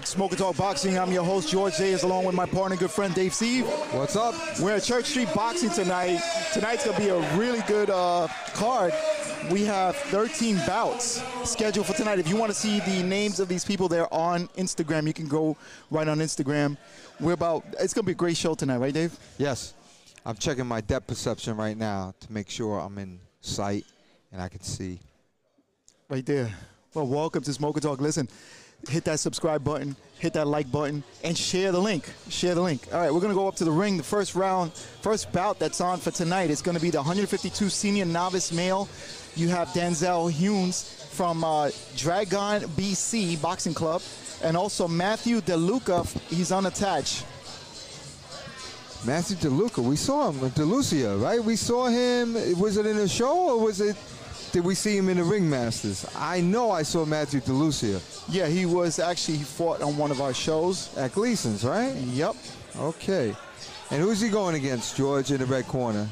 SmokerTalk Boxing. I'm your host, George Zayas, along with my partner, good friend, Dave Steve. What's up? We're at Church Street Boxing tonight. Tonight's going to be a really good card. We have 13 bouts scheduled for tonight. If you want to see the names of these people, they're on Instagram. You can go right on Instagram. It's going to be a great show tonight, right, Dave? Yes. I'm checking my depth perception right now to make sure I'm in sight and I can see. Right there. Well, welcome to SmokerTalk. Listen. Hit that subscribe button, hit that like button, and share the link. Share the link. All right, we're going to go up to the ring. The first bout that's on for tonight is going to be the 152 Senior Novice Male. You have Danzel Huins from Dragon BC Boxing Club, and also Matthew DeLuca. He's unattached. Matthew DeLuca, we saw him at Delucia, right? We saw him. Was it in a show or did we see him in the Ringmasters? I know I saw Matthew DeLucia. Yeah, he fought on one of our shows. At Gleason's, right? Yep. Okay. And who's he going against, George, in the red corner?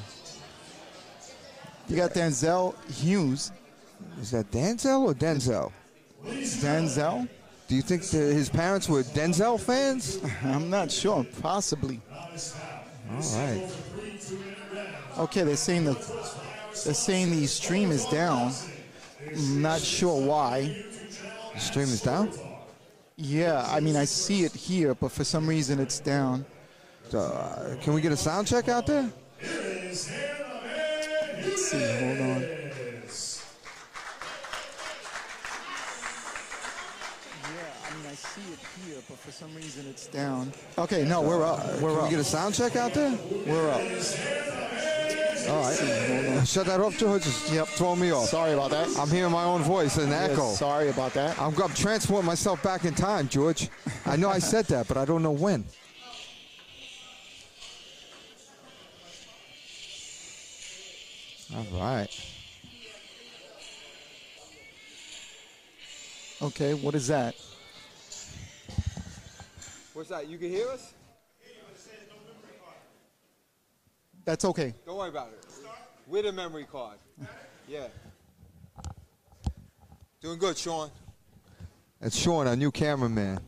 You got Danzel Huins. Is that Danzel or Denzel? Danzel. Do you think his parents were Denzel fans? I'm not sure. Possibly. All right. Okay, they're saying the stream is down. I'm not sure why. The stream is down? Yeah, I mean, I see it here, but for some reason it's down. Can we get a sound check out there? Let's see, hold on. Yeah, I mean, I see it here, but for some reason it's down. Okay, no, we're up. We're up. Can we get a sound check out there? We're up. All right. Shut that off, George. Yep. Throwing me off. Sorry about that. I'm hearing my own voice in the echo. Sorry about that. I'm transporting myself back in time, George. I know I said that, but I don't know when. All right. Okay, what is that? What's that? You can hear us? That's okay. Don't worry about it. With a memory card. Yeah. Doing good, Sean. That's Sean, our new cameraman.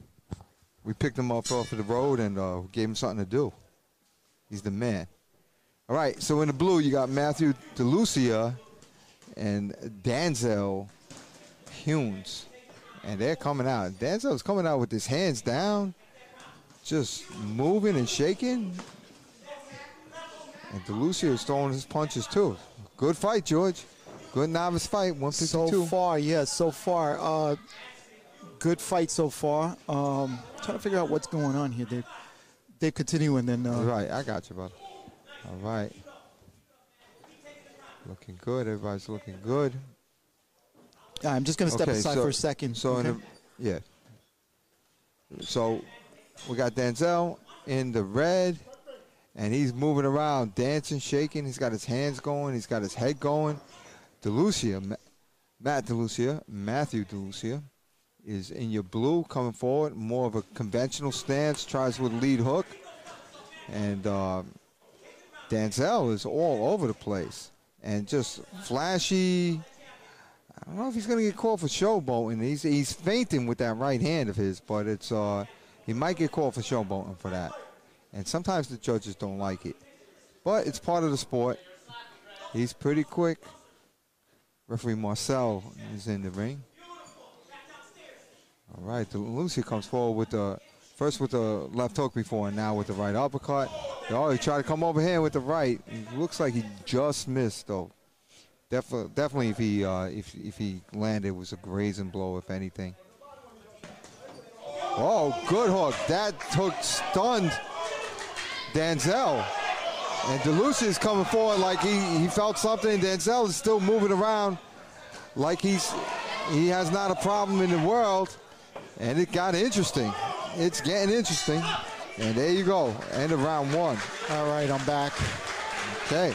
We picked him up off of the road and gave him something to do. He's the man. All right, so in the blue, you got Matthew DeLucia and Danzel Huins. And they're coming out. Danzel's coming out with his hands down, just moving and shaking. And DeLucia is throwing his punches, too. Good fight, George. Good novice fight, 152. So far, yeah, so far. Good fight so far. Trying to figure out what's going on here. They continue and then... Right, I got you, brother. All right. Looking good. Everybody's looking good. I'm just going to step aside for a second. So, okay. yeah. So, we got Danzel in the red, and he's moving around, dancing, shaking. He's got his hands going. He's got his head going. Delucia, Matthew Delucia, is in your blue, coming forward, more of a conventional stance, tries with a lead hook. And Danzel is all over the place and just flashy. I don't know if he's going to get called for showboating. He's feinting with that right hand of his, but it's he might get called for showboating for that. And sometimes the judges don't like it. But it's part of the sport. He's pretty quick. Referee Marcel is in the ring. All right, Delucia comes forward with the first with the left hook before, and now with the right uppercut. Oh, he tried to come over here with the right. It looks like he just missed though. Definitely, if he landed, it was a grazing blow, if anything. Oh, good hook. That hook stunned Danzel. And Delucia is coming forward like he felt something. Danzel is still moving around like he has not a problem in the world. And it got interesting. It's getting interesting. And there you go. End of round one. All right, I'm back. Okay.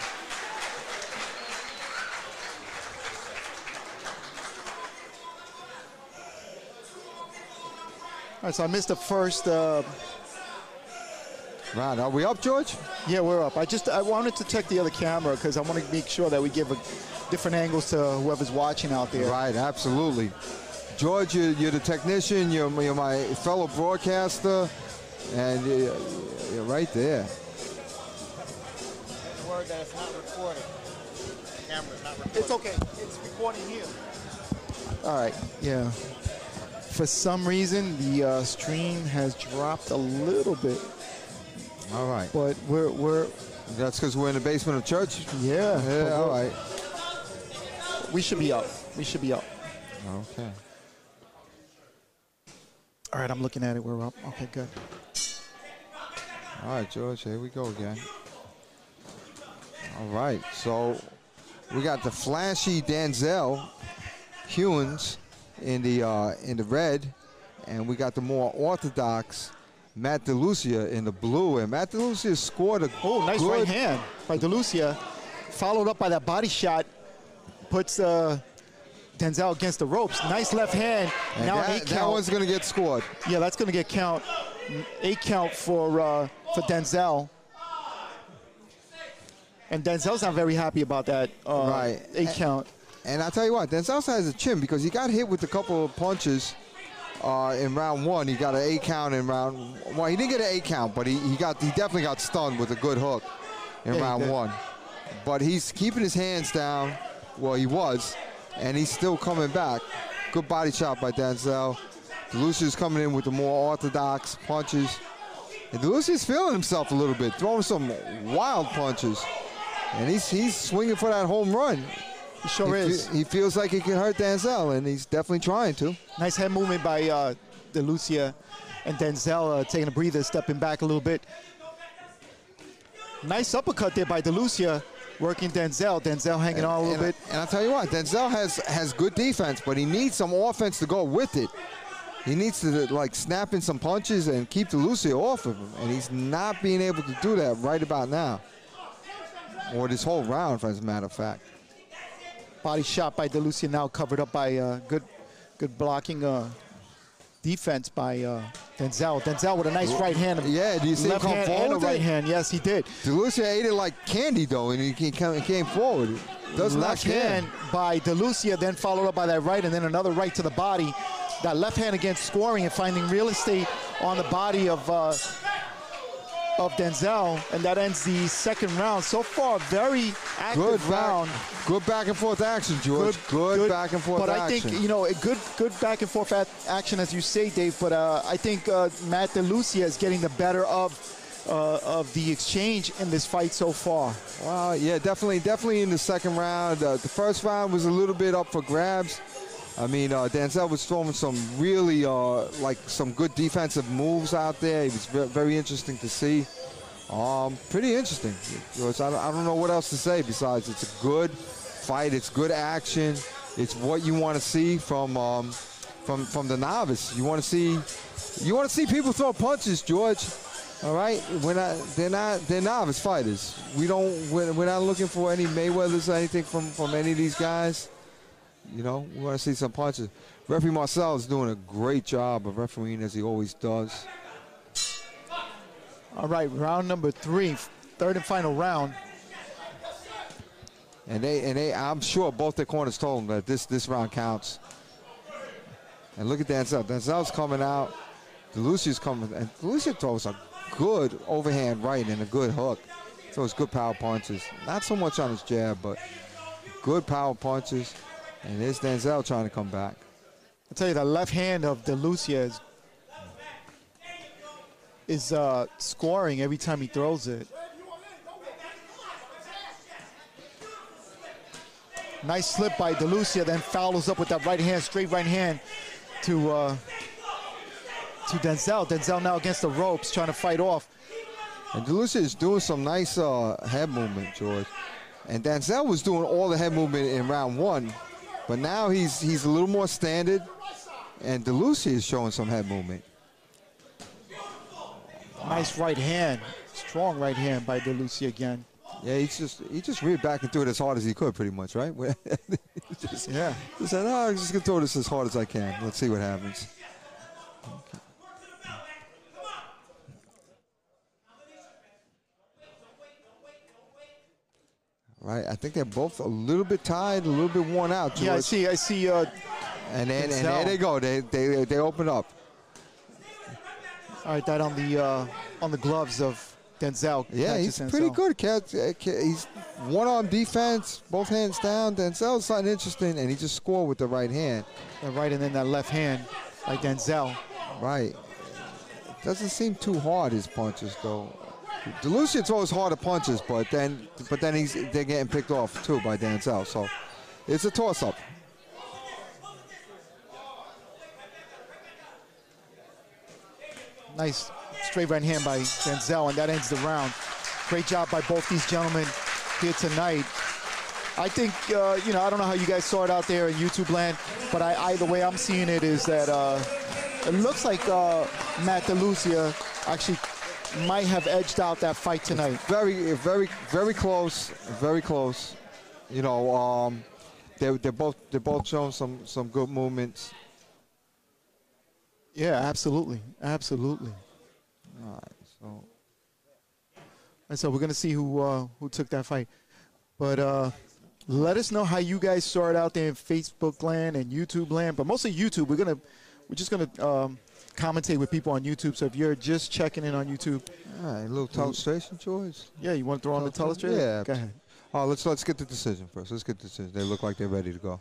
All right, so I missed the first. Right, are we up, George? Yeah, we're up. I wanted to check the other camera because I want to make sure that we give different angles to whoever's watching out there. Right, absolutely. George, you're the technician. You're my fellow broadcaster, and you're right there. The word that it's not recording. The camera's not recording. It's okay. It's recording here. All right. Yeah. For some reason, the stream has dropped a little bit. All right. But we're. That's because we're in the basement of church? Yeah. Yeah, all right. We should be up. We should be up. Okay. All right, I'm looking at it. We're up. Okay, good. All right, George, here we go again. All right, so we got the flashy Danzel Huins in the red, and we got the more orthodox Matt Delucia in the blue. And Matt Delucia scored a nice good right hand by Delucia, followed up by that body shot, puts Danzel against the ropes. Nice left hand. And now an 8 count. That one's going to get scored. Yeah, that's going to get count. 8 count for Danzel. And Denzel's not very happy about that right. 8 count. And I'll tell you what, Denzel has a chin because he got hit with a couple of punches in round one. He got an 8 count in round. Well, he didn't get an 8 count, but he definitely got stunned with a good hook in round one. But he's keeping his hands down. Well, he was, and he's still coming back. Good body shot by Danzel. Delucia's coming in with the more orthodox punches. And Delucia's feeling himself a little bit, throwing some wild punches. And he's swinging for that home run. He sure is. He feels like he can hurt Danzel, and he's definitely trying to. Nice head movement by Delucia, and Danzel taking a breather, stepping back a little bit. Nice uppercut there by Delucia, working Danzel. Denzel hanging on a little bit. And I'll tell you what, Denzel has good defense, but he needs some offense to go with it. He needs to like snap in some punches and keep Delucia off of him, and he's not being able to do that right about now. Or this whole round, as a matter of fact. Body shot by Delucia, now covered up by good blocking defense by Denzel. Denzel with a nice right hand. Yeah, do you see him come left hand forward? and a right hand. Yes, he did. Delucia ate it like candy, though, and he came forward. Does left hand by Delucia, then followed up by that right, and then another right to the body. That left hand against scoring and finding real estate on the body of Denzel, and that ends the second round. So far, very active round. Good back and forth action, George. Good back and forth action. But I think, a good back and forth action, as you say, Dave. But I think Matt Delucia is getting the better of the exchange in this fight so far. Well, yeah, definitely in the second round. The first round was a little bit up for grabs. I mean, Danzel was throwing some really, some good defensive moves out there. It was very interesting to see. Pretty interesting. I don't know what else to say besides it's a good fight. It's good action. It's what you want to see from from the novice. You want to see people throw punches, George. All right, they're novice fighters. We're not looking for any Mayweathers or anything from any of these guys. You know, we want to see some punches. Referee Marcel is doing a great job of refereeing, as he always does. All right, round number 3, third and final round. And I'm sure both their corners told them that this round counts. And look at Danzel. Danzel's coming out. Delucia's coming, and Delucia throws a good overhand right and a good hook. Throws good power punches. Not so much on his jab, but good power punches. And there's Danzel trying to come back. I'll tell you, the left hand of Delucia is scoring every time he throws it. Nice slip by Delucia, then follows up with that right hand, straight right hand to Danzel. Danzel now against the ropes, trying to fight off. And Delucia is doing some nice head movement, George. And Danzel was doing all the head movement in round 1, but now he's a little more standard, and Delucia is showing some head movement. Nice right hand, strong right hand by Delucia again. Yeah, he just reared back and threw it as hard as he could, pretty much, right? He said, "Oh, I'm just gonna throw this as hard as I can. Let's see what happens." Okay. Right, I think they're both a little bit tired, a little bit worn out, George. Yeah, I see. And there they go. They open up. All right, that on the gloves of Danzel. Yeah, he's pretty good. He's one-arm defense, both hands down. Denzel's something interesting, and he just scored with the right hand. Right, and then that left hand by Danzel. Right. Doesn't seem too hard, his punches, though. Delucia throws harder punches, but then they're getting picked off, too, by Danzel. So it's a toss-up. Nice straight right hand by Danzel, and that ends the round. Great job by both these gentlemen here tonight. I think, I don't know how you guys saw it out there in YouTube land, but the way I'm seeing it is that it looks like Matt Delucia actually might have edged out that fight tonight. Very, very, very close. Very close. You know, they're both showing some good movements. Yeah, absolutely, absolutely. All right, so. And so we're gonna see who took that fight, but let us know how you guys saw it out there in Facebook land and YouTube land, but mostly YouTube. We're just gonna commentate with people on YouTube. So if you're just checking in on YouTube, all right, a little illustration, George. Yeah, you want to throw on the telestrator? Yeah. Go ahead. Oh, let's get the decision first. Let's get the decision. They look like they're ready to go.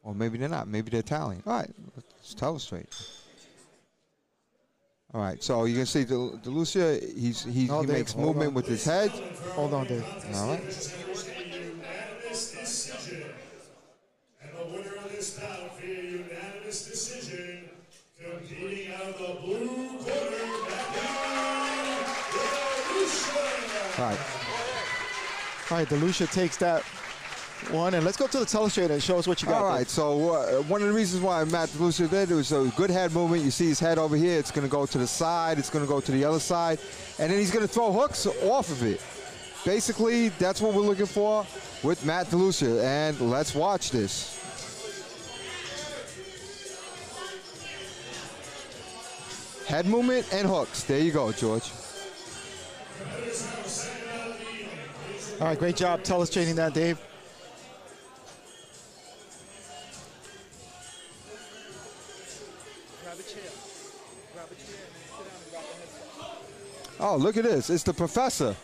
Or maybe they're not. Maybe they're Italian. All right, let's tell us straight. All right, so you can see Delucia, he makes movement with his head. Hold on, Dave. All right. And the winner of this bout via unanimous decision, competing out of the blue corner, Delucia. All right, Delucia takes that one, and let's go to the telestrator and show us what you got. All right, so one of the reasons why Matt Delucia did it was a good head movement. You see his head over here. It's going to go to the side. It's going to go to the other side. And then he's going to throw hooks off of it. Basically, that's what we're looking for with Matt Delucia. And let's watch this. Head movement and hooks. There you go, George. All right, great job telestrating that, Dave. Oh, look at this. It's the professor.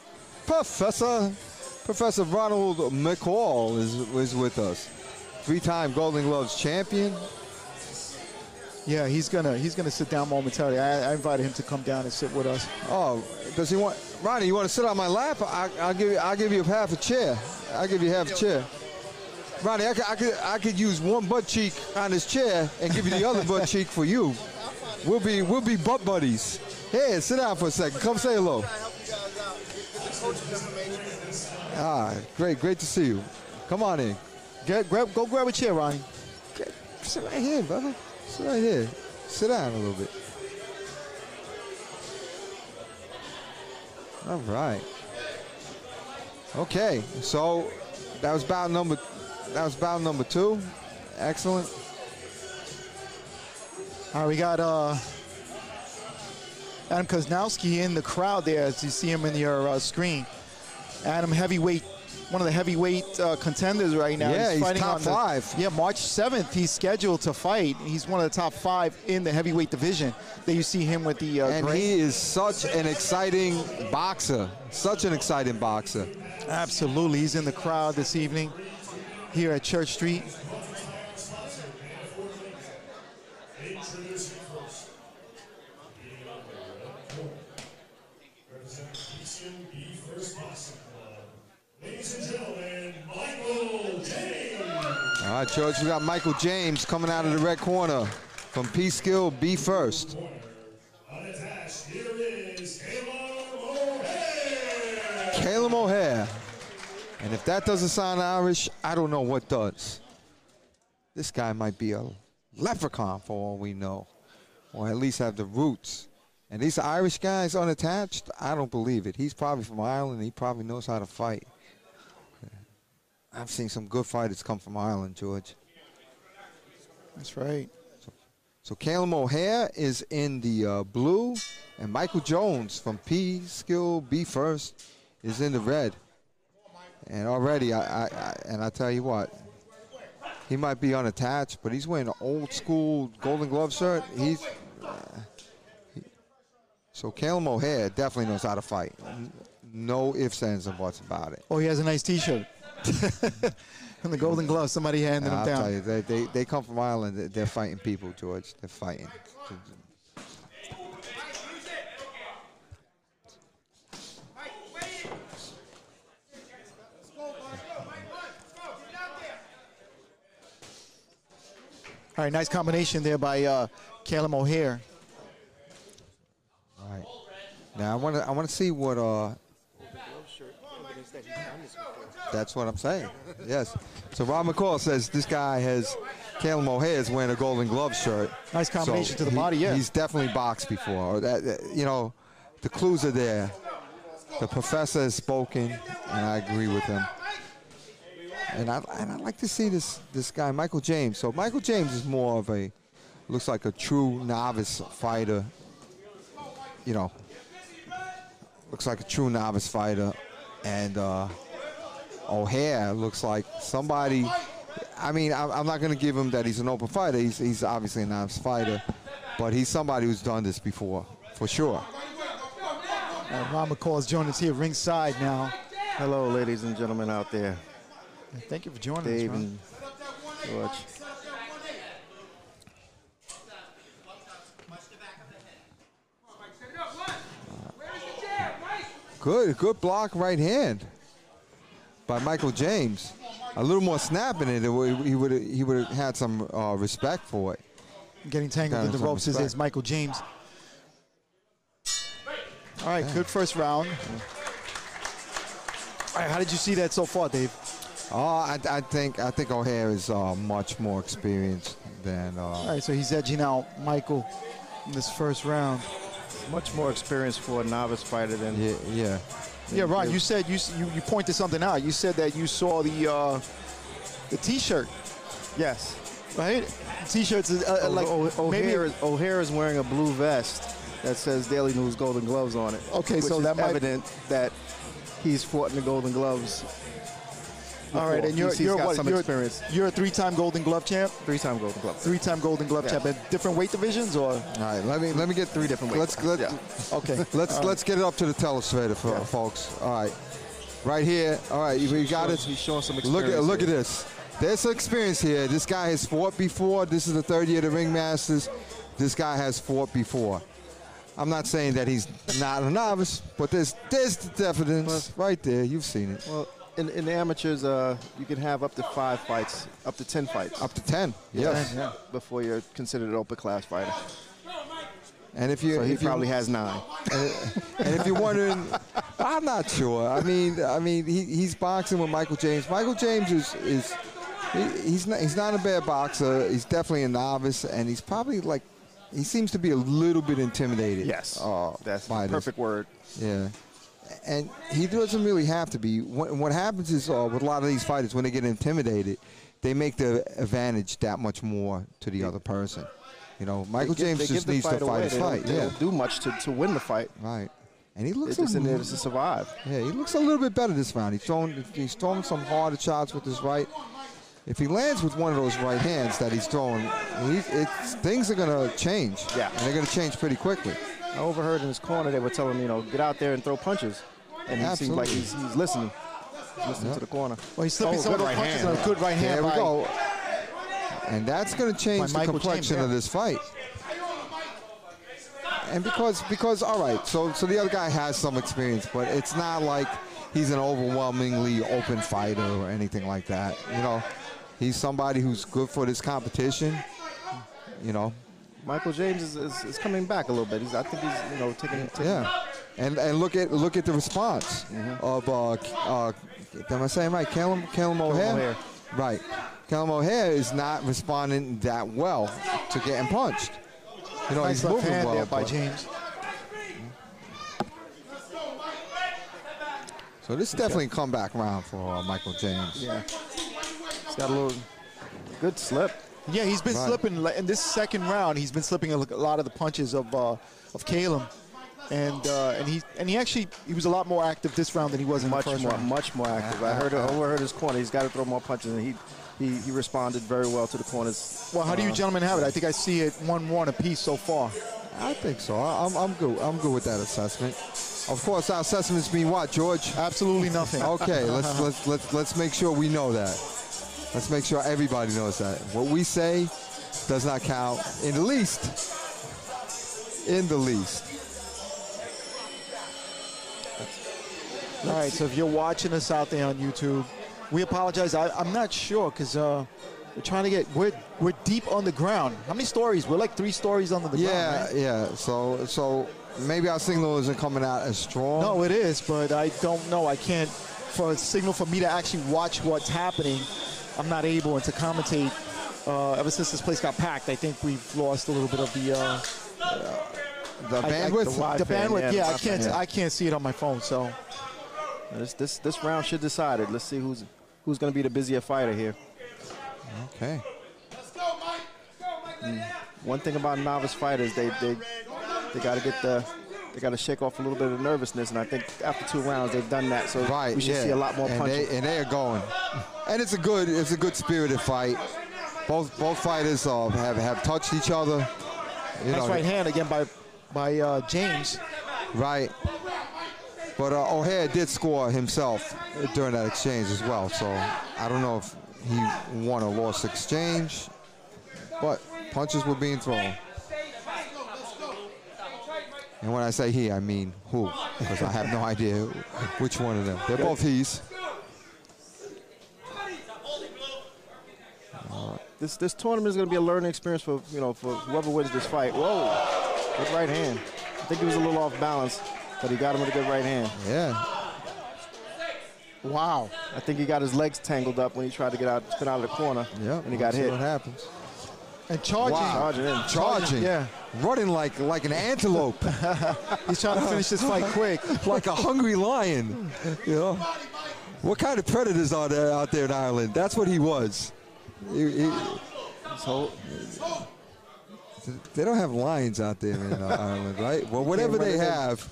Professor Ronald Micheal is with us. 3-time Golden Gloves champion. Yeah, he's gonna sit down momentarily. I invited him to come down and sit with us. Oh, does he want? Ronnie, you want to sit on my lap? I'll give you half a chair. I'll give you half a chair. Ronnie, I could use one butt cheek on this chair and give you the other butt cheek for you. We'll be butt buddies. Hey, sit down for a second. Come say hello. Can I help you guys out? Get the coaching information. Great to see you. Come on in. Go grab a chair, Ronnie. Sit right here, brother. Sit right here. Sit down a little bit. All right. Okay, so that was bout number 2. Excellent. All right, we got Adam Koznowski in the crowd there, as you see him in your screen. Adam, heavyweight, one of the heavyweight contenders right now. Yeah, he's fighting top on 5. Yeah, March 7th, he's scheduled to fight. He's one of the top 5 in the heavyweight division. There you see him with the and he is such an exciting boxer. Such an exciting boxer. Absolutely. He's in the crowd this evening here at Church Street. Introducing first, representing PCB First Boxing Club, ladies and gentlemen, Michael James. All right, George, we got Michael James coming out of the red corner from P-Skill Be First. Unattached, here is O'Hare. Caleb O'Hare. And if that doesn't sound Irish, I don't know what does. This guy might be a leprechaun for all we know, or at least have the roots. And these Irish guys unattached, I don't believe it. He's probably from Ireland. He probably knows how to fight. I've seen some good fighters come from Ireland, George. That's right. So Caleb O'Hare is in the blue, and Michael Jones from P-Skill Be First is in the red. And already, I tell you what, he might be unattached, but he's wearing an old school Golden Glove shirt. So Caleb O'Hare definitely knows how to fight. No ifs, ands, and buts about it. Oh, he has a nice T-shirt. And the Golden Glove, somebody handed him I'll down. tell you, they come from Ireland. They're fighting people, George. They're fighting. All right, nice combination there by Caleb O'Hare. All right. Now I want to see what. That's what I'm saying. Yes. So Rob McCall says this guy has Caleb O'Hare is wearing a Golden Glove shirt. Nice combination to the body. Yeah. He's definitely boxed before. You know, the clues are there. The professor has spoken, and I agree with him. And I'd like to see this guy, Michael James. So Michael James is more of looks like a true novice fighter. You know, looks like a true novice fighter. And O'Hare looks like somebody, I mean, I'm not going to give him that he's an open fighter. He's obviously a novice fighter. But he's somebody who's done this before, for sure. Ron McCall is joining us here ringside now. Hello, ladies and gentlemen out there. Thank you for joining Dave us, Ron. and George. Good block right hand by Michael James. A little more snap in it, he would have had some respect for it. Getting tangled in the ropes is Michael James. All right, good first round. All right, how did you see that so far, Dave? I think O'Hare is much more experienced than. All right, so he's edging out Michael in this first round. Much more experience for a novice fighter than. Yeah. Yeah, Ron, you said you pointed something out. You said that you saw the T-shirt. Yes. Right? T-shirts is like O'Hare is wearing a blue vest that says Daily News Golden Gloves on it. Okay, which so is that might evident that he's fought in the Golden Gloves. All right, and he's got some experience. You're a three-time Golden Glove champ. Three-time Golden Glove. Three-time Golden Glove champ. In different weight divisions, or? All right, let me get 3 different weights. Okay. Let's get it up to the telestrator, folks. All right, right here. All right, we got it. He's showing some experience. Look at this. There's some experience here. This guy has fought before. This is the 3rd year of the Ringmasters. This guy has fought before. I'm not saying that he's not a novice, but there's the evidence right there. You've seen it. Well, in the amateurs, you can have up to 5 fights, up to 10 fights. Up to 10, yes. Before you're considered an open class fighter. And if you, So he probably has 9. and if you're wondering, I'm not sure. I mean, he's boxing with Michael James. Michael James he's not a bad boxer. He's definitely a novice, and he's probably like, he seems to be a little bit intimidated. Yes, that's the perfect word. Yeah, and he doesn't really have to be. What happens is with a lot of these fighters, when they get intimidated, they make the advantage that much more to the other person. You know, Michael James just needs to fight his fight. They don't do much to win the fight. Right. And he looks in there to survive. Yeah, he looks a little bit better this round. He's throwing some harder shots with his right. If he lands with one of those right hands that he's throwing, things are going to change. Yeah. And they're going to change pretty quickly. I overheard in his corner they were telling him, get out there and throw punches. And he seems like he's listening. He's listening to the corner. Well, he's slipping some of those punches and a good right hand. There we go. And that's going to change the complexion of this fight. And because all right, so the other guy has some experience, but it's not like he's an overwhelmingly open fighter or anything like that. You know, he's somebody who's good for this competition. You know, Michael James is coming back a little bit. I think he's taking. Yeah, and look at the response of am I saying right? Kelim O'Hare. Right. Kelim O'Hare is not responding that well to getting punched. You know, nice he's moving well there by James. So this is definitely a comeback round for Michael James. Yeah. He's got a little good slip. Yeah, he's been slipping in this second round. He's been slipping a lot of the punches of Kelim, and he was a lot more active this round than he was in the first round. Much more active. I overheard his corner. He's got to throw more punches, and he responded very well to the corners. Well, how do you gentlemen have it? I think I see it 1-1 apiece so far. I think so. I'm good. I'm good with that assessment. Of course, our assessments mean what, George? Absolutely nothing. Okay, let's make sure we know that. Let's make sure everybody knows that. What we say does not count in the least. In the least. All right, so if you're watching us out there on YouTube, we apologize. I'm not sure because we're trying to get we're deep on the ground. How many stories? We're like 3 stories under the ground. Right? Yeah. So maybe our signal isn't coming out as strong. No, it is, but I don't know. I can't for a signal for me to actually watch what's happening. I'm not able to commentate. Ever since this place got packed, I think we've lost a little bit of the bandwidth. The bandwidth. Yeah, I can't see it on my phone. So this round should decide it. Let's see who's going to be the busier fighter here. Okay. One thing about novice fighters, they got to they got to shake off a little bit of nervousness, and I think after 2 rounds they've done that. So we should see a lot more punches. And they are going. And it's a good spirited fight. Both fighters have touched each other. Nice right hand again by James. Right. But O'Hare did score himself during that exchange as well. So I don't know if he won or lost exchange, but punches were being thrown. And when I say he, I mean who, because I have no idea which one of them. They're both he's. This tournament is going to be a learning experience for whoever wins this fight. Whoa, good right hand. I think he was a little off balance, but he got him with a good right hand. Yeah. Wow. I think he got his legs tangled up when he tried to spin out of the corner. Yeah. And he got hit. What happens? And charging. Wow. Charging. Yeah. Running like an antelope. He's trying to finish this fight quick. Like a hungry lion. You know? What kind of predators are there out there in Ireland? That's what he was. They don't have lions out there in Ireland, right? Well, whatever they have,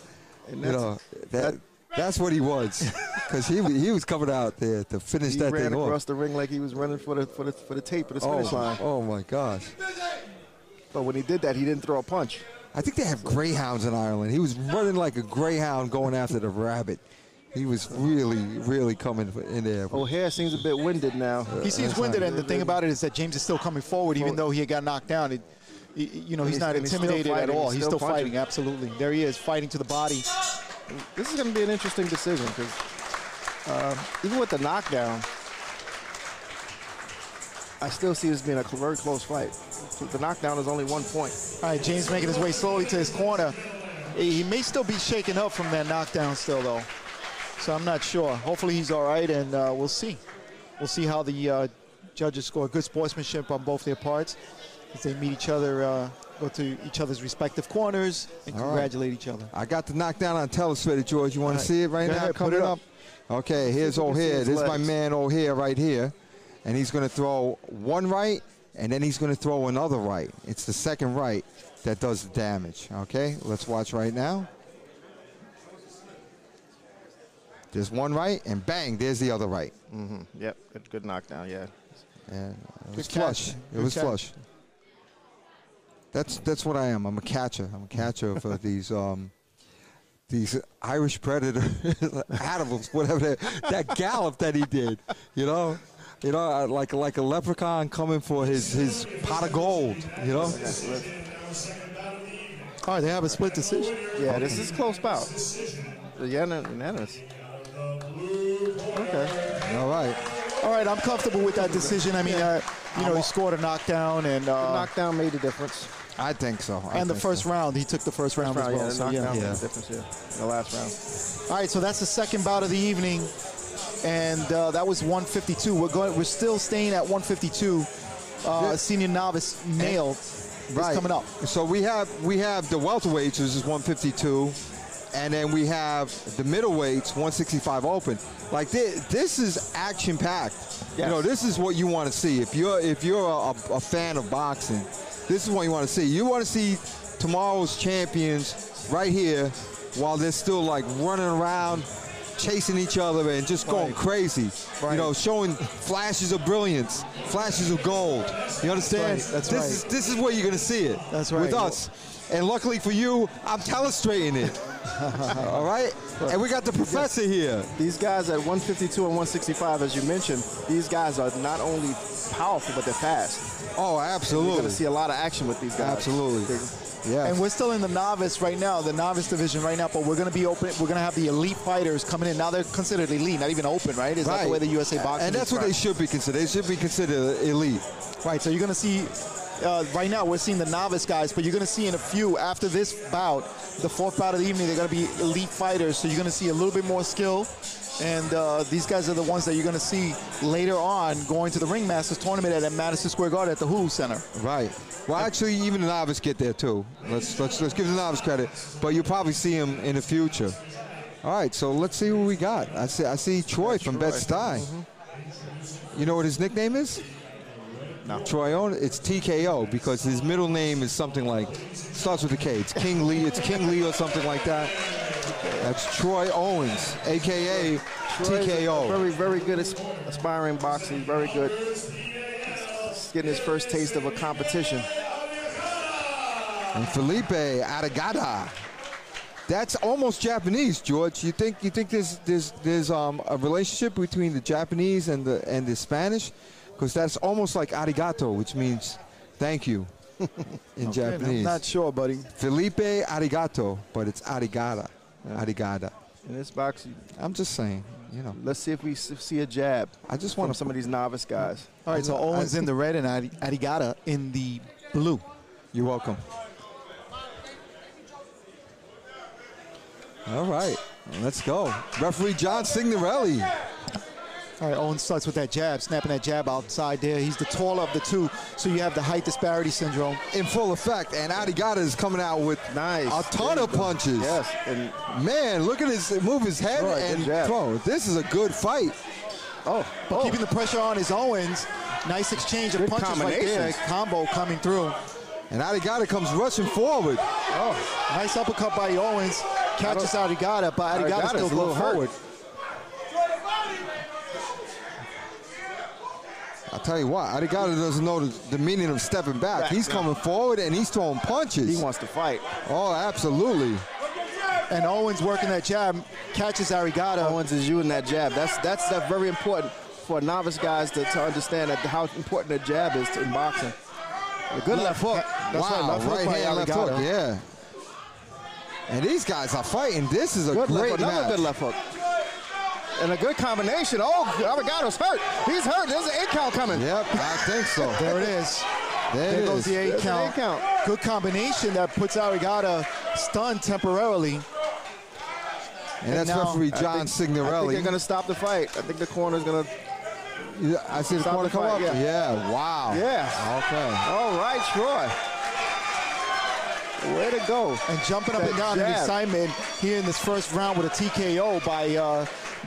that's what he was. Because he was coming out there to finish that thing off. He ran across the ring like he was running for the tape of the finish line. Oh my gosh! But when he did that, he didn't throw a punch. I think they have greyhounds in Ireland. He was running like a greyhound going after the rabbit. He was really coming in there. O'Hare seems a bit winded now. He seems winded, and the thing about it is that James is still coming forward, even though he had got knocked down. He's not intimidated at all. He's still fighting, absolutely. There he is, fighting to the body. This is going to be an interesting decision because even with the knockdown, I still see this being a very close fight. The knockdown is only 1 point. All right, James making his way slowly to his corner. He may still be shaken up from that knockdown still, though. So I'm not sure. Hopefully he's all right, and we'll see. We'll see how the judges score. Good sportsmanship on both their parts as they meet each other, go to each other's respective corners, and congratulate each other. I got the knockdown on telestrator, George. You want to see it right now? Coming up. Okay, here's O'Hare. This is my man O'Hare right here. And he's going to throw one right, and then he's going to throw another right. It's the second right that does the damage. Okay, let's watch right now. There's one right, and bang, there's the other right. Mm-hmm. Yep, good knockdown, yeah. And it was flush. It was flush. That's what I am. I'm a catcher. I'm a catcher for these Irish Predator animals, whatever that gallop that he did, you know, like a leprechaun coming for his pot of gold, you know. All right, they have a split decision. Yeah, this is close bout. Unanimous. Okay. All right. All right, I'm comfortable with that decision. I mean, he scored a knockdown, and the knockdown made a difference. I think so. And the first round, he took the first round as well. Yeah, so made a difference here in the last round. All right, so that's the second bout of the evening, and that was 152. We're still staying at 152. Senior novice male is coming up. So we have the welterweights, which is 152, and then we have the middleweights, 165 open. Like this is action packed. Yes. You know, this is what you want to see if you're a fan of boxing. This is what you want to see. You want to see tomorrow's champions right here while they're still like running around, chasing each other and just going crazy. Right. You know, showing flashes of brilliance, flashes of gold. You understand? That's right. This is where you're going to see it. That's right. With us. And luckily for you, I'm telestrating it. All right? And we got the professor here. These guys at 152 and 165, as you mentioned, these guys are not only powerful, but they're fast. Oh, absolutely. You're going to see a lot of action with these guys. Absolutely. Yeah. And we're still in the novice right now, the novice division right now, but we're going to be open. We're going to have the elite fighters coming in. Now they're considered elite, not even open, right? Is that the way the USA boxing And that's what they should be considered. They should be considered elite. Right, so you're going to see, right now we're seeing the novice guys, but you're going to see in a few, after this bout, the fourth bout of the evening, they're going to be elite fighters, so you're going to see a little bit more skill. And these guys are the ones that you're going to see later on going to the Ringmasters tournament at Madison Square Garden at the Hulu Center. Right. Well, actually, even the novice get there too. Let's give the novice credit, but you'll probably see him in the future. All right, so let's see who we got. I see Troy from Bed-Stuy. You know what his nickname is? No. Troy Owens. It's TKO because his middle name is something like starts with a K. It's King Lee. It's King Lee or something like that. That's Troy Owens, a.k.a. TKO. Very, very good aspiring boxing. Very good. He's getting his first taste of a competition. And Felipe Arriagada. That's almost Japanese, George. You think there's a relationship between the Japanese and the Spanish? Because that's almost like arigato, which means thank you in Japanese. I'm not sure, buddy. Felipe Arriagada, but it's Arriagada. Arriagada. In this box, I'm just saying, you know. Let's see if we see a jab. I just want some of these novice guys. All right, so Owens in the red and Arriagada in the blue. You're welcome. All right, let's go. Referee John Signorelli. All right, Owens starts with that jab, snapping that jab outside there. He's the taller of the two, so you have the height disparity syndrome. In full effect, and Arriagada is coming out with a ton of punches. Yes. And man, look at move his head and throw. This is a good fight. But keeping the pressure on is Owens. Nice exchange of punches right there. Combo coming through. And Arriagada comes rushing forward. Nice uppercut by Owens. Catches Arriagada, but Arriagada still goes forward. I'll tell you what, Arriagada doesn't know the meaning of stepping back. He's coming forward and he's throwing punches. He wants to fight. Oh, absolutely. And Owens working that jab, catches Arriagada. Owens is using that jab. That's very important for novice guys to understand how important the jab is in boxing. A good left hook. That's right hand, left hook, yeah. And these guys are fighting. This is a great match. Another good left hook. And a good combination. Oh, Arriagada's hurt. He's hurt. There's an 8 count coming. Yep, I think so. There it is. There goes the 8 count. Good combination that puts Arriagada stunned temporarily. And that's referee John Signorelli. I think they're going to stop the fight. I think the corner's going to. I see the corner come up. Yeah, wow. Yeah. Okay. All right, Troy. Way to go. And jumping up and down in excitement here in this first round with a TKO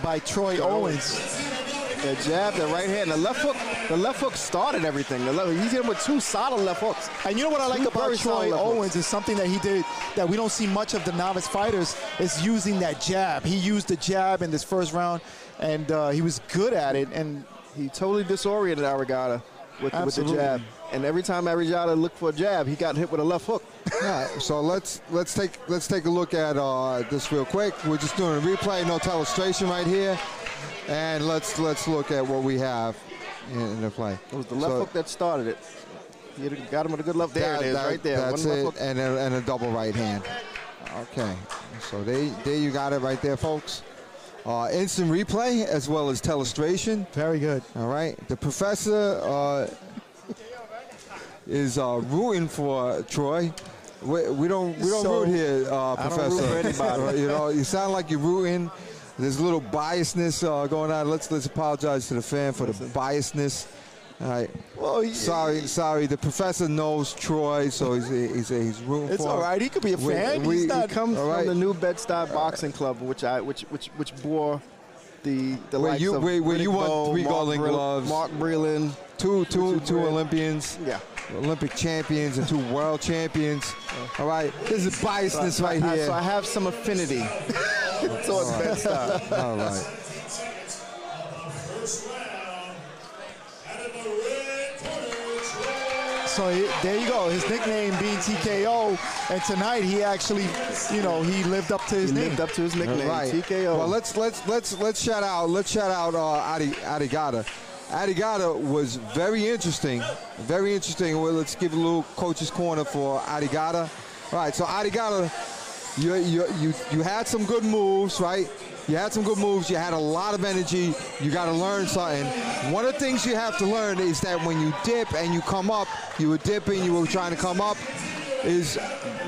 by Troy Owens. The jab, the right hand, the left hook started everything. He's hit him with 2 solid left hooks. And you know what I like about Troy Owens is something that he did that we don't see much of the novice fighters is using that jab. He used the jab in this first round, and he was good at it. And he totally disoriented Arriagada with the jab. And every time Arriagada looked for a jab, he got hit with a left hook. Yeah, so let's take a look at this real quick. We're just doing a replay, no illustration right here, and let's look at what we have in the play. It was the left hook that started it. He got him with a good left. There it is, right there. That's it, and a double right hand. Okay, so there you got it right there, folks. Instant replay as well as telestration. Very good. All right, the professor is rooting for Troy. We don't root here, Professor. I don't root for anybody. You know, you sound like you're rooting. There's a little biasness going on. Let's apologize to the fan for the biasness. All right. Well, sorry. The professor knows Troy, so he's rooting for him. It's all right. He could be a fan. He comes from the New Bed-Stuy Boxing Club, which bore the likes of where you won 3 Golden Gloves, Mark Breland, two Olympians. Yeah. Olympic champions and 2 world champions. All right, this is biasness right here. So I have some affinity towards Bed-Stuy. All right. So there you go, his nickname being TKO, and tonight he actually, he lived up to his name. Lived up to his nickname, right. TKO. Well, let's shout out Arriagada. Arriagada was very interesting. Very interesting. Well, let's give a little coach's corner for Arriagada. All right, so Arriagada, you had some good moves, right? You had some good moves. You had a lot of energy. You got to learn something. One of the things you have to learn is that when you dip and you come up, you were dipping, you were trying to come up, is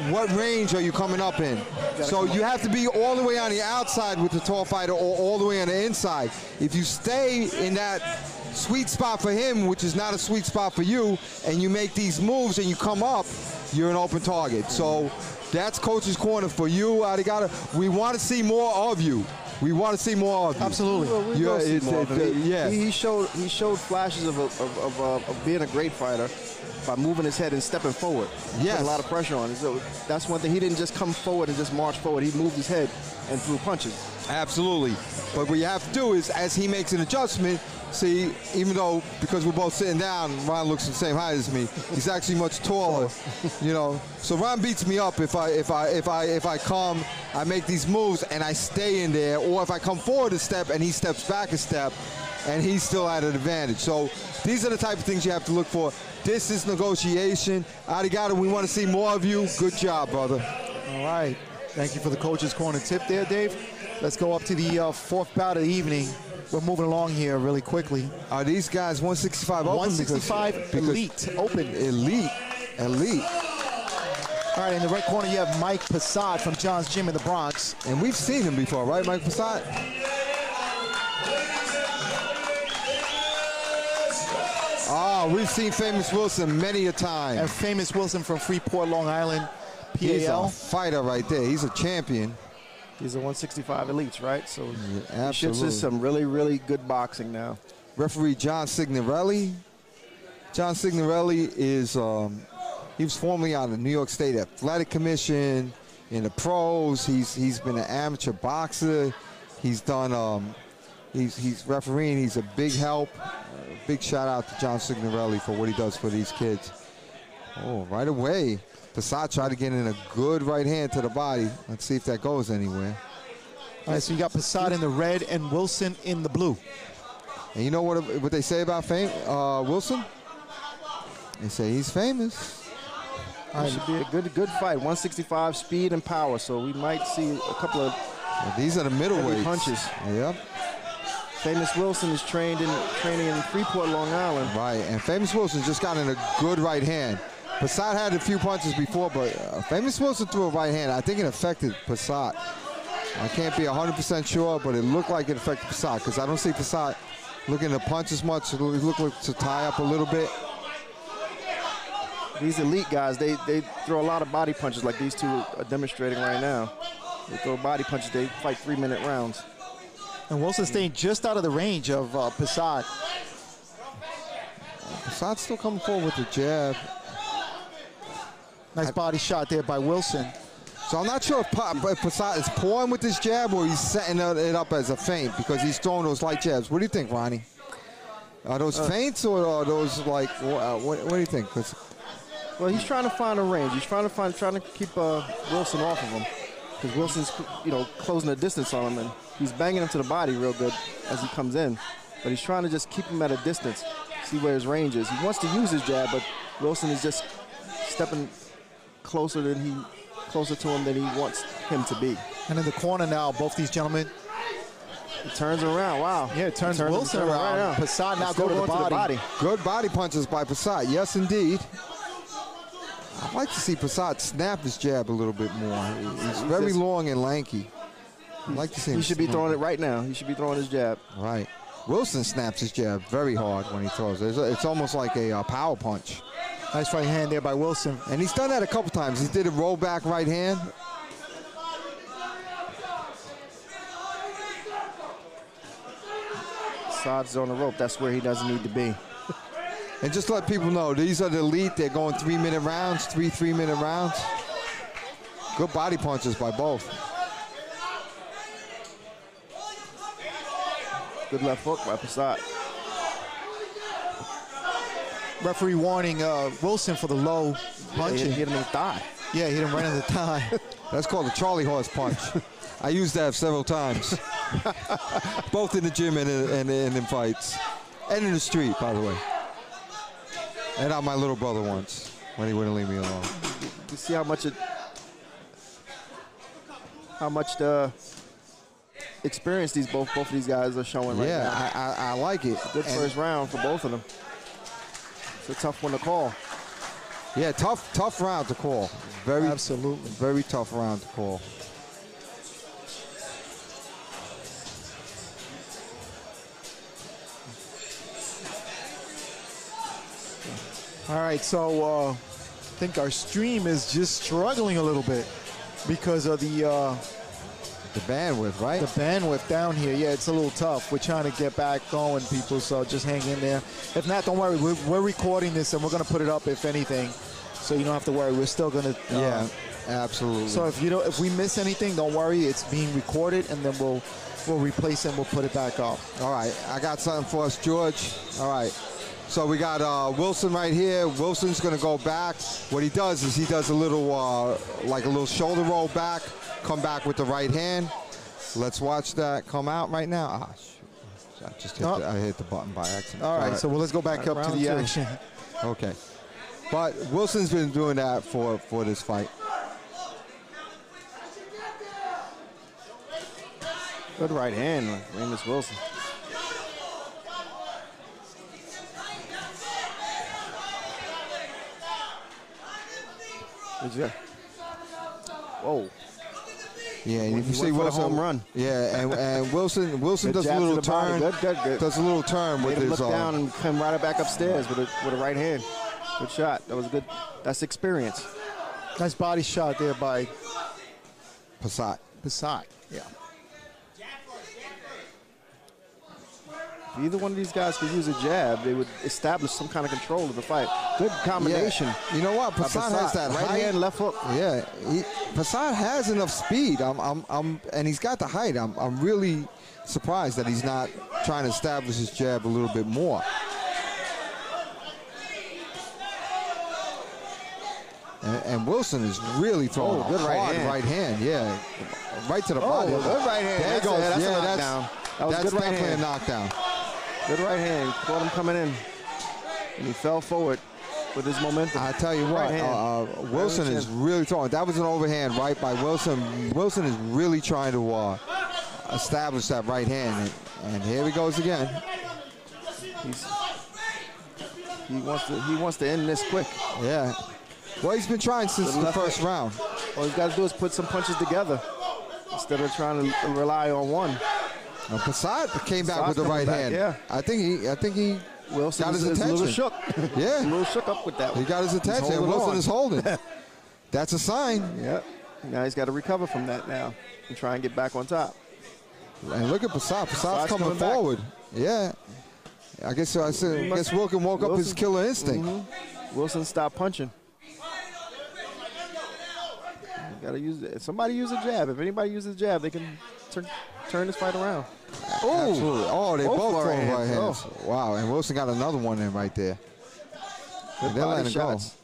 what range are you coming up in? So you have to be all the way on the outside with the tall fighter or all the way on the inside. If you stay in that sweet spot for him, which is not a sweet spot for you, and you make these moves and you come up, you're an open target. So that's coach's corner for you, Arriagada. We want to see more of you. We want to see more of you. Absolutely. He showed flashes of being a great fighter by moving his head and stepping forward. Yes. Put a lot of pressure on him. So that's one thing. He didn't just come forward and just march forward. He moved his head and threw punches. Absolutely. But what you have to do is, as he makes an adjustment, see, even though, because we're both sitting down, Ron looks the same height as me, he's actually much taller, So Ron beats me up if I come, I make these moves and I stay in there, or if I come forward a step and he steps back a step, and he's still at an advantage. So these are the type of things you have to look for. This is negotiation. Arriagada, we want to see more of you. Good job, brother. All right. Thank you for the coach's corner tip there, Dave. Let's go up to the 4th bout of the evening. We're moving along here really quickly. Are these guys 165 open? 165 elite open. Elite. All right, in the right corner, you have Mike Passade from John's Gym in the Bronx. And we've seen him before, right, Mike Passade? We've seen Famous Wilson many a time. And Famous Wilson from Freeport, Long Island, PAL. He's a fighter right there. He's a champion. He's a 165 elites, right? So yeah, he should see some really, really good boxing now. Referee John Signorelli. John Signorelli is, he was formerly on the New York State Athletic Commission, in the pros. He's been an amateur boxer. He's done, he's refereeing. He's a big help. Big shout out to John Signorelli for what he does for these kids. Oh, right away. Passade tried to get in a good right hand to the body. Let's see if that goes anywhere. All right, so you got Passade in the red and Wilson in the blue. And you know what they say about Wilson? They say he's famous. It should be a good fight. 165 speed and power, so we might see a couple of these are the middleweights. punches. Yep. Famous Wilson is training in Freeport, Long Island. Right, and Famous Wilson just got in a good right hand. Passade had a few punches before, but Famous Wilson threw a right hand. I think it affected Passade. I can't be 100% sure, but it looked like it affected Passade because I don't see Passade looking to punch as much. It looked like to tie up a little bit. These elite guys, they throw a lot of body punches like these two are demonstrating right now. They throw body punches, they fight 3-minute rounds. And Wilson staying just out of the range of Passade. Passade's still coming forward with the jab. Nice body shot there by Wilson. So I'm not sure if Passade is pawing with this jab or he's setting it up as a feint because he's throwing those light jabs. What do you think, Ronnie? Are those feints or are those like, what do you think? Well, he's trying to find a range. He's trying to keep Wilson off of him because Wilson's, closing the distance on him, and he's banging him to the body real good as he comes in. But he's trying to just keep him at a distance, see where his range is. He wants to use his jab, but Wilson is just stepping closer to him than he wants him to be. And in the corner now, both these gentlemen. It turns around. Wow. Yeah, it turns Wilson around. Right, Passade now go to the body. Good body punches by Passade. Yes, indeed. I'd like to see Passade snap his jab a little bit more. He's very long and lanky. I'd like to see him. He should be throwing it right now. He should be throwing his jab. Right. Wilson snaps his jab very hard when he throws it. It's almost like a power punch. Nice right hand there by Wilson. And he's done that a couple times. He did a roll back right hand. Passade's on the rope. That's where he doesn't need to be. And just to let people know, these are the elite. They're going 3-minute rounds, 3-minute rounds. Good body punches by both. Good left hook by Passade. Referee warning Wilson for the low punching. Hit him in the thigh. Yeah, hit him right in the thigh. That's called a Charlie horse punch. I used that several times. Both in the gym and in fights. And in the street, by the way. And on my little brother once, when he wouldn't leave me alone. You see how much the experience both of these guys are showing right now. Yeah, I like it. Good first round for both of them. It's a tough one to call. Yeah, tough round to call. Absolutely. Very tough round to call. All right, so I think our stream is just struggling a little bit because of the bandwidth, right? The bandwidth down here. Yeah, it's a little tough. We're trying to get back going, people, so just hang in there. If not, don't worry. We're recording this, and we're going to put it up, if anything, so you don't have to worry. We're still going to... yeah, absolutely. So if we miss anything, don't worry. It's being recorded, and then we'll replace it and we'll put it back up. All right, I got something for us, George. All right. So we got Wilson right here. Wilson's going to go back. What he does is he does a little, like a little shoulder roll back, come back with the right hand. Let's watch that come out right now. Ah, shoot. I just hit the button by accident. All right, so let's go back up to the action. Okay. But Wilson's been doing that for this fight. Good right hand, Famous Wilson. Whoa. Yeah, and if you see Wilson, home run. Yeah, and Wilson does a little turn. Good. Does a little turn with his. Look down and come right back upstairs with a right hand. Good shot. That was good. That's experience. Nice body shot there by Passade. Yeah. If either one of these guys could use a jab, they would establish some kind of control of the fight. Good combination. Yeah. You know what? Passade has that right height. hand, left hook. Yeah, Passade has enough speed. And he's got the height. I'm really surprised that he's not trying to establish his jab a little bit more. And Wilson is really throwing a hard right hand. Yeah, right to the body. Good right hand. There goes. That's a knockdown. That was that's good right definitely hand. a knockdown. Good right hand. Caught him coming in. And he fell forward with his momentum. I tell you what, Wilson is really throwing. That was an overhand right by Wilson. Wilson is really trying to establish that right hand. And here he goes again. He wants to end this quick. Yeah. Well, he's been trying since the first round. All he's got to do is put some punches together instead of trying to rely on one. Now, Passade came back with the right hand. Yeah. I think he Wilson got his is attention. a little shook. Yeah. He's a little shook up with that one. He got his attention. He's Wilson on. is holding. That's a sign. Yeah. Now he's got to recover from that now and try and get back on top. And look at Passade. Passade's coming forward. Yeah. I guess Wilkin woke up his killer instinct. Wilson stopped punching. You gotta use it. Somebody use a jab. If anybody uses a jab, they can turn this fight around. Oh, absolutely. Oh, they both throwing right hands. Oh. Wow, and Wilson got another one in right there. Good They're body letting go. shots.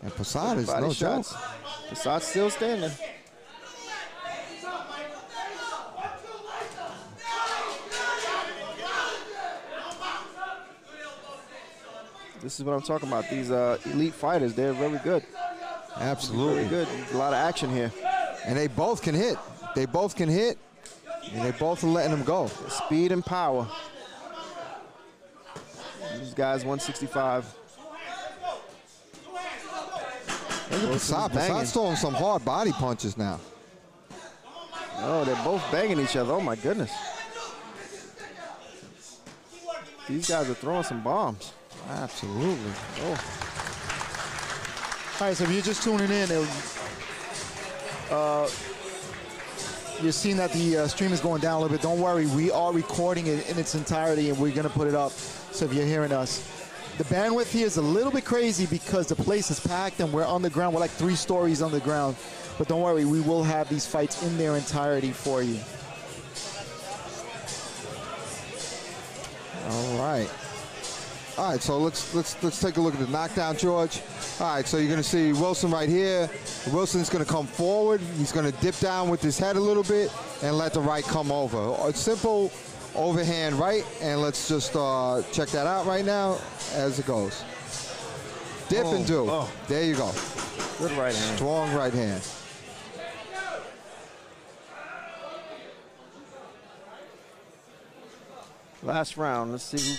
And Passade is Body no shots. joke. Passade's still standing. This is what I'm talking about. These elite fighters, they're very good. Absolutely. Very good. A lot of action here. And they both can hit. They both can hit, and they both are letting them go. Speed and power. These guys 165. Look at Passade. Passade's throwing some hard body punches now. Oh, they're both banging each other. Oh, my goodness. These guys are throwing some bombs. Absolutely. Oh. All right, so if you're just tuning in, you're seeing that the stream is going down a little bit. Don't worry, we are recording it in its entirety, and we're going to put it up. So if you're hearing us, the bandwidth here is a little bit crazy because the place is packed and we're underground. We're like 3 stories underground. But don't worry, we will have these fights in their entirety for you. All right. All right, so let's take a look at the knockdown, George. All right, so you're going to see Wilson right here. Wilson's going to come forward. He's going to dip down with his head a little bit and let the right come over. A simple overhand right, and let's just check that out right now as it goes. Dip and do. Oh. There you go. Good right hand. Strong right hand. Last round. Let's see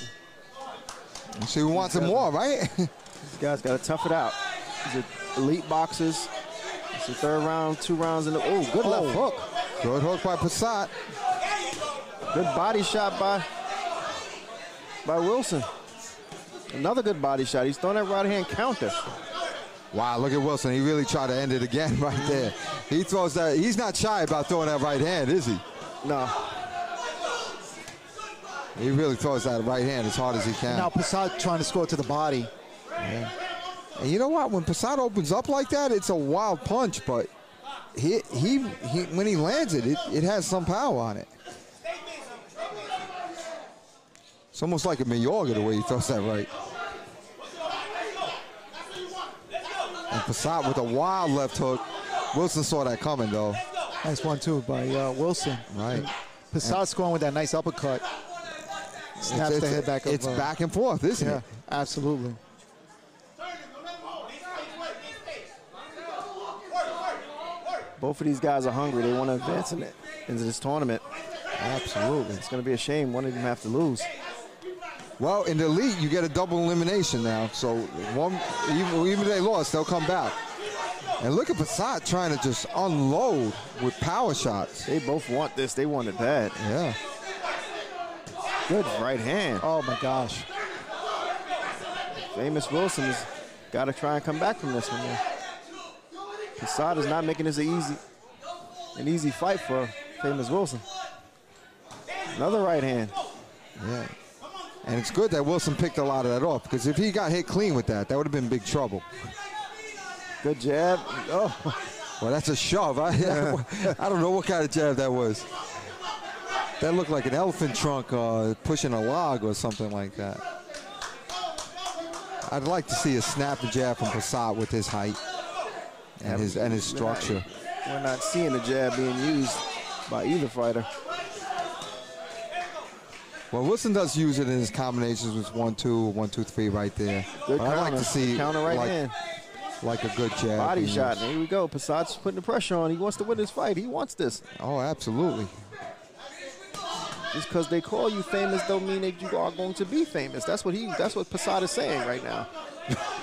who wants some more, right? These guys got to tough it out. These are elite boxers. It's the 3rd round, 2 rounds in the. Oh, good left hook. Good hook by Passade. Good body shot by Wilson. Another good body shot. He's throwing that right hand counter. Wow, look at Wilson. He really tried to end it again right there. He throws that. He's not shy about throwing that right hand, is he? No. He really throws that right hand as hard as he can. Now Passade trying to score to the body. Yeah. And you know what? When Passade opens up like that, it's a wild punch, but he when he lands it, it has some power on it. It's almost like a Mayorga the way he throws that right. And Passade with a wild left hook. Wilson saw that coming, though. Nice one, too, by Wilson. Right. Passade scoring with that nice uppercut. Snaps the head back up. It's back and forth, isn't it? Absolutely. Both of these guys are hungry. They want to advance into this tournament. Absolutely. It's going to be a shame one of them have to lose. Well, in the elite, you get a double elimination now. So even if they lost, they'll come back. And look at Passade trying to just unload with power shots. They both want this. They want it bad. Yeah. Good right hand. Oh, my gosh. Famous Wilson has got to try and come back from this one. Passade is not making this an easy fight for Famous Wilson. Another right hand. Yeah. And it's good that Wilson picked a lot of that off, because if he got hit clean with that, that would have been big trouble. Good jab. Oh. Well, that's a shove. I don't know what kind of jab that was. That looked like an elephant trunk pushing a log or something like that. I'd like to see a snap and jab from Passade with his height and his structure. We're not seeing the jab being used by either fighter. Well, Wilson does use it in his combinations with 1-2, 1-2-3 right there. Good but I'd like to see counter right hand. Like a good jab. Body shot. Here we go. Passade's putting the pressure on. He wants to win this fight. He wants this. Oh, absolutely. just because they call you famous don't mean that you are going to be famous. That's what Passade is saying right now.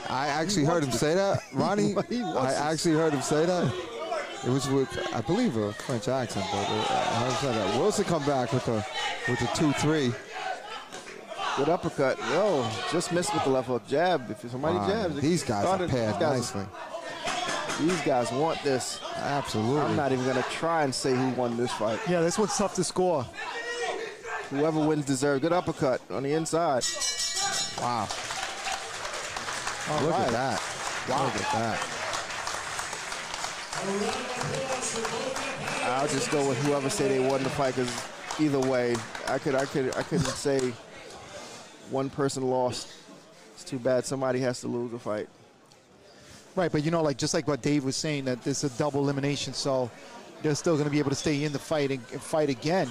I actually heard him say that, Ronnie. I actually heard him say that. It was with, I believe, a French accent, but I heard him say that. Wilson come back with a 2-3. Good uppercut. Yo, just missed with the left hook jab. If somebody jabs, these guys are paired nicely. These guys want this. Absolutely. I'm not even going to try and say who won this fight. Yeah, this one's tough to score. Whoever wins deserves. Good uppercut on the inside. Wow. All Look right. at that. Wow. Look at that. I'll just go with whoever say they won the fight, because either way, I couldn't say one person lost. It's too bad somebody has to lose the fight. Right, but you know, like just like what Dave was saying, that this is a double elimination, so they're still going to be able to stay in the fight and fight again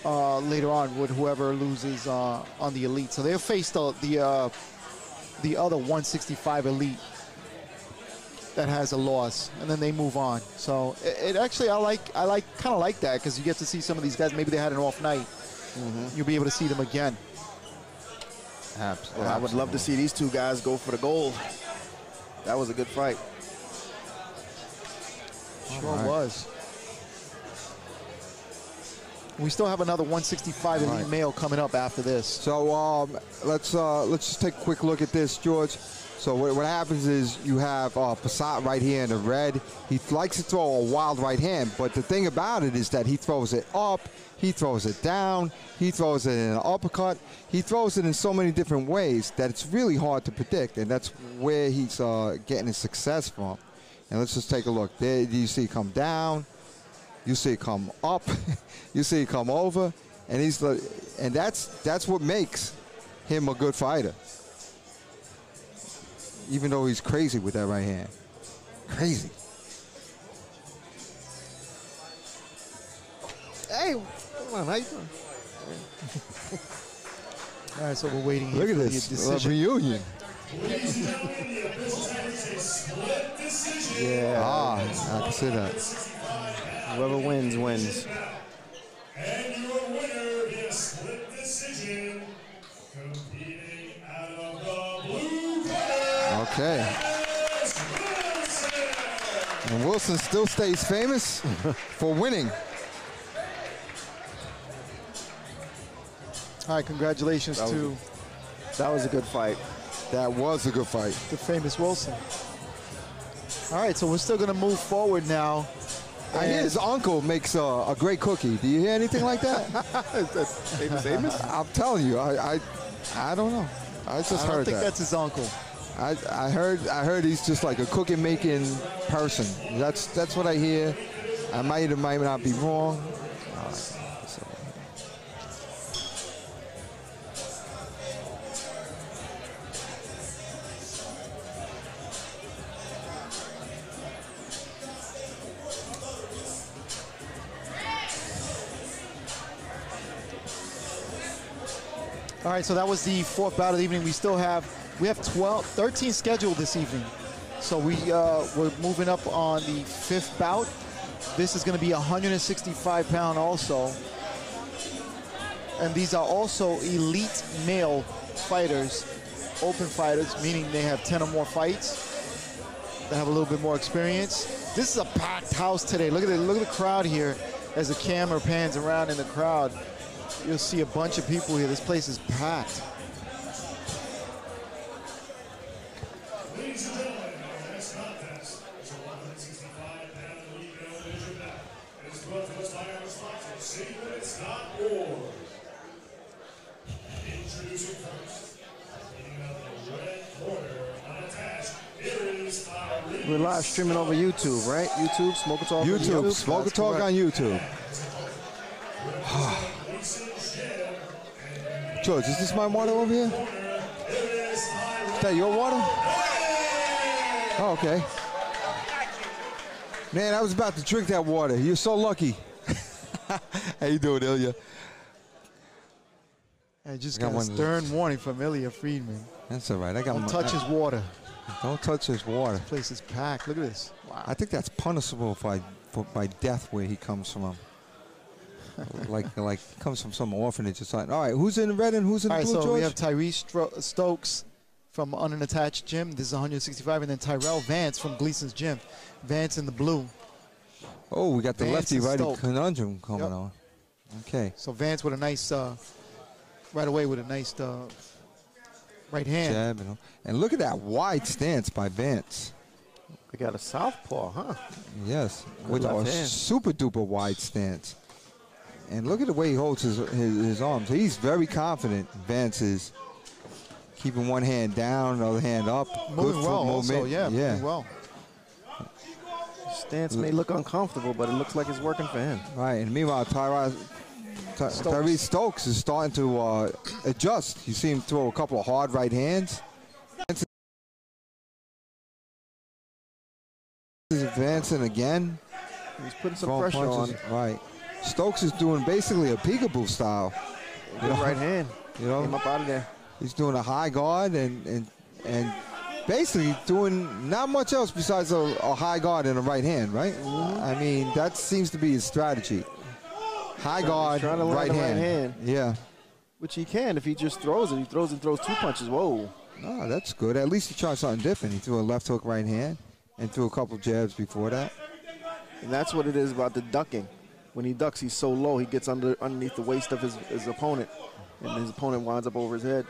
later on with whoever loses on the elite. So they'll face the other 165 elite that has a loss, and then they move on. So it actually, I kind of like that, because you get to see some of these guys. Maybe they had an off night. You'll be able to see them again. Absolutely. Well, I would love to see these two guys go for the gold. That was a good fight. Sure was. We still have another 165 elite male coming up after this. So let's just take a quick look at this, George. So what happens is you have Passade right here in the red. He likes to throw a wild right hand, but the thing about it is that he throws it up, he throws it down, he throws it in an uppercut. He throws it in so many different ways that it's really hard to predict, and that's where he's getting his success from. And let's just take a look. There you see it come down, you see it come up, you see it come over, and that's what makes him a good fighter. Even though he's crazy with that right hand. Crazy. Hey, come on, how you doing? All right, so we're waiting here Look at for this the decision. reunion. Yeah. I can see that. Whoever wins, wins. And your winner via split decision, competing out of the blue corner. Okay. And Wilson still stays famous for winning. All right, congratulations to That was a good fight. That was a good fight. the famous Wilson. All right, so we're still going to move forward now. I hear his uncle makes a great cookie. Do you hear anything like that? Famous? I'm telling you, I don't know. I just I don't heard think that. that's his uncle. I heard he's just like a cooking making person. That's what I hear. I might or might not be wrong. All right, so that was the fourth bout of the evening. We have 13 scheduled this evening. So we're moving up on the fifth bout. This is going to be 165-pound also. And these are also elite male fighters, open fighters, meaning they have 10 or more fights. They have a little bit more experience. This is a packed house today. Look at the crowd here as the camera pans around in the crowd. You'll see a bunch of people here. This place is packed. Ladies and gentlemen, our next contest is a 165-pound elite male division bout. It is brought to us by our sponsor, CityLimits.org. Introducing first, beating out the red corner, unattached, here is our We're live streaming over YouTube, right? YouTube, SmokerTalk. YouTube, SmokerTalk on YouTube. George, is this my water over here? Is that your water? Oh, okay. Man, I was about to drink that water. You're so lucky. How you doing, Ilya? I just Got got a one. stern warning from Ilya Friedman. That's all right. I got Don't my, touch his water. Don't touch his water. This place is packed. Look at this. Wow. I think that's punishable by death where he comes from. like comes from some orphanage or something. All right, who's in the red and who's in the blue, so George? we have Tyriece Stokes from Unattached Gym. This is 165, and then Tyral Vance from Gleason's Gym. Vance in the blue. Oh, we got the Vance and lefty-righty Stoke. conundrum coming Yep. on. Okay. So Vance with a nice, right away with a nice right hand. Jab, and look at that wide stance by Vance. We got a southpaw, huh? Yes, Good with a left hand. super duper wide stance. And look at the way he holds his arms. He's very confident. Vance is keeping one hand down, the other hand up. Moving Good well foot also, movement. yeah, moving well. Stance may look uncomfortable, but it looks like it's working for him. Right, and meanwhile, Tyriece Stokes is starting to adjust. You see him throw a couple of hard right hands. Is advancing again. He's putting some Throwing pressure punches. on. Right. Stokes is doing basically a peekaboo style. Good right hand. You know, Came up out of there. he's doing a high guard and basically doing not much else besides a high guard and a right hand, right? I mean, that seems to be his strategy. High guard, trying to land right the hand. right hand. Yeah. Which he can if he just throws it. He throws and throws 2 punches. Whoa. Oh, that's good. At least he tried something different. He threw a left hook right hand and threw a couple jabs before that. And that's what it is about the ducking. When he ducks, he's so low, he gets underneath the waist of his opponent, and his opponent winds up over his head.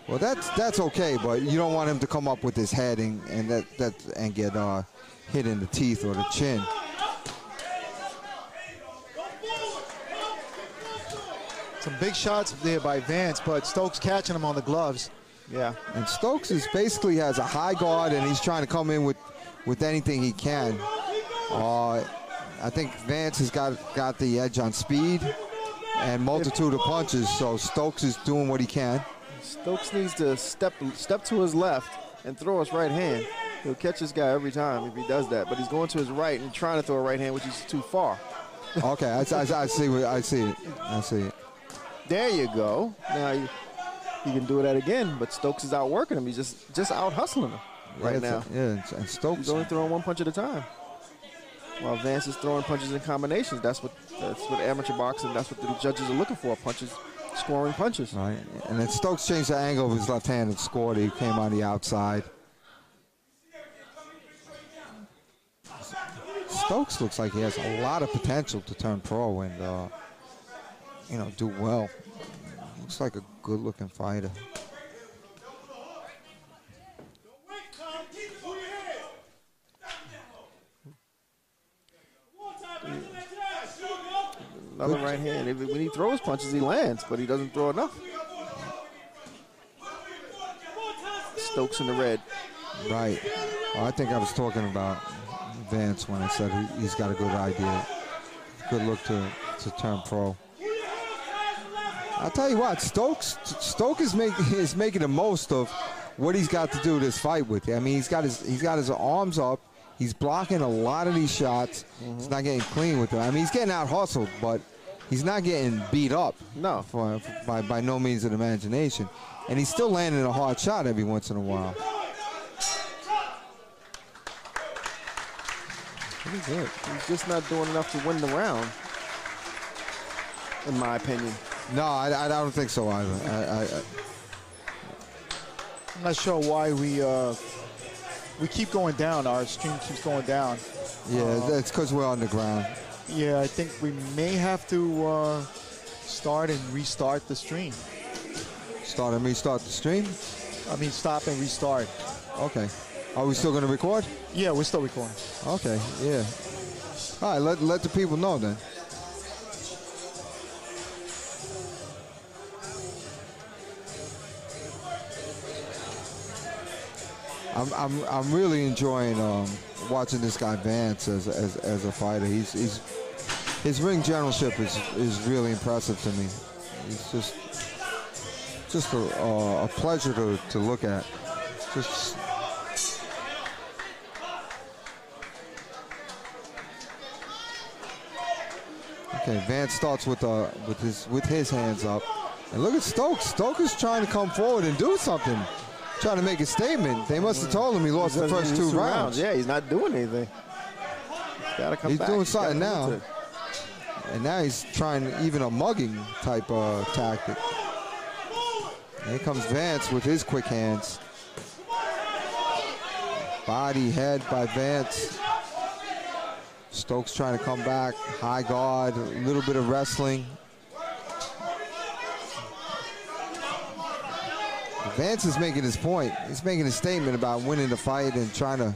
Well, that's okay, but you don't want him to come up with his head and get hit in the teeth or the chin. Some big shots there by Vance, but Stokes catching him on the gloves. Yeah. And Stokes is basically has a high guard, and he's trying to come in with anything he can. I think Vance has got the edge on speed and multitude of punches, so Stokes is doing what he can. Stokes needs to step to his left and throw his right hand. He'll catch this guy every time if he does that, but he's going to his right and trying to throw a right hand, which is too far. Okay, I see it. There you go. Now he can do that again, but Stokes is outworking him. He's just out hustling him right now. Yeah, and Stokes. He's only throwing 1 punch at a time. While Vance is throwing punches in combinations. That's what amateur boxing, that's what the judges are looking for, punches, scoring punches. Right, and then Stokes changed the angle of his left hand and scored. He came on the outside. Stokes looks like he has a lot of potential to turn pro and, do well. Looks like a good-looking fighter. Another right hand. When he throws punches, he lands, but he doesn't throw enough. Stokes in the red. Right. Well, I think I was talking about Vance when I said he's got a good idea. Good look to turn pro. I'll tell you what, Stokes is making the most of what he's got to do this fight with. I mean, he's got his arms up. He's blocking a lot of these shots. He's not getting clean with them. I mean, he's getting out hustled, but he's not getting beat up. No. By no means of the imagination. And he's still landing a hard shot every once in a while. Pretty good. He's just not doing enough to win the round, in my opinion. No, I don't think so either. I'm not sure why we keep going down. Our stream keeps going down. Yeah, that's because we're on the ground. Yeah, I think we may have to start and restart the stream. Start and restart the stream? I mean, stop and restart. Okay. Are we still going to record? Yeah, we're still recording. Okay, yeah. All right, let the people know then. I'm really enjoying watching this guy Vance as a fighter. His ring generalship is really impressive to me. He's just a pleasure to look at. Just okay. Vance starts with his hands up, and look at Stokes. Stokes is trying to come forward and do something. Trying to make a statement. They must have told him he lost the first two rounds. Yeah, he's not doing anything. He's got to come back. He's doing something now. And now he's trying even a mugging type tactic. And here comes Vance with his quick hands. Body, head by Vance. Stokes trying to come back. High guard, a little bit of wrestling. Vance is making his point. He's making a statement about winning the fight and trying to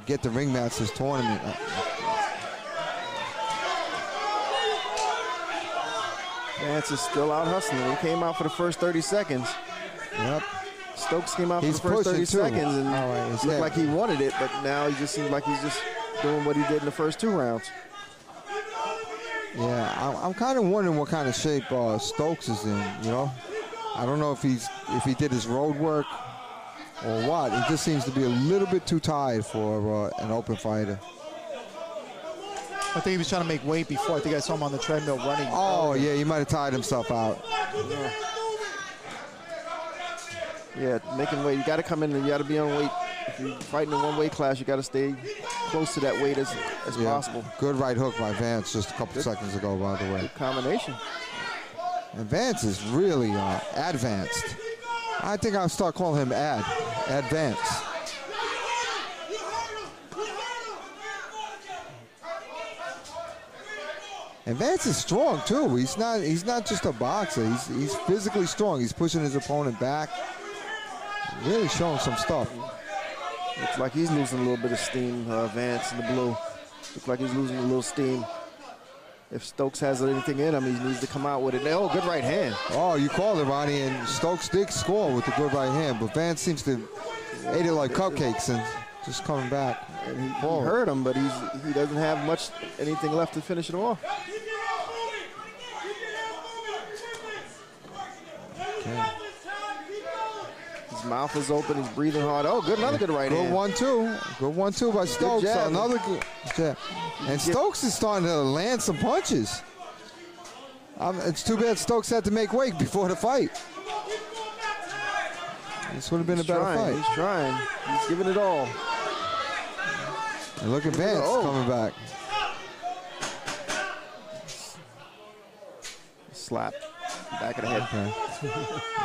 get the Ringmasters tournament. Vance is still out hustling. He came out for the first 30 seconds. Yep. Stokes came out for the first 30 seconds and looked like he wanted it, but now he just seems like he's just doing what he did in the first 2 rounds. Yeah, I'm kind of wondering what kind of shape Stokes is in, you know? I don't know if he did his road work or what. He just seems to be a little bit too tired for an open fighter. I think he was trying to make weight before. I think I saw him on the treadmill running. Oh, yeah, he might have tired himself out. Yeah, making weight. You got to come in and you got to be on weight. If you're fighting in one weight class, you got to stay close to that weight as possible. Good right hook by Vance just a couple seconds ago, by the way. Good combination. And Vance is really advanced. I think I'll start calling him advanced. And Vance is strong too. He's not just a boxer. He's physically strong. He's pushing his opponent back. Really showing some stuff. Looks like he's losing a little bit of steam, Vance in the blue. Looks like he's losing a little steam. If Stokes has anything in him, he needs to come out with it. Oh, good right hand. Oh, you called it, Ronnie, and Stokes did score with the good right hand, but Vance seems to ate it like cupcakes and just coming back. And he hurt him, but he doesn't have anything left to finish it off. Okay. His mouth is open. He's breathing hard. Oh, another good right hand. Good 1-2. Good 1-2 by Stokes. Another good jab. And Stokes is starting to land some punches. It's too bad Stokes had to make weight before the fight. This would have been a better fight. He's trying. He's giving it all. And look at Vance coming back. Slap. Back of the head. Okay.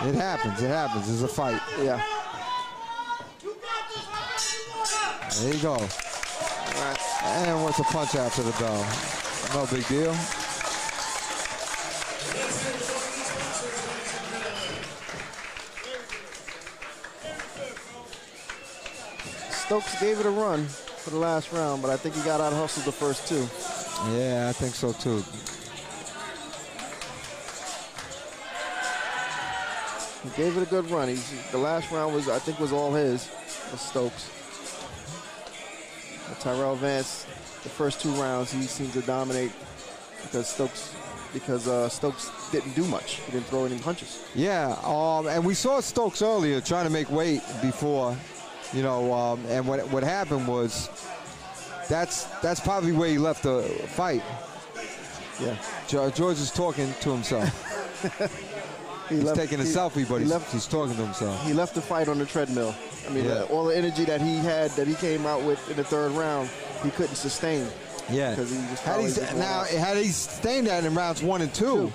It happens. It happens. It's a fight. Yeah. There you go. And what's a punch after the bell? No big deal. Stokes gave it a run for the last round, but I think he got out hustled the first 2. Yeah, I think so too. He gave it a good run. The last round I think was all his, for Stokes. But Tyral Vance, the first 2 rounds, he seemed to dominate because Stokes didn't do much. He didn't throw any punches. Yeah, and we saw Stokes earlier trying to make weight before, you know, and what happened was that's probably where he left the fight. Yeah. George is talking to himself. He's taking a selfie, but he's talking to himself. He left the fight on the treadmill. I mean, all the energy that he had, that he came out with in the 3rd round, he couldn't sustain. Yeah. Had he sustained that in rounds 1 and 2,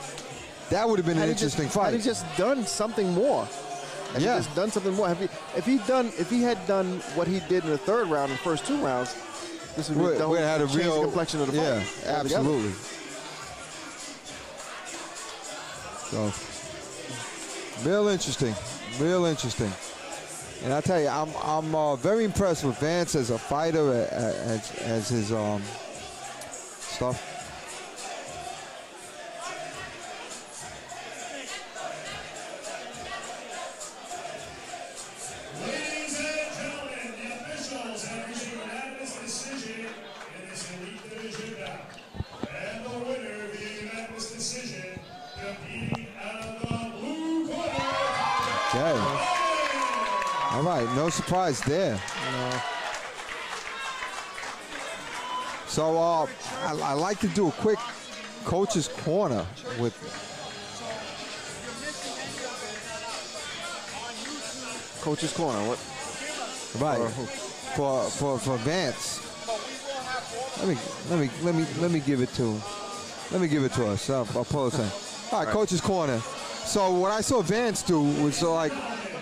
that would have been an interesting fight. Had he just done something more? If he had done what he did in the 3rd round and first 2 rounds, this would have changed the complexion of the fight. Yeah, absolutely. So, real interesting. And I tell you, I'm very impressed with Vance as a fighter, as his stuff. Ladies and gentlemen, the officials have reached a unanimous decision in this elite division bout. And the winner via unanimous decision, competing out of the blue corner. Okay. All right, no surprise there. So I like to do a quick coach's corner with Coach's corner. What? Right. For Vance. Let me give it to him. Let me give it to us. I'll pull it in. All right, coach's corner. So what I saw Vance do was like,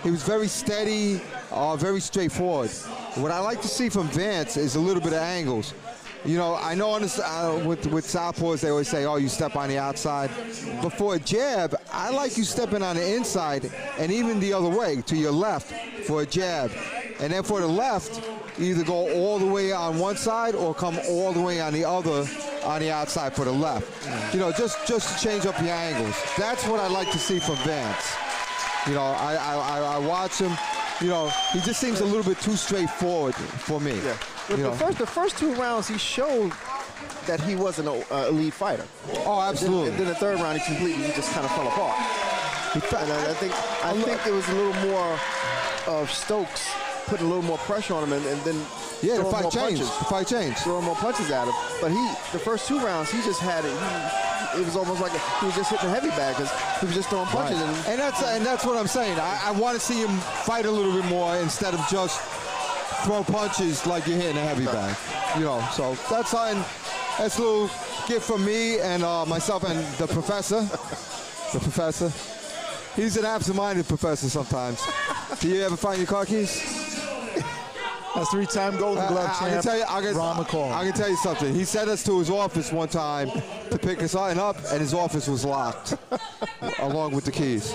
he was very steady, very straightforward. What I like to see from Vance is a little bit of angles. You know, I know on this, with southpaws, they always say, oh, you step on the outside. But for a jab, I like you stepping on the inside and even the other way, to your left for a jab. And then for the left, either go all the way on one side or come all the way on the other, on the outside for the left. You know, just to change up your angles. That's what I like to see from Vance. You know, I watch him. You know, he just seems a little bit too straightforward for me. Yeah. You know. The first 2 rounds, he showed that he wasn't an elite fighter. Oh, absolutely. And then the third round, he just kind of fell apart. And I think it was a little more of Stokes putting a little more pressure on him, and then the fight changed. The fight changed. Throwing more punches at him. But the first 2 rounds, he just had it. It was almost like he was just hitting a heavy bag because he was just throwing punches. Right. And that's what I'm saying. I want to see him fight a little bit more instead of just throw punches like you're hitting a heavy bag. You know, so that's a little gift from me and myself and the professor. The professor. He's an absent-minded professor sometimes. Do you ever find your car keys? That's 3-time Golden Glove champ, Ron McCall. I can tell you something. He sent us to his office one time to pick us up, and his office was locked, along with the keys.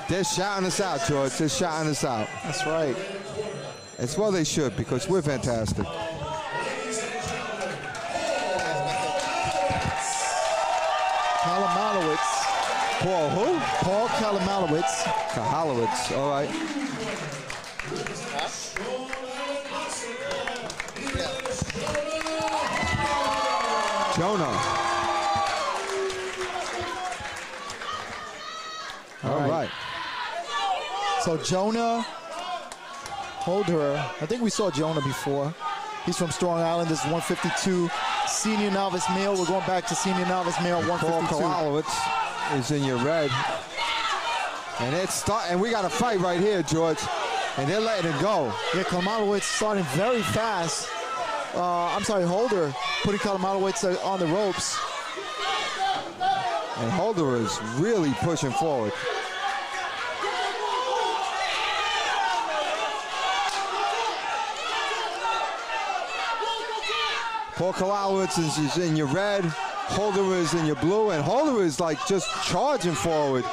They're shouting us out, George. They're shouting us out. That's right. As well they should, because we're fantastic. Kielmanowicz. Paul who? Paul Kielmanowicz. Kielmanowicz, all right. Jonah. All right. So Jonah Holderer, I think we saw Jonah before. He's from Strong Island. This is 152 senior novice male. We're going back to senior novice male 152. Paul Kielmanowicz is in your red. And we got a fight right here, George. And they're letting it go. Yeah, Kielmanowicz starting very fast. Holder putting Kielmanowicz on the ropes. And Holder is really pushing forward. Paul Kielmanowicz is in your red, Holder is in your blue, and Holder is like just charging forward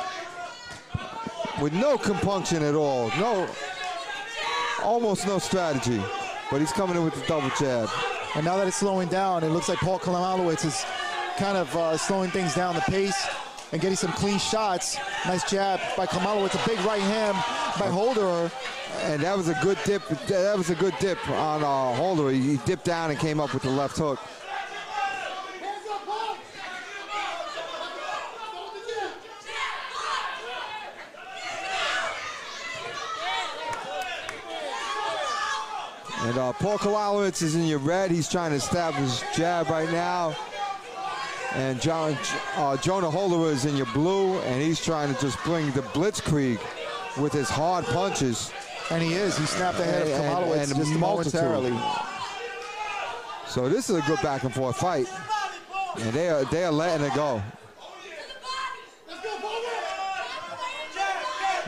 with no compunction at all. Almost no strategy, but he's coming in with the double jab. And now that it's slowing down, it looks like Paul Kielmanowicz is kind of slowing things down, the pace, and getting some clean shots. Nice jab by Kielmanowicz, a big right hand by Holder. And that was a good dip. That was a good dip on Holder. He dipped down and came up with the left hook. And Paul Kielmanowicz is in your red. He's trying to establish jab right now. And Jonah Holder is in your blue, and he's trying to just bring the blitzkrieg with his hard punches. And he is. He snapped the head of Kielmanowicz just momentarily. So this is a good back and forth fight. And they are letting it go.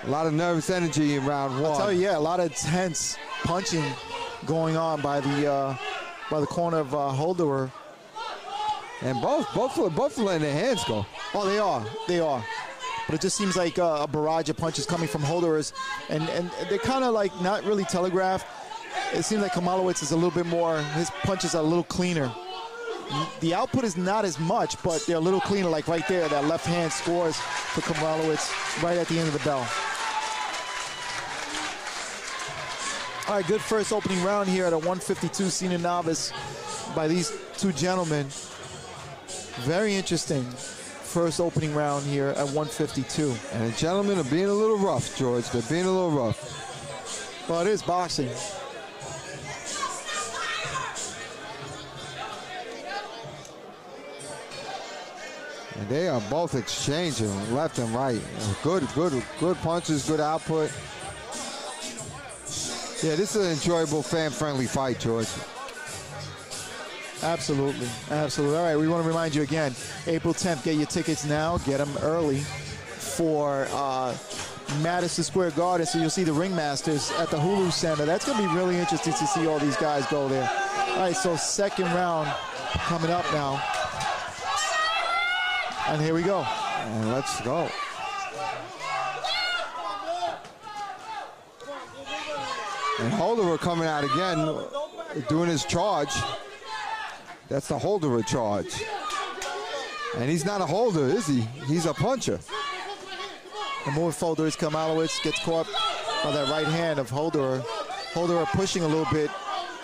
A lot of nervous energy in round one. I'll tell you, yeah, a lot of tense punching going on by the corner of Holderer. And both are letting their hands go. Oh, they are. But it just seems like a barrage of punches coming from Holderers, and they're kind of like not really telegraphed. It seems like Kielmanowicz is a little bit more, his punches are a little cleaner. The output is not as much, but they're a little cleaner, like right there, that left hand scores for Kielmanowicz right at the end of the bell. All right, good first opening round here at a 152 senior novice by these two gentlemen. Very interesting first opening round here at 152. And the gentlemen are being a little rough, George. They're being a little rough. Well, it is boxing. And they are both exchanging left and right. Good punches, good output. Yeah, this is an enjoyable, fan-friendly fight, George. Absolutely, absolutely. All right, we want to remind you again, April 10th, get your tickets now, get them early for Madison Square Garden, so you'll see the Ringmasters at the Hulu Center. That's going to be really interesting to see all these guys go there. All right, so second round coming up now. And here we go. And let's go. And Holderer coming out again, doing his charge. That's the Holderer charge. And he's not a holder, is he? He's a puncher. The move folder is Kielmanowicz, gets caught by that right hand of Holderer. Holderer pushing a little bit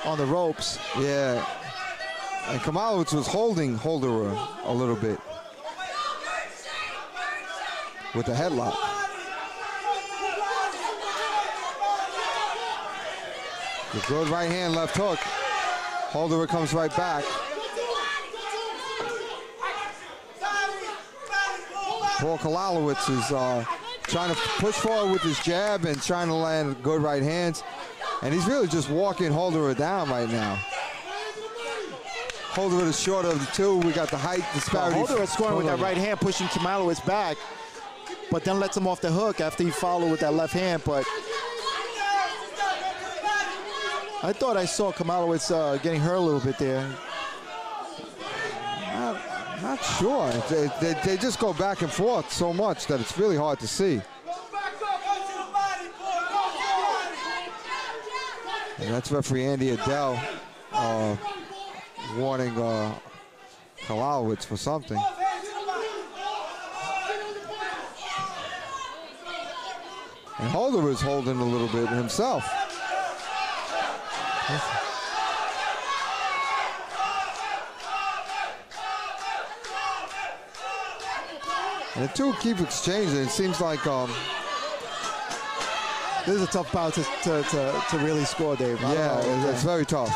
on the ropes. Yeah. And Kielmanowicz was holding Holderer a little bit with the headlock. The good right hand, left hook. Holderer comes right back. Paul Kielmanowicz is trying to push forward with his jab and trying to land good right hands. And he's really just walking Holderer down right now. Holderer is short of the two. We got the height disparity. Holderer scoring with that right hand, pushing Kielmanowicz back, but then lets him off the hook after he followed with that left hand. But I thought I saw Kielmanowicz getting hurt a little bit there. Not sure. They just go back and forth so much that it's really hard to see. And that's referee Andy Adele warning Kielmanowicz for something. And Holderer is holding a little bit himself. And the two keep exchanging. It seems like this is a tough bout to really score, Dave. Yeah, it's very tough.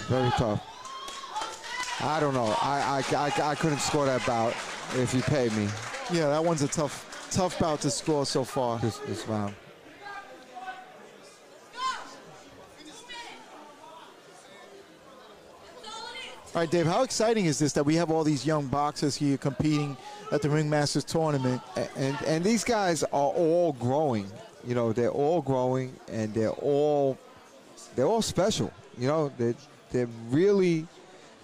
Very tough. I don't know. I couldn't score that bout if you pay me. Yeah, that one's a tough bout to score so far. This round. All right, Dave, how exciting is this that we have all these young boxers here competing at the Ringmasters tournament? And these guys are all growing. You know, they're all growing, and they're all special. You know, they're really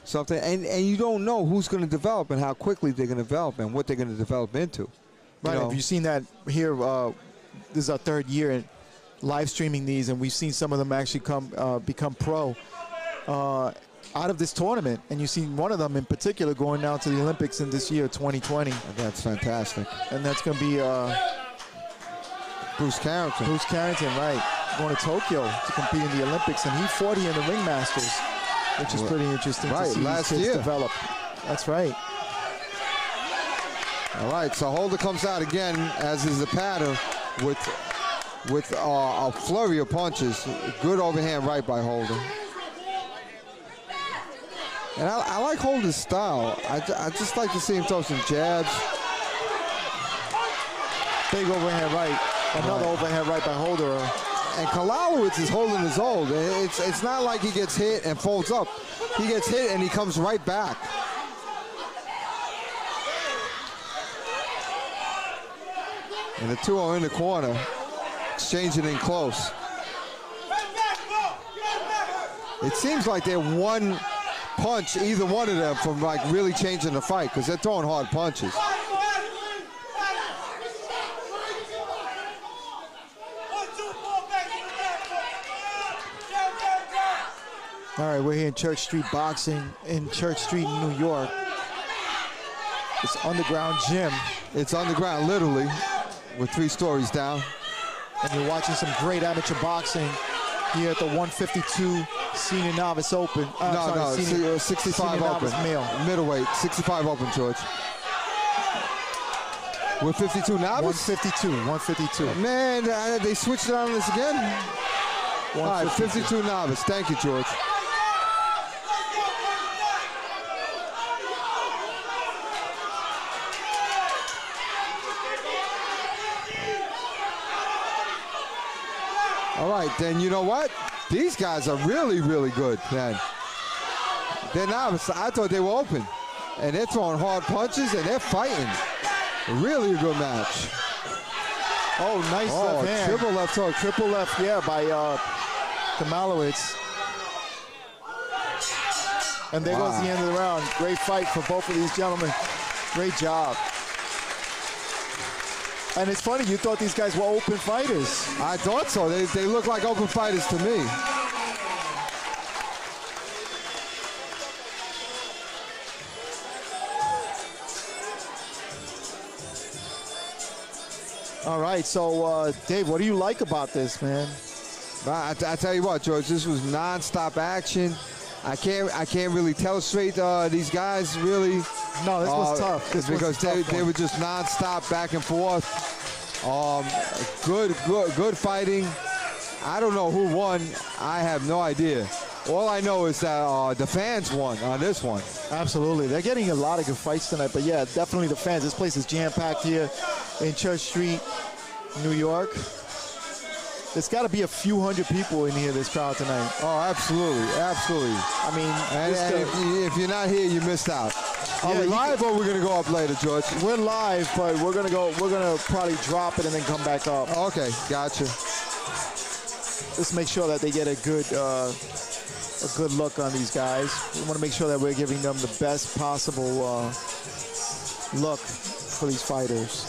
something. And you don't know who's going to develop and how quickly they're going to develop and what they're going to develop into. Right, have you seen that here? This is our third year in live streaming these, and we've seen some of them actually become pro. Out of this tournament, and you've seen one of them in particular going down to the Olympics in this year, 2020. That's fantastic. And that's going to be Bruce Carrington. Bruce Carrington, right, going to Tokyo to compete in the Olympics, and he's 40 in the Ringmasters, which is pretty interesting to see last these kids year. develop. That's right. All right, so Holder comes out again, as is the pattern, with a flurry of punches. Good overhand right by Holder. And I like Holder's style. I just like to see him throw some jabs. Big overhand right. Another overhand right by Holder. And Kielmanowicz is holding his own. It's not like he gets hit and folds up. He gets hit and he comes right back. And the two are in the corner, exchanging in close. It seems like they're one punch, either one of them, from like really changing the fight, because they're throwing hard punches. All right, we're here in Church Street Boxing in Church Street, New York. It's underground gym. It's underground, literally, with 3 stories down. And you're watching some great amateur boxing here at the 152 Senior Novice Open. No, 65 open. Male. Middleweight, 65 open, George. We're 52 novice? 152. Man, they switched it on us again? All right, 52 novice. Thank you, George. right, then you know what? These guys are really, really good, then. They're not, I thought they were open. And they're throwing hard punches, and they're fighting. Really a good match. Oh, nice left hand. Triple left hook. Triple left, yeah, by Kielmanowicz. And there goes the end of the round. Great fight for both of these gentlemen. Great job. And it's funny, you thought these guys were open fighters. I thought so. They look like open fighters to me. All right, so Dave, what do you like about this, man? I tell you what, George, this was non-stop action. I can't really tell straight these guys really. No, this was tough. Because they were just non-stop back and forth. Good fighting. I don't know who won. I have no idea. All I know is that the fans won on this one. Absolutely. They're getting a lot of good fights tonight, but yeah, definitely the fans. This place is jam-packed here in Church Street, New York. There's got to be a few hundred people in here, this crowd tonight. Oh, absolutely, absolutely. I mean, and if you're not here, you missed out. Are we live or we're gonna go up later, George? We're live, but we're gonna probably drop it and then come back up. Okay, gotcha. Let's make sure that they get a good look on these guys. We want to make sure that we're giving them the best possible look for these fighters.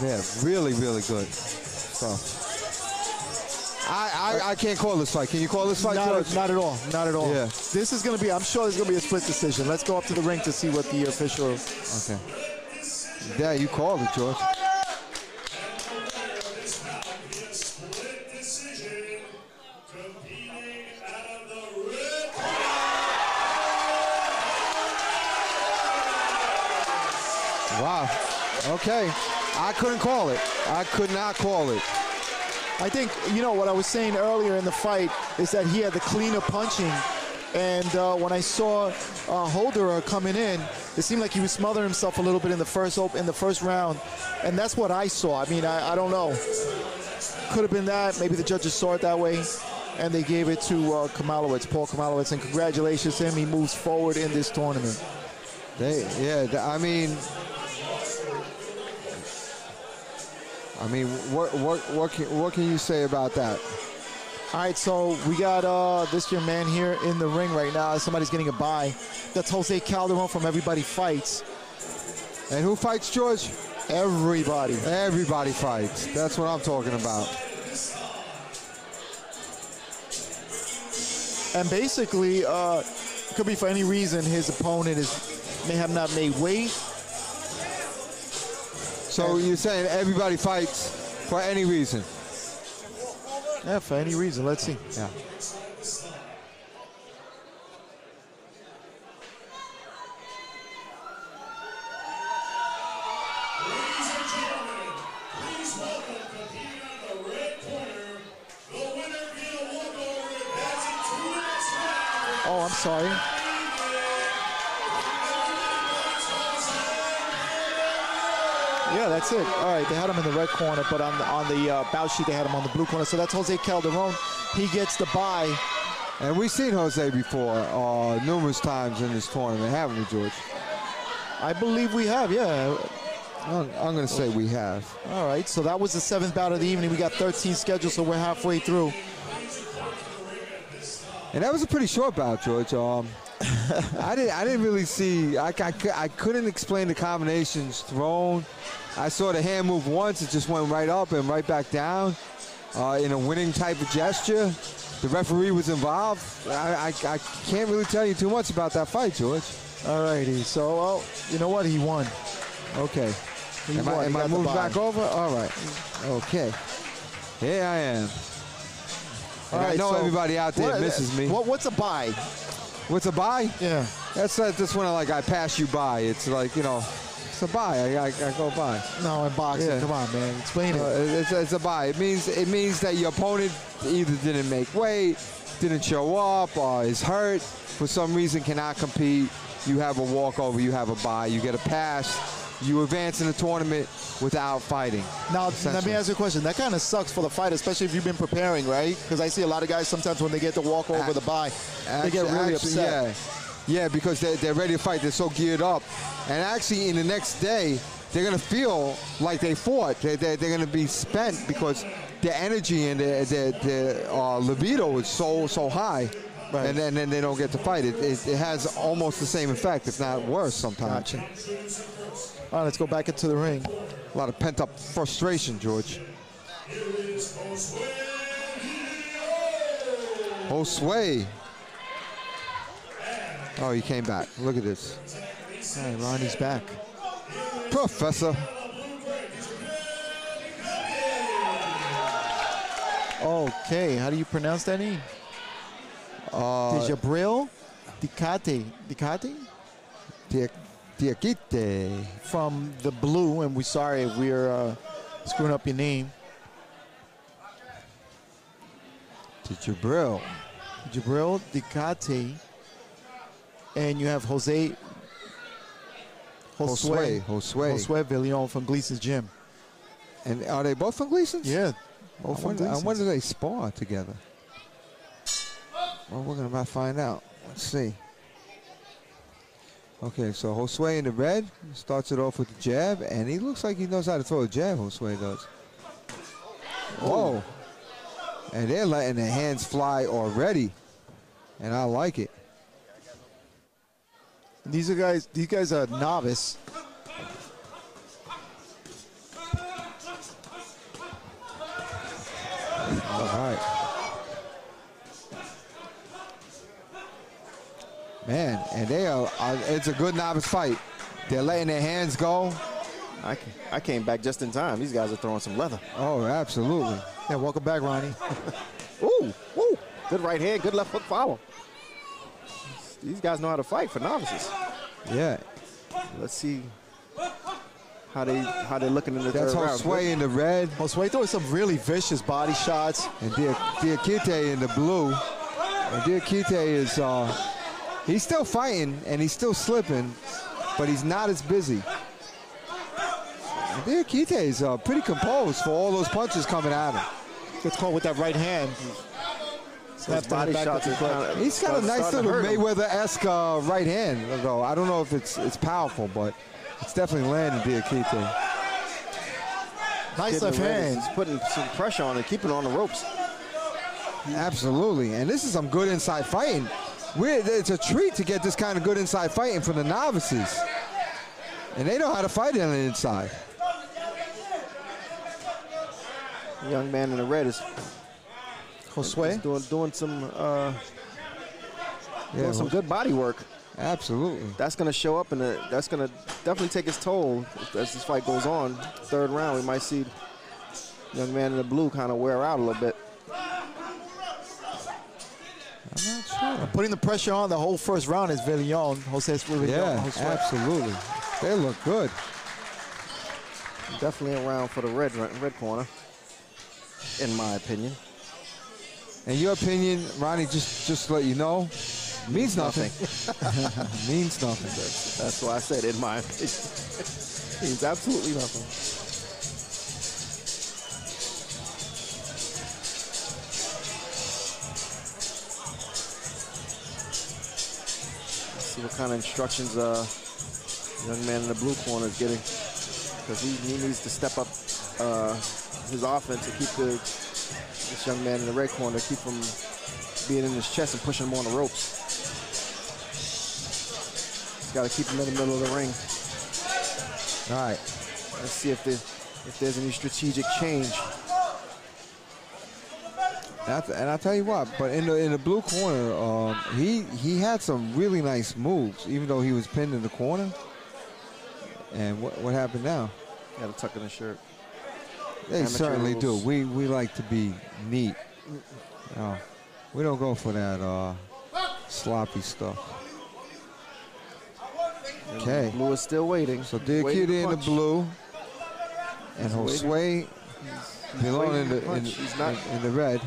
Yeah, really, really good. So. I can't call this fight. Can you call this fight, George? Not at all. Not at all. Yeah. This is going to be, I'm sure there's going to be a split decision. Let's go up to the ring to see what the official... Okay. Yeah, you called it, George. Wow. Okay. I couldn't call it. I could not call it. I think, you know, what I was saying earlier in the fight is that he had the cleaner punching. And when I saw Holderer coming in, it seemed like he was smothering himself a little bit in the first round. And that's what I saw. I mean, I don't know. Could have been that. Maybe the judges saw it that way. And they gave it to Kielmanowicz, Paul Kielmanowicz. And congratulations to him. He moves forward in this tournament. I mean, what can you say about that? All right, so we got this young man here in the ring right now. Somebody's getting a bye. That's Jose Calderon from Everybody Fights. And who fights, George? Everybody. Everybody fights. That's what I'm talking about. And basically, it could be for any reason his opponent may have not made weight. So you're saying everybody fights for any reason? Yeah, for any reason. Let's see. Yeah. Ladies and gentlemen, please welcome competing on the red corner, the winner via walkover advancing to the next round. Oh, I'm sorry. Yeah, that's it. All right, they had him in the red corner, but on the bout sheet they had him on the blue corner. So that's Jose Calderon. He gets the bye. And we've seen Jose before numerous times in this tournament, haven't we, George? I believe we have, yeah. I'm going to say we have. All right, so that was the 7th bout of the evening. We got 13 scheduled, so we're halfway through. And that was a pretty short bout, George. I didn't really see. I couldn't explain the combinations thrown. I saw the hand move once. It just went right up and right back down in a winning type of gesture. The referee was involved. I can't really tell you too much about that fight, George. All righty. So, well, you know what? He won. Okay. Am I moved back over? All right. Okay. Here I am. All right, I know everybody out there misses me. What's a bye? What's a bye? Yeah. That's when I pass you by. It's like, you know, it's a bye. I go by. No, in boxing. Yeah. Come on, man. Explain it. It's a bye. It means that your opponent either didn't make weight, didn't show up, or is hurt, for some reason cannot compete. You have a walkover. You have a bye. You get a pass. you advance in the tournament without fighting. Now, let me ask you a question. That kind of sucks for the fight, especially if you've been preparing, right? Because I see a lot of guys sometimes when they get to walk over the bye, they get really upset. Yeah, because they're ready to fight. They're so geared up. And actually, in the next day, they're going to feel like they fought. They're going to be spent because their energy and their libido is so high. Right. And then they don't get to fight. It has almost the same effect, if not worse sometimes. Gotcha. All right, let's go back into the ring. A lot of pent-up frustration, George. Josue. Oh, he came back. Look at this. All right, Ronnie's back. Professor. Okay, how do you pronounce that name? Djibril? Diakite? Diakite. From the blue, and we're sorry if we're screwing up your name. Djibril. Djibril, Diakite. And you have Josue Villion from Gleason's gym. And are they both from Gleason's? Yeah, both from Gleason's. I wonder they spar together. Well, we're going to find out. Let's see. Okay, so Josue in the red starts it off with the jab, and he looks like he knows how to throw a jab, Josue does. Whoa. And they're letting their hands fly already, and I like it. These guys are novice. All right. Man, and they are, it's a good novice fight. They're letting their hands go. I came back just in time. These guys are throwing some leather. Oh, absolutely. Yeah, welcome back, Ronnie. Ooh. Good right hand, good left hook follow. These guys know how to fight for novices. Yeah. Let's see how they're looking in the That's third round. Josue in the red. Josue throwing some really vicious body shots. And Diakite in the blue. And Diakite is, he's still fighting and he's still slipping, but he's not as busy. And Diakite is pretty composed for all those punches coming at him. Gets caught with that right hand. Those body shots He's got a nice little Mayweather-esque right hand, though. I don't know if it's powerful, but it's definitely landing Diakite. Nice left hand. He's putting some pressure on it, keeping it on the ropes. Absolutely, and this is some good inside fighting. It's a treat to get this kind of good inside fighting from the novices. And they know how to fight on the inside. The young man in the red is Josue doing some good body work. Absolutely. That's going to show up, and that's going to definitely take its toll as this fight goes on. Third round, we might see the young man in the blue kind of wear out a little bit. I'm not sure. Putting the pressure on the whole first round is Villion. Josue. Yeah, absolutely. They look good. Definitely around for the red corner, in my opinion. In your opinion, Ronnie, just to let you know, means nothing. Means nothing. That's why I said in my opinion. Means absolutely nothing. Let's see what kind of instructions the young man in the blue corner is getting, because he needs to step up his offense to keep this young man in the red corner, keep him being in his chest and pushing him on the ropes. He's got to keep him in the middle of the ring. All right. Let's see if there's any strategic change. And I'll tell you what, but in the blue corner, he had some really nice moves, even though he was pinned in the corner. And what happened now? Got to tuck in the shirt. They Amateur certainly rules. do. We like to be neat. We don't go for that sloppy stuff. Okay. Blue is still waiting. So Diakite in the blue, and Josue Villion in the red.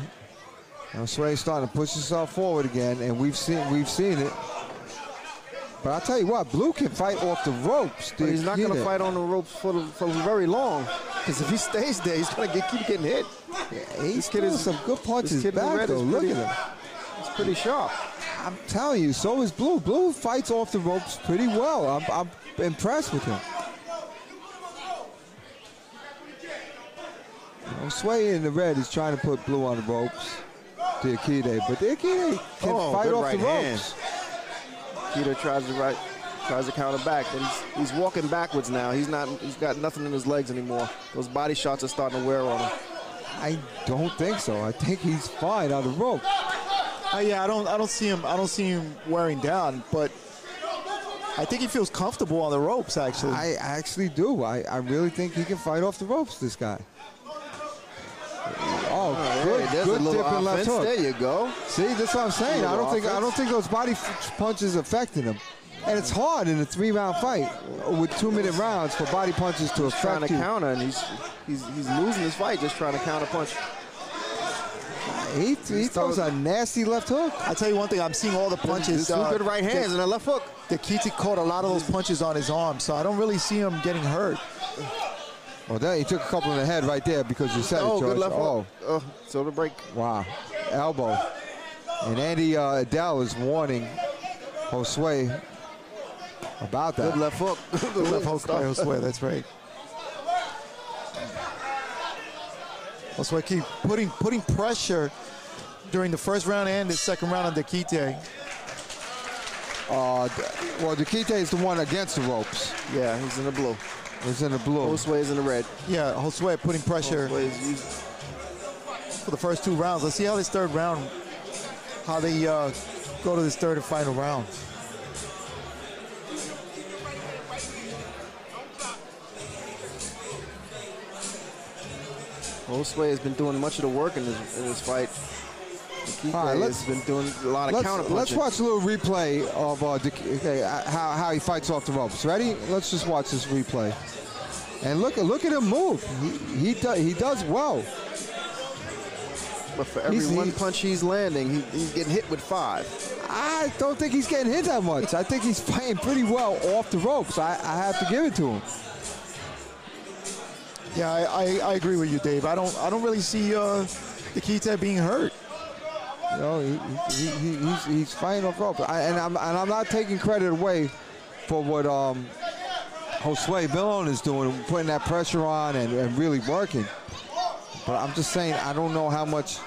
Josue's starting to push himself forward again, and we've seen it. But I'll tell you what, Blue can fight off the ropes. But he's not going to fight on the ropes for very long. Because if he stays there, he's going to keep getting hit. Yeah, he's getting some good punches back, though. Look at him. It's pretty sharp. I'm telling you, so is Blue. Blue fights off the ropes pretty well. I'm impressed with him. Josue in the red is trying to put Blue on the ropes. Diakite, but Diakite can fight off the ropes. Keto tries to counter back, but he's walking backwards now. He's got nothing in his legs anymore. Those body shots are starting to wear on him. I don't think so. I think he's fine on the rope. Yeah, I don't see him wearing down, but I think he feels comfortable on the ropes. Actually, I actually do. I really think he can fight off the ropes. This guy. Oh, good dip and left hook. There you go. See, that's what I'm saying. I don't think those body punches affected him. And it's hard in a 3-round fight with 2-minute rounds for body punches to affect trying to you. counter, and he's losing his fight just trying to counter punch. He throws a nasty left hook. I tell you one thing, I'm seeing all the punches. Two good right hands and a left hook. Diakite caught a lot of those punches on his arm, so I don't really see him getting hurt. Well, there he took a couple in the head right there because you said it, George. Good left hook. So the break. Wow, elbow. And Andy Adele is warning Josue about that. Good left hook. Good left hook by Josue, that's right. Josue keep putting pressure during the first round and the second round on Diakite. Well, Diakite is the one against the ropes. Yeah, he's in the blue. He's in the blue. Josue is in the red. Yeah, Josue putting pressure for the first 2 rounds. Let's see how this third round, how they go to this third and final round. Josue has been doing much of the work in this fight. All right, has been doing a lot of counter punching. Let's watch a little replay of how he fights off the ropes. Ready? Let's just watch this replay. And look at him move. He does well. But for every one punch he's landing, he's getting hit with 5. I don't think he's getting hit that much. I think he's fighting pretty well off the ropes. I have to give it to him. Yeah, I agree with you, Dave. I don't really see Diakite being hurt. You know, he's fighting off ropes. And I'm not taking credit away for what Josue Villion is doing, putting that pressure on and really working. But I'm just saying, I don't know how much,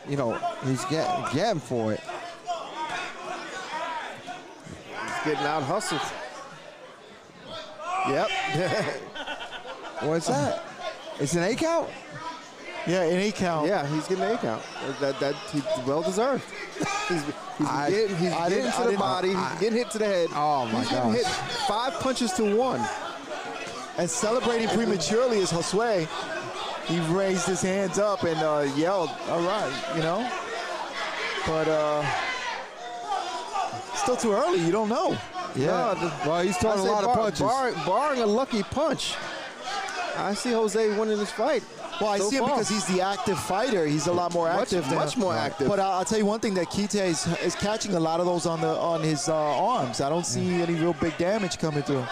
he's getting for it. He's getting out hustled. Yep. What's that? It's an 8 count? Yeah, an 8 count. Yeah, he's getting an 8 count. That he's well deserved. He's getting to the body. He's getting hit to the head. Oh my God! He's getting hit 5 punches to 1. And celebrating prematurely is Josue. He raised his hands up and yelled, "All right," But still too early. You don't know. Yeah. Well, he's throwing a lot of punches. Barring a lucky punch, I see Josue winning this fight. Well, I see him because he's the active fighter. He's a lot more active. Much more active. But I'll tell you one thing, that Diakite is catching a lot of those on his arms. I don't see any real big damage coming through.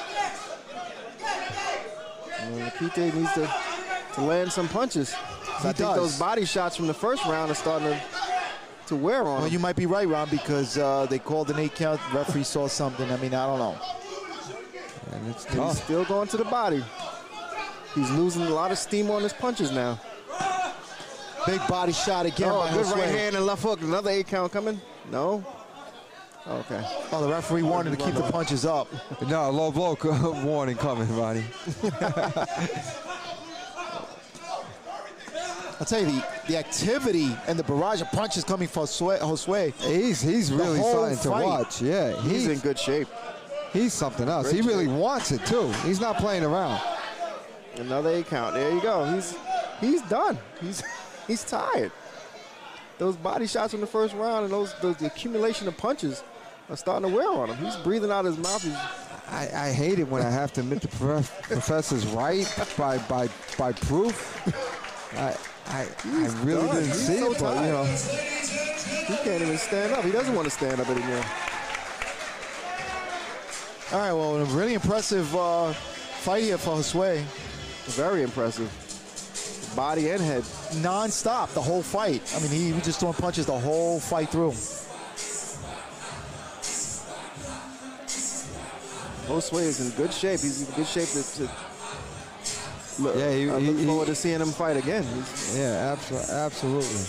Diakite needs to land some punches. I think those body shots from the first round are starting to wear on him. Well, you might be right, Ron, because they called an 8 count. Referee saw something. I mean, I don't know. And it's He's tough. still going to the body. He's losing a lot of steam on his punches now. Big body shot again by Good Josue. right hand and left hook. Another 8 count coming? No? Okay. Oh, the referee wanted to keep the punches up. No, low blow warning coming, Ronnie. I'll tell you, the activity and the barrage of punches coming from Josue. He's really starting to fight. watch. Yeah, He's in good shape. He's something else. He really wants it too. He's not playing around. Another 8 count. There you go. He's done. He's tired. Those body shots in the first round and the accumulation of punches are starting to wear on him. He's breathing out his mouth. I hate it when I have to admit the professor's right by proof. I really didn't see it, but he can't even stand up. He doesn't want to stand up anymore. All right, well, a really impressive fight here for Josue. Very impressive. Body and head. Non-stop, the whole fight. I mean, he was just throwing punches the whole fight through. Josue is in good shape. He's in good shape to look, Yeah, I look forward to seeing him fight again. Yeah, absolutely.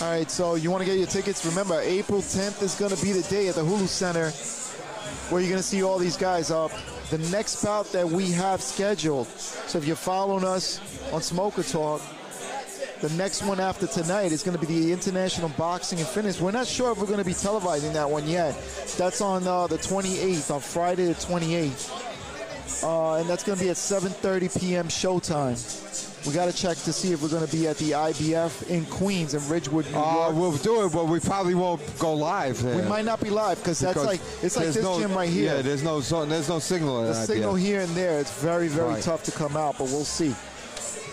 All right, so you want to get your tickets? Remember, April 10th is going to be the day at the Hulu Center where you're going to see all these guys up. The next bout that we have scheduled, so if you're following us on Smoker Talk, the next one after tonight is going to be the International Boxing and Fitness. We're not sure if we're going to be televising that one yet. That's on the 28th, on Friday the 28th. And that's going to be at 7:30 p.m. showtime. We got to check to see if we're going to be at the IBF in Queens and Ridgewood, New York. We'll do it, but we probably won't go live there. We might not be live because it's like this gym right here. Yeah, there's no signal. The signal here and there. It's very, very tough to come out, but we'll see.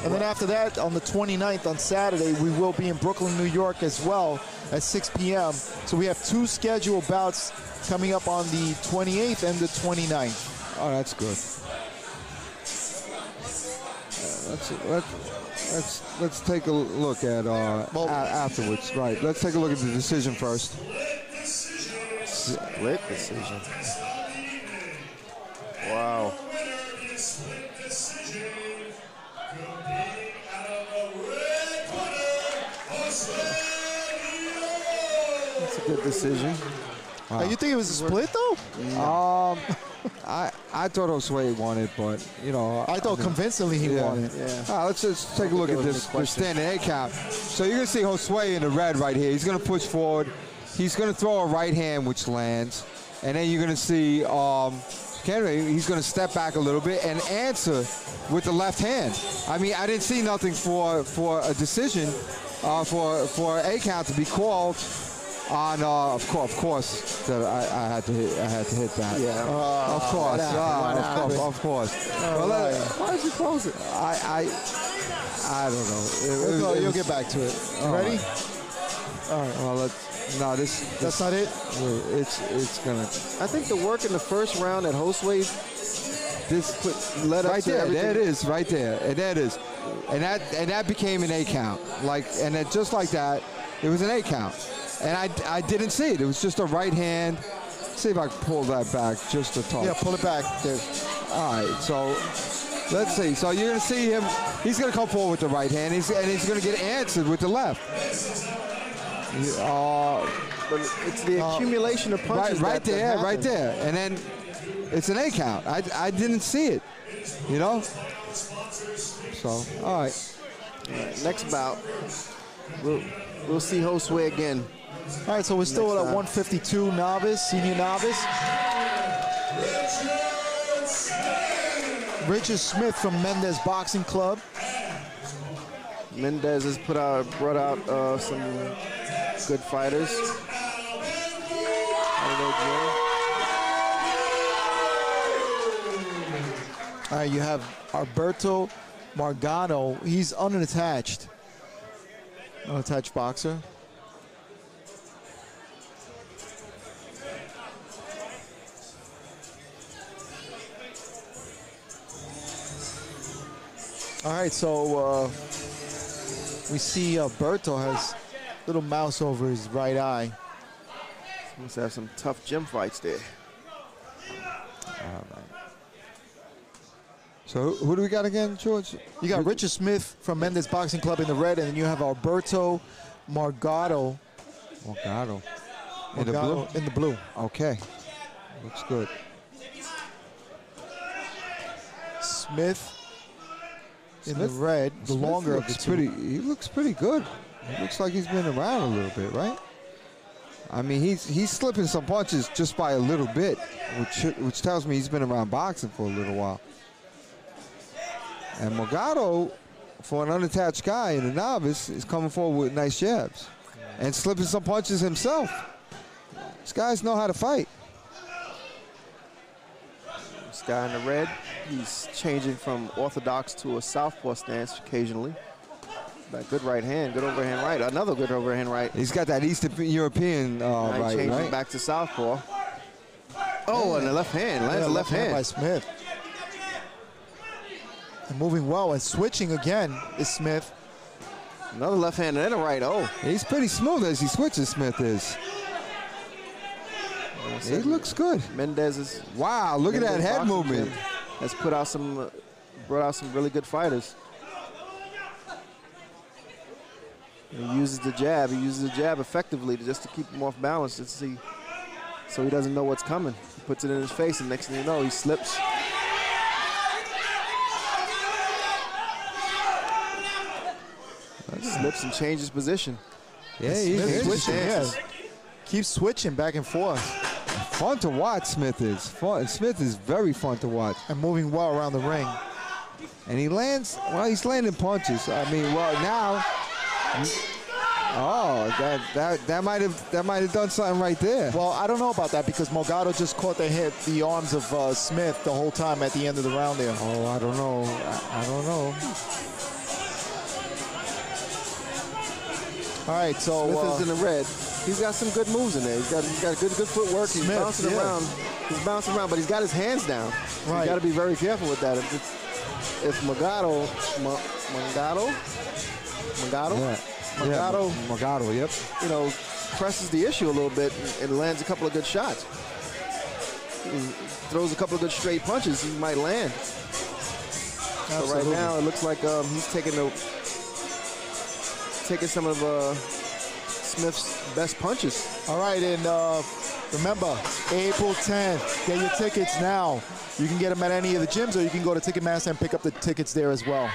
And then after that, on the 29th, on Saturday, we will be in Brooklyn, New York as well at 6 p.m. So we have 2 scheduled bouts coming up on the 28th and the 29th. Oh, that's good. Let's take a look at afterwards. Right. Let's take a look at the decision first. Split decision. Wow. That's a good decision. Wow. You think it was a split though? I thought Josue won it, but you know. I thought convincingly he won it. Yeah. Let's just take a look at this standing A count. So you're gonna see Josue in the red right here. He's gonna push forward. He's gonna throw a right hand which lands, and then you're gonna see he's gonna step back a little bit and answer with the left hand. I mean, I didn't see nothing for a decision for a count to be called. On of course that I had to hit that. Yeah. Of course. Of course. Why did you close it? I don't know. You'll get back to it. Ready? All right. Well, that's not it. It's gonna. I think the work in the first round at Josue led up right to there. everything. There it is. Right there. And there it is. And that became an A count. And then just like that, it was an A count. And I didn't see it. It was just a right hand. Let's see if I can pull that back just a touch. Yeah, pull it back. There. All right, so let's see. So you're going to see him. He's going to come forward with the right hand, and he's going to get answered with the left. But it's the accumulation of punches. Right there. And then it's an A count. I didn't see it, you know? So, all right. Next bout, we'll see Josue again. All right, so we're still at a 152 novice, senior novice. Richard Smith from Mendez Boxing Club. Mendez has brought out some good fighters. All right, you have Alberto Morgado. He's unattached boxer. All right, so we see Alberto has a little mouse over his right eye. He must have some tough gym fights there. All right. So who do we got again, George? You got Richard Smith from Mendez Boxing Club in the red, and then you have Alberto Morgado. In the blue? In the blue. Okay. Looks good. Smith in the red, the Smith longer of the looks two. He looks pretty good. He looks like he's been around a little bit, right? I mean, he's slipping some punches just by a little bit, which tells me he's been around boxing for a little while. And Morgado, for an unattached guy and a novice, is coming forward with nice jabs and slipping some punches himself. These guys know how to fight. This guy in the red, he's changing from orthodox to a southpaw stance occasionally. That good right hand, good overhand right. Another good overhand right. He's got that Eastern European right, changing right? back to southpaw. Oh, and the left hand. Lands the left hand. by Smith. And moving well and switching again is Smith. Another left hand and then a right. Oh. He's pretty smooth as he switches, Smith is. He looks good. Mendez is. Wow, look at that head movement. Has put out some, brought out some really good fighters. He uses the jab. He uses the jab effectively just to keep him off balance, just to see, so he doesn't know what's coming. He puts it in his face, and next thing you know, he slips. Slips and changes position. Yeah, he's switching. Yeah. Keeps switching back and forth. Fun to watch, Smith is. Fun. Smith is very fun to watch. And moving well around the ring. And he lands, well, he's landing punches. I mean, well, now, oh, that might have done something right there. Well, I don't know about that because Morgado just caught the arms of Smith the whole time at the end of the round there. Oh, I don't know. I don't know. All right, so Smith is in the red. He's got some good moves in there. He's got good footwork. He's Smith, bouncing around. He's bouncing around, but he's got his hands down. Right. You got to be very careful with that. If Morgado, Morgado, yep. You know, presses the issue a little bit and lands a couple of good shots. He throws a couple of good straight punches, he might land. So right now, it looks like he's taking some of Smith's best punches. All right, and remember, April 10th, get your tickets now. You can get them at any of the gyms, or you can go to Ticketmaster and pick up the tickets there as well.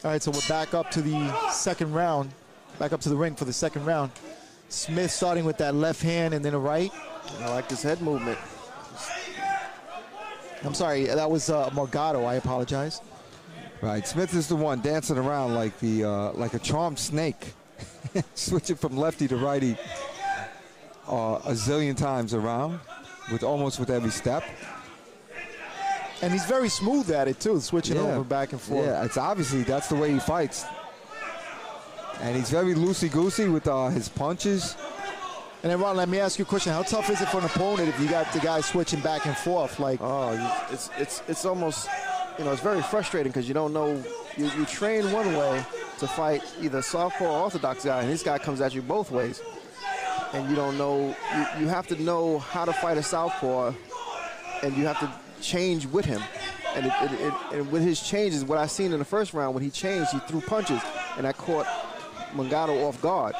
All right, so we're back up to the second round, back up to the ring for the second round. Smith starting with that left hand and then a right. I like this head movement. I'm sorry, that was Morgado. I apologize. Right, Smith is the one dancing around like a charmed snake, switching from lefty to righty a zillion times around, almost with every step. And he's very smooth at it too, switching over back and forth. Yeah, it's obviously that's the way he fights. And he's very loosey-goosey with his punches. And then Ron, let me ask you a question. How tough is it for an opponent if you got the guy switching back and forth? Like, it's almost, you know, it's very frustrating because you don't know, you train one way to fight either southpaw or orthodox guy, and this guy comes at you both ways. And you don't know, you have to know how to fight a southpaw, and you have to change with him. And with his changes, what I seen in the first round, when he changed, he threw punches, and I caught Morgado off guard.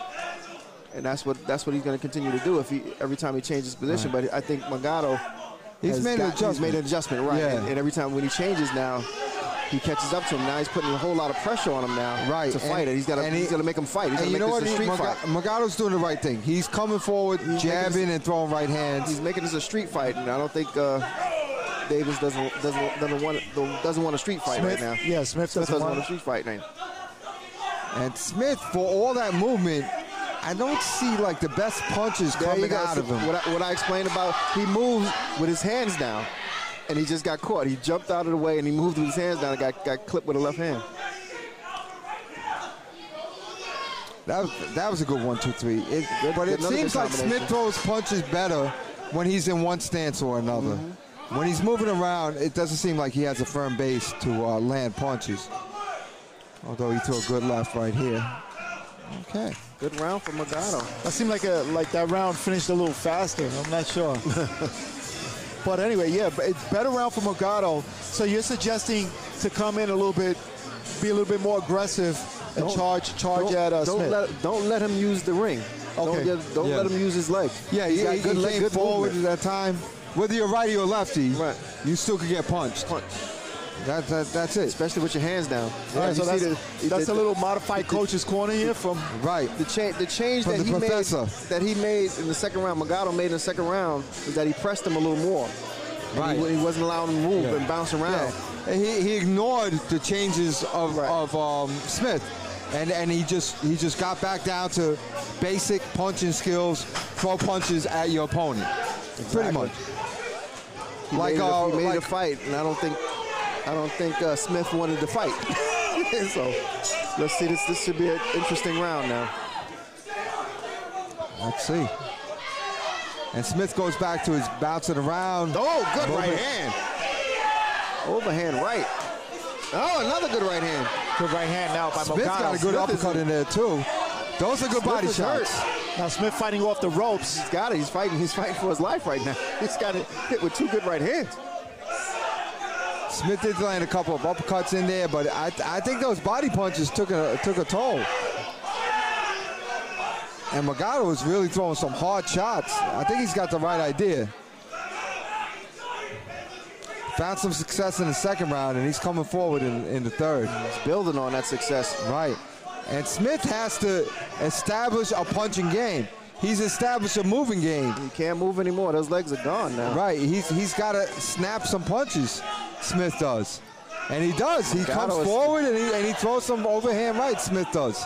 And that's what he's going to continue to do every time he changes position. Right. But I think Morgado he's made an adjustment, right? Yeah. And every time when he changes now, he catches up to him. Now he's putting a whole lot of pressure on him now, right? To fight it. He's got to make him fight. He's going to make this a street fight. Morgado's doing the right thing. He's coming forward, jabbing and throwing right hands. He's making this a street fight, and I don't think Davis doesn't want a street fight Smith, right now. Yeah, Smith doesn't want a street fight right now. And Smith, for all that movement, I don't see like the best punches coming out of him. What I explained about, he moved with his hands down, and he just got caught. He jumped out of the way, and he moved with his hands down and got clipped with a left hand. That was a good 1, 2, 3. But it seems like Smith throws punches better when he's in one stance or another. Mm-hmm. When he's moving around, it doesn't seem like he has a firm base to land punches. Although he threw a good left right here. Okay. Good round for Morgado. That seemed like that round finished a little faster. I'm not sure. But anyway, yeah, it's better round for Morgado. So you're suggesting to come in a little bit, be a little bit more aggressive and charge at Smith. Don't let him use the ring. Okay. Don't let him use his legs. Yeah, he came forward at that time. Whether you're righty or lefty, right, you still could get punched. That's it. Especially with your hands down. All right, so that's a little modified coach's corner here from the change that he made in the second round. Morgado made in the second round is that he pressed him a little more. Right. He wasn't allowing him to move and bounce around. Yeah. And he ignored the changes of Smith, and he just got back down to basic punching skills, throw punches at your opponent. Exactly. Pretty much. He made a fight, and I don't think Smith wanted to fight. So let's see. This should be an interesting round now. Let's see. And Smith goes back to his bouncing around. Oh, good right hand. Overhand right. Oh, another good right hand. Good right hand now by Smith's Morgado. got a good uppercut in there, too. Those are good body shots. Now Smith fighting off the ropes. He's got it. He's fighting for his life right now. He's got it hit with 2 good right hands. Smith did land a couple of uppercuts in there, but I think those body punches took a toll. And Morgado is really throwing some hard shots. I think he's got the right idea. Found some success in the second round, and he's coming forward in the third. He's building on that success. Right. And Smith has to establish a punching game. He's established a moving game. He can't move anymore. Those legs are gone now. Right. He's got to snap some punches, Smith does. And he does. He comes forward and he throws some overhand right, Smith does.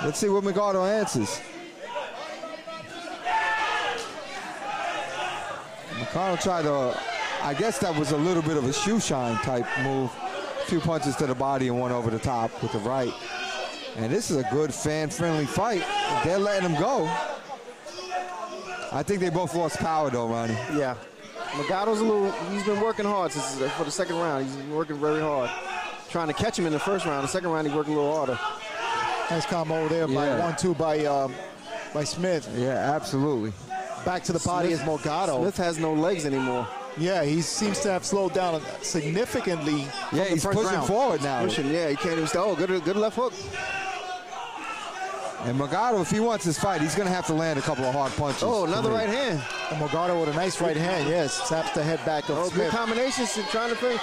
Let's see what Morgado answers. Morgado tried to, I guess that was a little bit of a shoe shine type move. A few punches to the body and one over the top with the right. And this is a good fan-friendly fight. They're letting him go. I think they both lost power though, Ronnie. Yeah. Morgado's he's been working hard for the second round. He's been working very hard. Trying to catch him in the first round. The second round, he worked a little harder. Nice combo there by 1-2 by Smith. Yeah, absolutely. Back to the body is Morgado. Smith has no legs anymore. Yeah, he seems to have slowed down significantly. Yeah, he's pushing forward now. Pushing, yeah, he can't even stay. Oh, good left hook. And Morgado, if he wants this fight, he's going to have to land a couple of hard punches. Oh, another right hand. And Morgado with a nice right hand, yes. Taps the head back of Smith. Good combinations. Trying to play.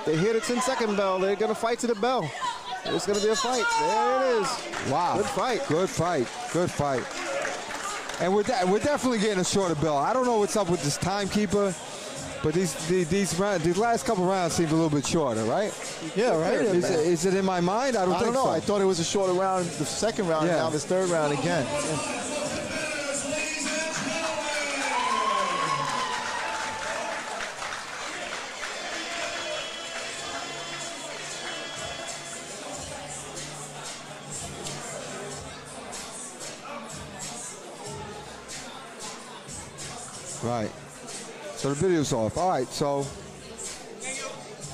They hit a 10-second bell. They're going to fight to the bell. It's going to be a fight. There it is. Wow. Good fight. Good fight. Good fight. And we're definitely getting a shorter bell. I don't know what's up with this timekeeper, but these last couple rounds seemed a little bit shorter, right? Yeah, right. Is it in my mind? I don't think know. so. I thought it was a shorter round, the second round, and now this third round again. Right. So the video's off. All right, so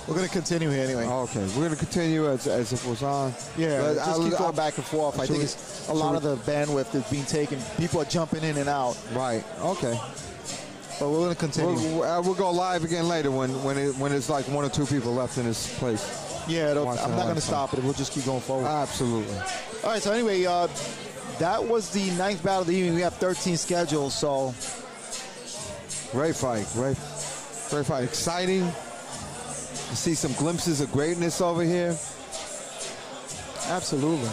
we're going to continue here anyway. Okay, we're going to continue as if it was on. Yeah, just keep going back and forth. I think it's a lot of the bandwidth is being taken. People are jumping in and out. Right, okay. But we're going to continue. We'll go live again later when it's like 1 or 2 people left in this place. Yeah, I'm not going to stop it. We'll just keep going forward. Absolutely. All right, so anyway, that was the 9th battle of the evening. We have 13 scheduled, so... Great fight. Great fight. Exciting. You see some glimpses of greatness over here. Absolutely.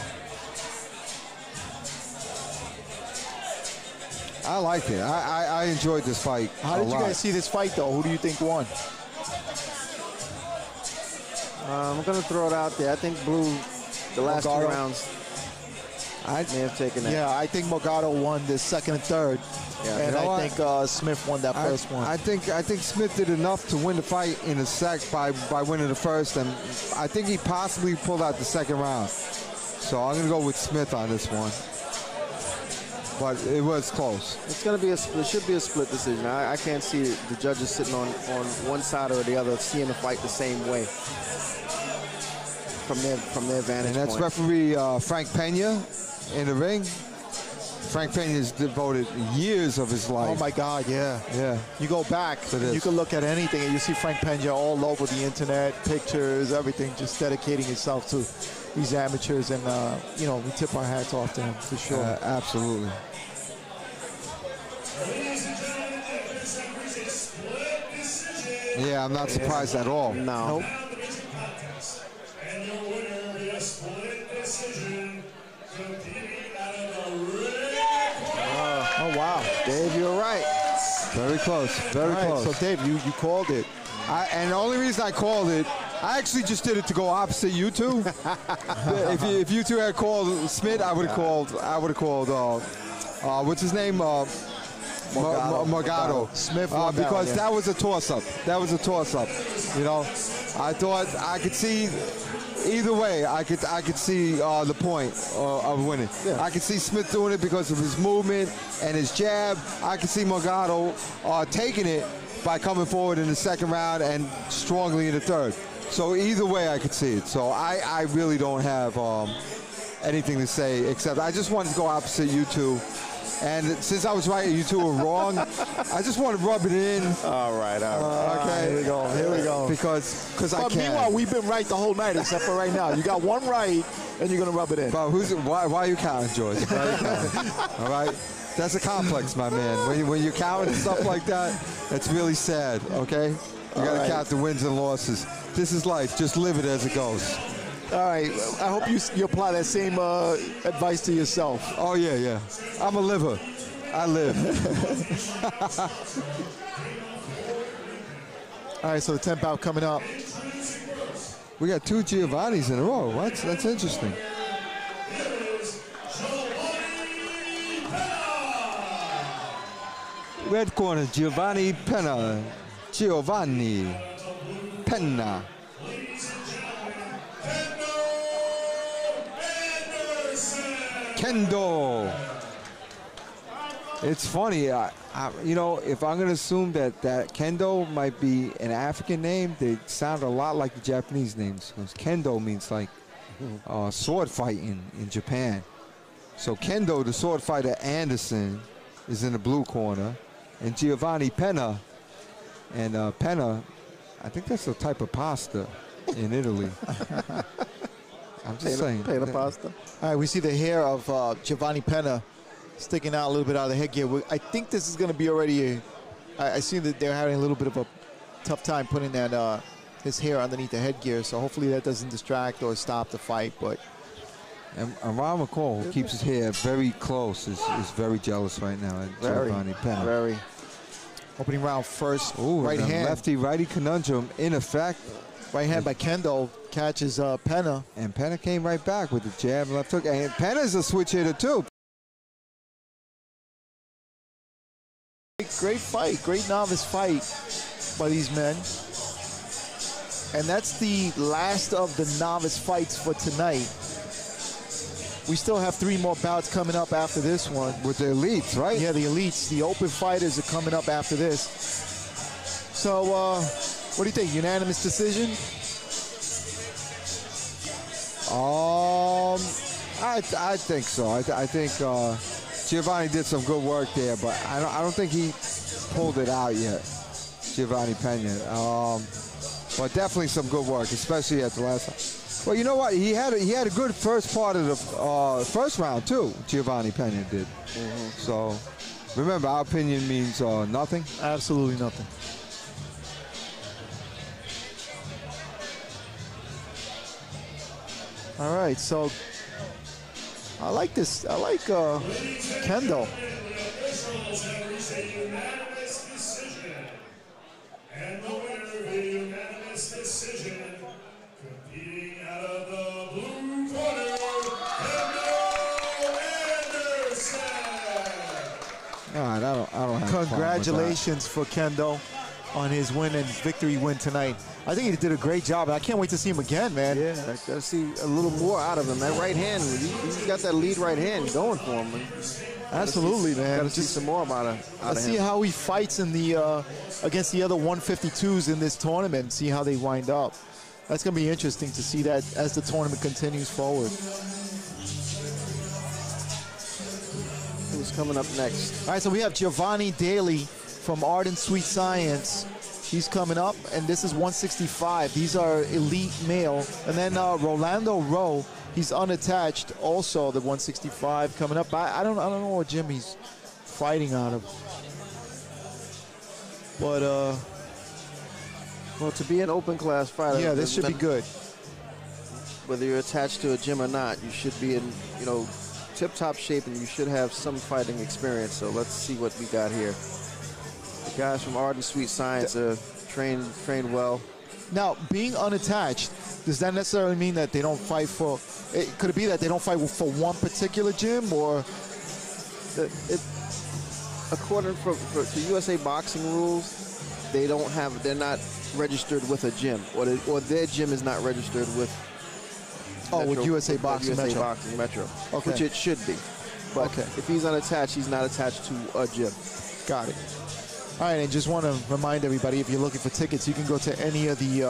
I liked it. I enjoyed this fight. How did you guys see this fight, though? Who do you think won? I'm going to throw it out there. I think Blue, the last 2 rounds, I may have taken that. Yeah, I think Morgado won the second and third. Yeah, and I think Smith won that first one. I think Smith did enough to win the fight in the sec by winning the first, and I think he possibly pulled out the second round. So I'm going to go with Smith on this one. But it was close. It's going to be it should be a split decision. I can't see the judges sitting on one side or the other, seeing the fight the same way from their vantage point. And that's referee Frank Penna in the ring. Frank Penna has devoted years of his life. Oh my God, yeah. Yeah. You go back, you can look at anything and you see Frank Penna all over the internet, pictures, everything, just dedicating himself to these amateurs, and we tip our hats off to him for sure. Absolutely. Yeah, I'm not surprised at all. No. Nope. And your winner via split decision, competing out of the red corner. Oh wow, Dave, you're right. Very close. Very close. So Dave, you called it. And the only reason I called it, I actually just did it to go opposite you two. if you two had called Smith, I would have called. What's his name? Morgado. Smith because that was a toss-up. I thought I could see either way, I could see the point of winning. Yeah. I could see Smith doing it because of his movement and his jab. I could see Morgado taking it by coming forward in the second round and strongly in the third. So either way, I could see it. So I really don't have anything to say except I just wanted to go opposite you two. And since I was right and you two were wrong, I just want to rub it in. All right. Okay. Here we go. Because I But can. meanwhile, we've been right the whole night except for right now. You got one right, and you're going to rub it in. But why are you counting, George? Why are you counting? All right? That's a complex, my man. When you're counting stuff like that, that's really sad, okay? You got to count the wins and losses. This is life. Just live it as it goes. All right. I hope you apply that same advice to yourself. Oh, yeah. I'm a liver. I live. All right, so the 10th bout coming up. We got 2 Giovannis in a row. What? That's interesting. Red corner, Giovanni Penna. Giovanni Penna. Kendo. It's funny, you know, if I'm going to assume that Kendo might be an African name, they sound a lot like the Japanese names. Because Kendo means like sword fighting in Japan. So Kendo, the sword fighter Anderson, is in the blue corner. And Giovanni Penna, and Penna, I think that's a type of pasta in Italy. I'm just saying. Penna pasta. All right, we see the hair of Giovanni Penna sticking out a little bit out of the headgear. I think this is going to be already I see that they're having a little bit of a tough time putting that his hair underneath the headgear, so hopefully that doesn't distract or stop the fight. But And Ron McCall, who keeps his hair very close, is very jealous right now at Giovanni Penna. Very. opening round first, Ooh, right hand. lefty-righty conundrum in effect. Right hand by Kendo catches Penna. And Penna came right back with the jab, left hook. And Penna's a switch hitter, too. Great fight, great novice fight by these men. And that's the last of the novice fights for tonight. We still have 3 more bouts coming up after this one. With the elites, right? Yeah, the elites, the open fighters are coming up after this. So, what do you think? Unanimous decision? I think so. I think Giovanni did some good work there, but I don't think he pulled it out yet, Giovanni Penna. But definitely some good work, especially at the last time. Well, you know what? He had a good first part of the first round too. Giovanni Penna did. So remember, our opinion means nothing. Absolutely nothing. All right, so I like this. I like Kendo. And the winner via unanimous decision, competing out of the blue corner, Anderson. All right, I don't have a problem with that. Congratulations for Kendo on his win and victory win tonight. I think he did a great job. I can't wait to see him again, man. Yeah, I gotta see a little more out of him. That right hand, he's got that lead right hand going for him. Absolutely, man. Gotta see some more out of Let's him. see how he fights in the against the other 152s in this tournament. See how they wind up. That's going to be interesting to see that as the tournament continues forward. Who's coming up next? All right, so we have Giovanni Daley from Art and Sweet Science. He's coming up, and this is 165. These are elite male. And then Roloando Rowe, he's unattached, also the 165 coming up. I don't know what gym he's fighting out of. But Well, to be an open class fighter, yeah, this should be good. Whether you're attached to a gym or not, you should be in, tip-top shape, and you should have some fighting experience. So let's see what we got here. The guys from Art and Sweet Science are trained well. Now, being unattached, does that necessarily mean that they don't fight for? Could it be that they don't fight for one particular gym, or? According to USA boxing rules, they're not registered with a gym, or their gym is not registered with Oh, with USA Boxing USA Metro. Boxing Metro, Okay. which it should be. But Okay. if he's unattached, he's not attached to a gym. Got it. All right, and just want to remind everybody, if you're looking for tickets, you can go to any of the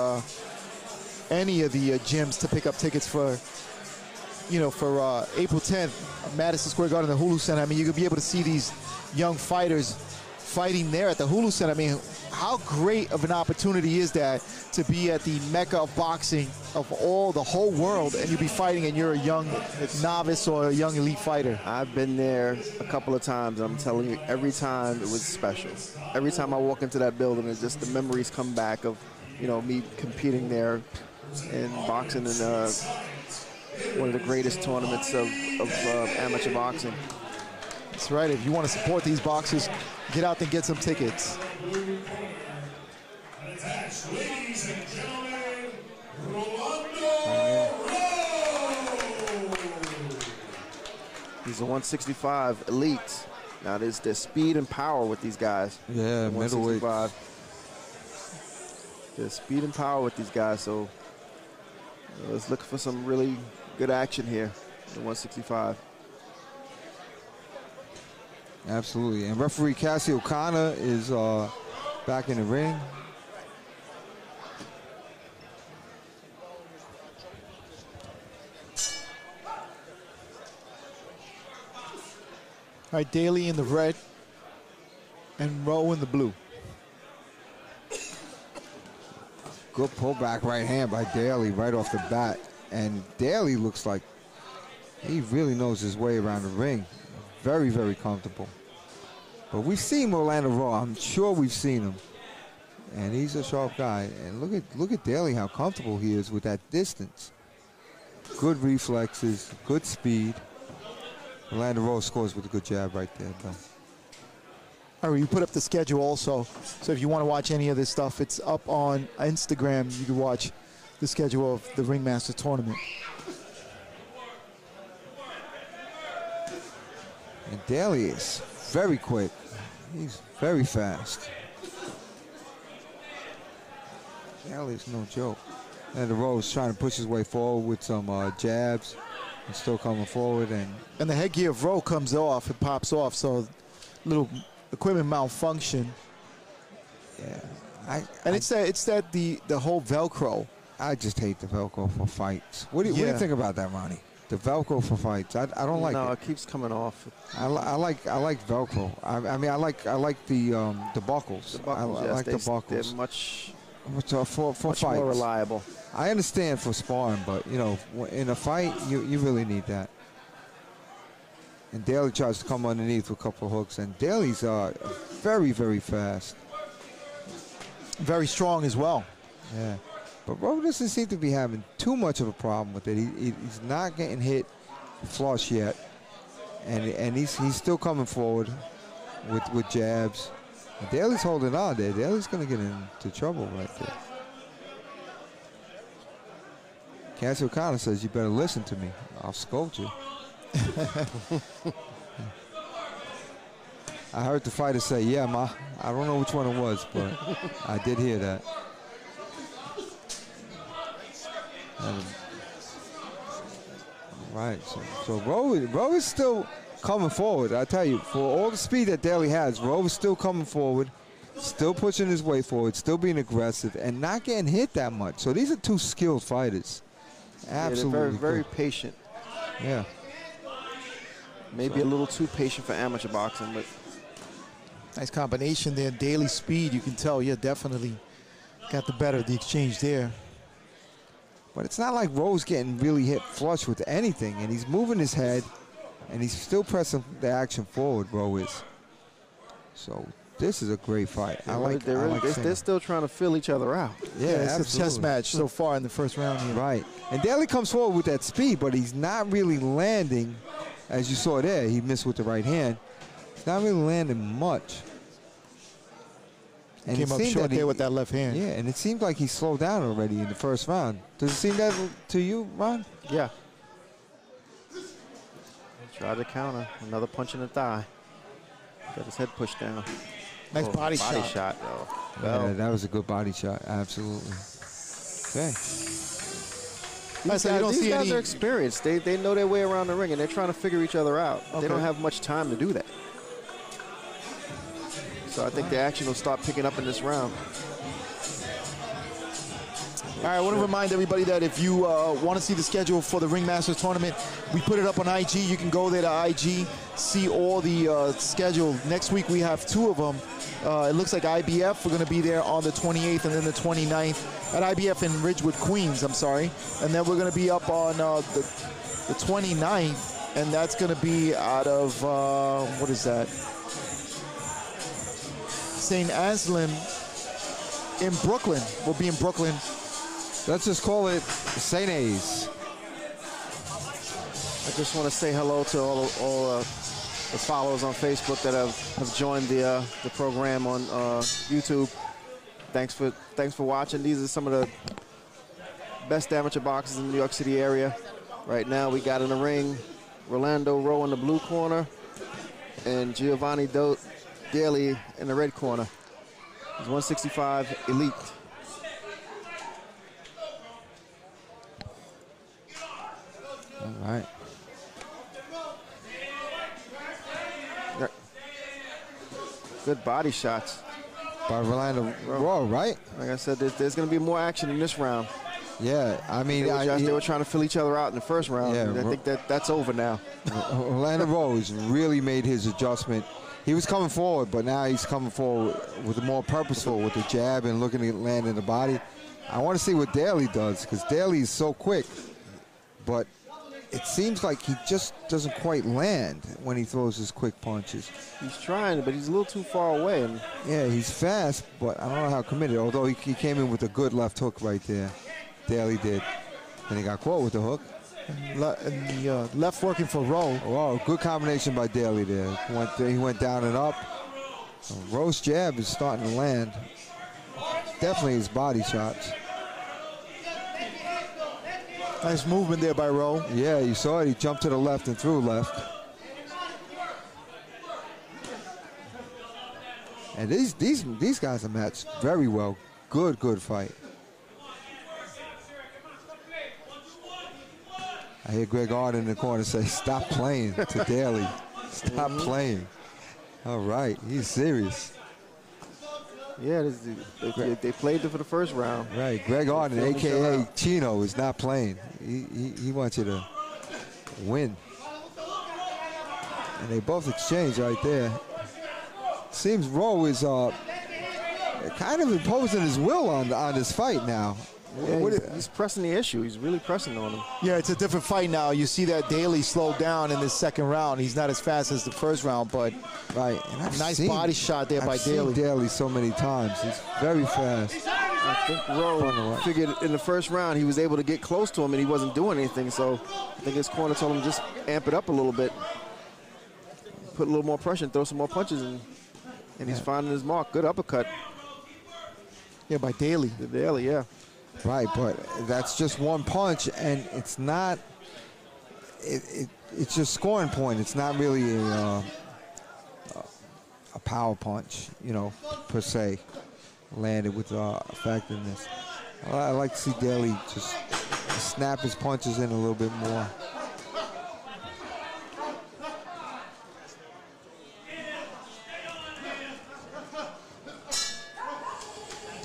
gyms to pick up tickets for, for April 10th, Madison Square Garden, the Hulu Center. I mean, you're going to be able to see these young fighters fighting there at the Hulu Center. I mean, how great of an opportunity is that to be at the mecca of boxing of the whole world, and you'll be fighting and you're a young novice or a young elite fighter? I've been there a couple of times, and I'm telling you, every time it was special. Every time I walk into that building, it's just the memories come back of, me competing there and boxing in one of the greatest tournaments of amateur boxing. That's right. If you want to support these boxers, get out and get some tickets. Attached, ladies and gentlemen, Roloando Rowe. He's a 165 elite. Now there's speed and power with these guys. Yeah, middleweight. There's speed and power with these guys, so let's look for some really good action here at 165. Absolutely. And referee Cassie O'Connor is back in the ring. All right, Daley in the red and Rowe in the blue. Good pullback right hand by Daley right off the bat. And Daley looks like he really knows his way around the ring. Very, very comfortable. But we've seen Roloando Rowe. I'm sure we've seen him. And he's a sharp guy. And look at Daley, how comfortable he is with that distance. Good reflexes, good speed. Roloando Rowe scores with a good jab right there, though. All right, you put up the schedule also. So if you want to watch any of this stuff, it's up on Instagram. You can watch the schedule of the Ringmaster Tournament. And Daley is very quick. He's very fast. Daley's no joke. And the Rowe's trying to push his way forward with some jabs and still coming forward. And the headgear of Rowe comes off, it pops off, so little equipment malfunction. Yeah. It's the whole Velcro. I just hate the Velcro for fights. What do you think about that, Ronnie? The Velcro for fights. I don't like it. No, it keeps coming off. I like Velcro. I mean I like the buckles. I like the buckles. They're much for fights. more reliable. I understand for sparring, but in a fight you really need that. And Daley tries to come underneath with a couple of hooks, and Daley's very, very fast. Very strong as well. Yeah. But Rowe doesn't seem to be having too much of a problem with it. He's not getting hit flush yet. And he's still coming forward with jabs. And Daley's holding on there. Daley's going to get into trouble right there. Cassie O'Connor says, "You better listen to me. I'll scold you." I heard the fighter say, "Yeah, ma." I don't know which one it was, but I did hear that. Right, so Rowe is still coming forward. I tell you, for all the speed that Daley has, Rowe is still coming forward, still pushing his way forward, still being aggressive, and not getting hit that much. So these are two skilled fighters. Absolutely. Yeah, they're very patient. Yeah. Maybe a little too patient for amateur boxing, but Nice combination there. Daley speed, you can tell, definitely got the better of the exchange there. But it's not like Rowe's getting really hit flush with anything, and he's moving his head, and he's still pressing the action forward, Rowe is. So this is a great fight. They're still trying to fill each other out. Yeah, it's absolutely. a chess match so far in the first round here. Right. And Daley comes forward with that speed, but he's not really landing, as you saw there. He missed with the right hand. He's not really landing much. And Came up short there with that left hand. Yeah, and it seemed like he slowed down already in the first round. Does it seem that to you, Ron? Yeah. Try to counter. Another punch in the thigh. Got his head pushed down. Nice body shot. Yeah, that was a good body shot. Absolutely. Okay. These guys are experienced. They know their way around the ring, and they're trying to figure each other out. Okay. They don't have much time to do that. So I think the action will start picking up in this round. All right, I want to remind everybody that if you want to see the schedule for the Ringmasters tournament, we put it up on IG. You can go there to IG, see all the schedule. Next week we have 2 of them. It looks like IBF, we're going to be there on the 28th and then the 29th at IBF in Ridgewood, Queens, I'm sorry. And then we're going to be up on the 29th, and that's going to be out of, what is that? St. Anselm in Brooklyn. We'll be in Brooklyn. Let's just call it St. A's. I just want to say hello to all the followers on Facebook that have joined the program on YouTube. Thanks for watching. These are some of the best amateur boxers in the New York City area. Right now we got in the ring Roloando, Rowe in the blue corner, and Giovanni Daley in the red corner. He's 165 elite. All right. Good body shots by Roloando Rowe, right? Like I said, there's going to be more action in this round. Yeah, I mean, they were trying to fill each other out in the first round. Yeah, I think that's over now. Roloando Rowe has really made his adjustment. He was coming forward, but now he's coming forward with a more purposeful, with the jab and looking to land in the body. I want to see what Daley does, because Daley is so quick, but it seems like he just doesn't quite land when he throws his quick punches. He's trying, but he's a little too far away. And yeah, he's fast, but I don't know how committed, although he came in with a good left hook right there. Daley did. And he got caught with the hook. And the left working for Rowe. Oh, good combination by Daley there. He went down and up. Rowe's jab is starting to land. Definitely his body shots. Nice movement there by Rowe. Yeah, you saw it. He jumped to the left and threw left. And these guys are matched very well. Good fight. I hear Greg Ard in the corner say, "Stop playing," to Daley. Stop playing. All right, he's serious. Yeah, they played it for the first round. Right, Greg Arden, a.k.a. Chino, is not playing. He wants you to win. And they both exchange right there. Seems Rowe is kind of imposing his will on this fight now. Yeah, he's pressing the issue. He's really pressing on him. Yeah, it's a different fight now. You see that Daley slowed down in this second round. He's not as fast as the first round, but right. And nice body shot there by Daley. I've seen Daley so many times. He's very fast. I think Rowe figured in the first round he was able to get close to him and he wasn't doing anything. So I think his corner told him just amp it up a little bit, put a little more pressure and throw some more punches, and he's finding his mark. Good uppercut. Yeah, by Daley. Daley, yeah. Right, but that's just one punch, and it's not. It's just scoring point. It's not really a power punch, per se, landed with effectiveness. I like to see Daley just snap his punches in a little bit more.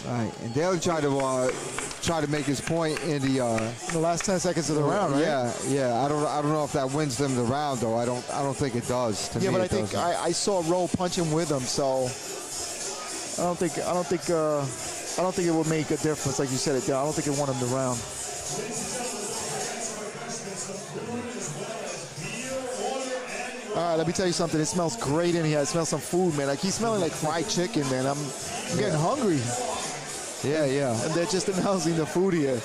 All right, and Daley tried to make his point in the last 10 seconds of the round, right? Yeah. I don't know if that wins them the round though. I don't think it does. To me, but I think I saw Rowe punch him with him, so I don't think it would make a difference. Like you said, I don't think it won him the round. All right, let me tell you something. It smells great in here. It smells some food, man. Like he's smelling like fried chicken, man. I'm getting hungry. Yeah. And they're just announcing the food here.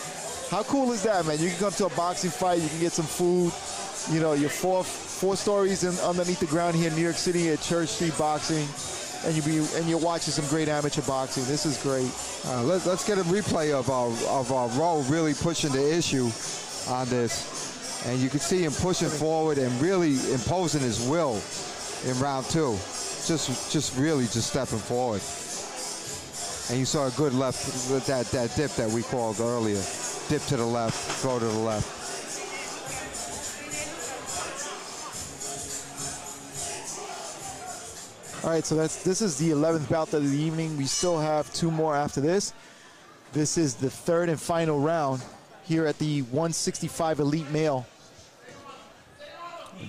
How cool is that, man? You can come to a boxing fight, you can get some food. You're four stories underneath the ground here in New York City at Church Street Boxing, and you're watching some great amateur boxing. This is great. Let's get a replay of Rowe really pushing the issue on this, and you can see him pushing forward and really imposing his will in round 2. Just really stepping forward. And you saw a good left, that dip that we called earlier. dip to the left, throw to the left. All right, so this is the 11th bout of the evening. We still have 2 more after this. This is the 3rd and final round here at the 165 Elite Male.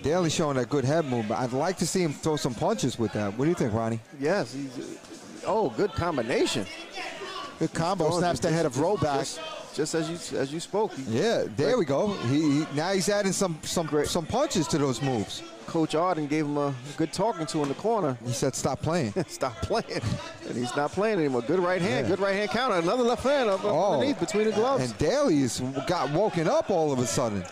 Daley showing that good head movement. I'd like to see him throw some punches with that. What do you think, Ronnie? Yes, good combination. Good combo, snaps the head of Rowe back. Just as you spoke. Yeah, there we go. Now he's adding some punches to those moves. Coach Arden gave him a good talking to in the corner. He said, "Stop playing." Stop playing, and he's not playing anymore. Good right hand, good right hand counter. Another left hand up underneath between the gloves. And Daley's got woken up all of a sudden.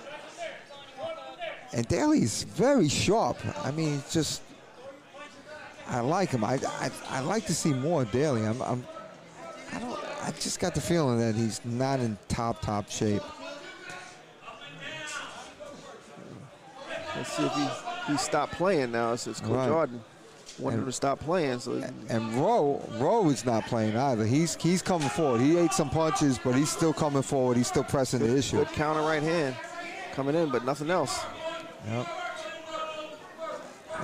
And Daley's very sharp. I mean, just I like him. I like to see more of Daley. I just got the feeling that he's not in top shape. Let's see if he stopped playing now. Since Coach Arden wanted him to stop playing. And Rowe is not playing either. He's coming forward. He ate some punches, but he's still coming forward. He's still pressing the issue. Good counter right hand coming in, but nothing else. Yep.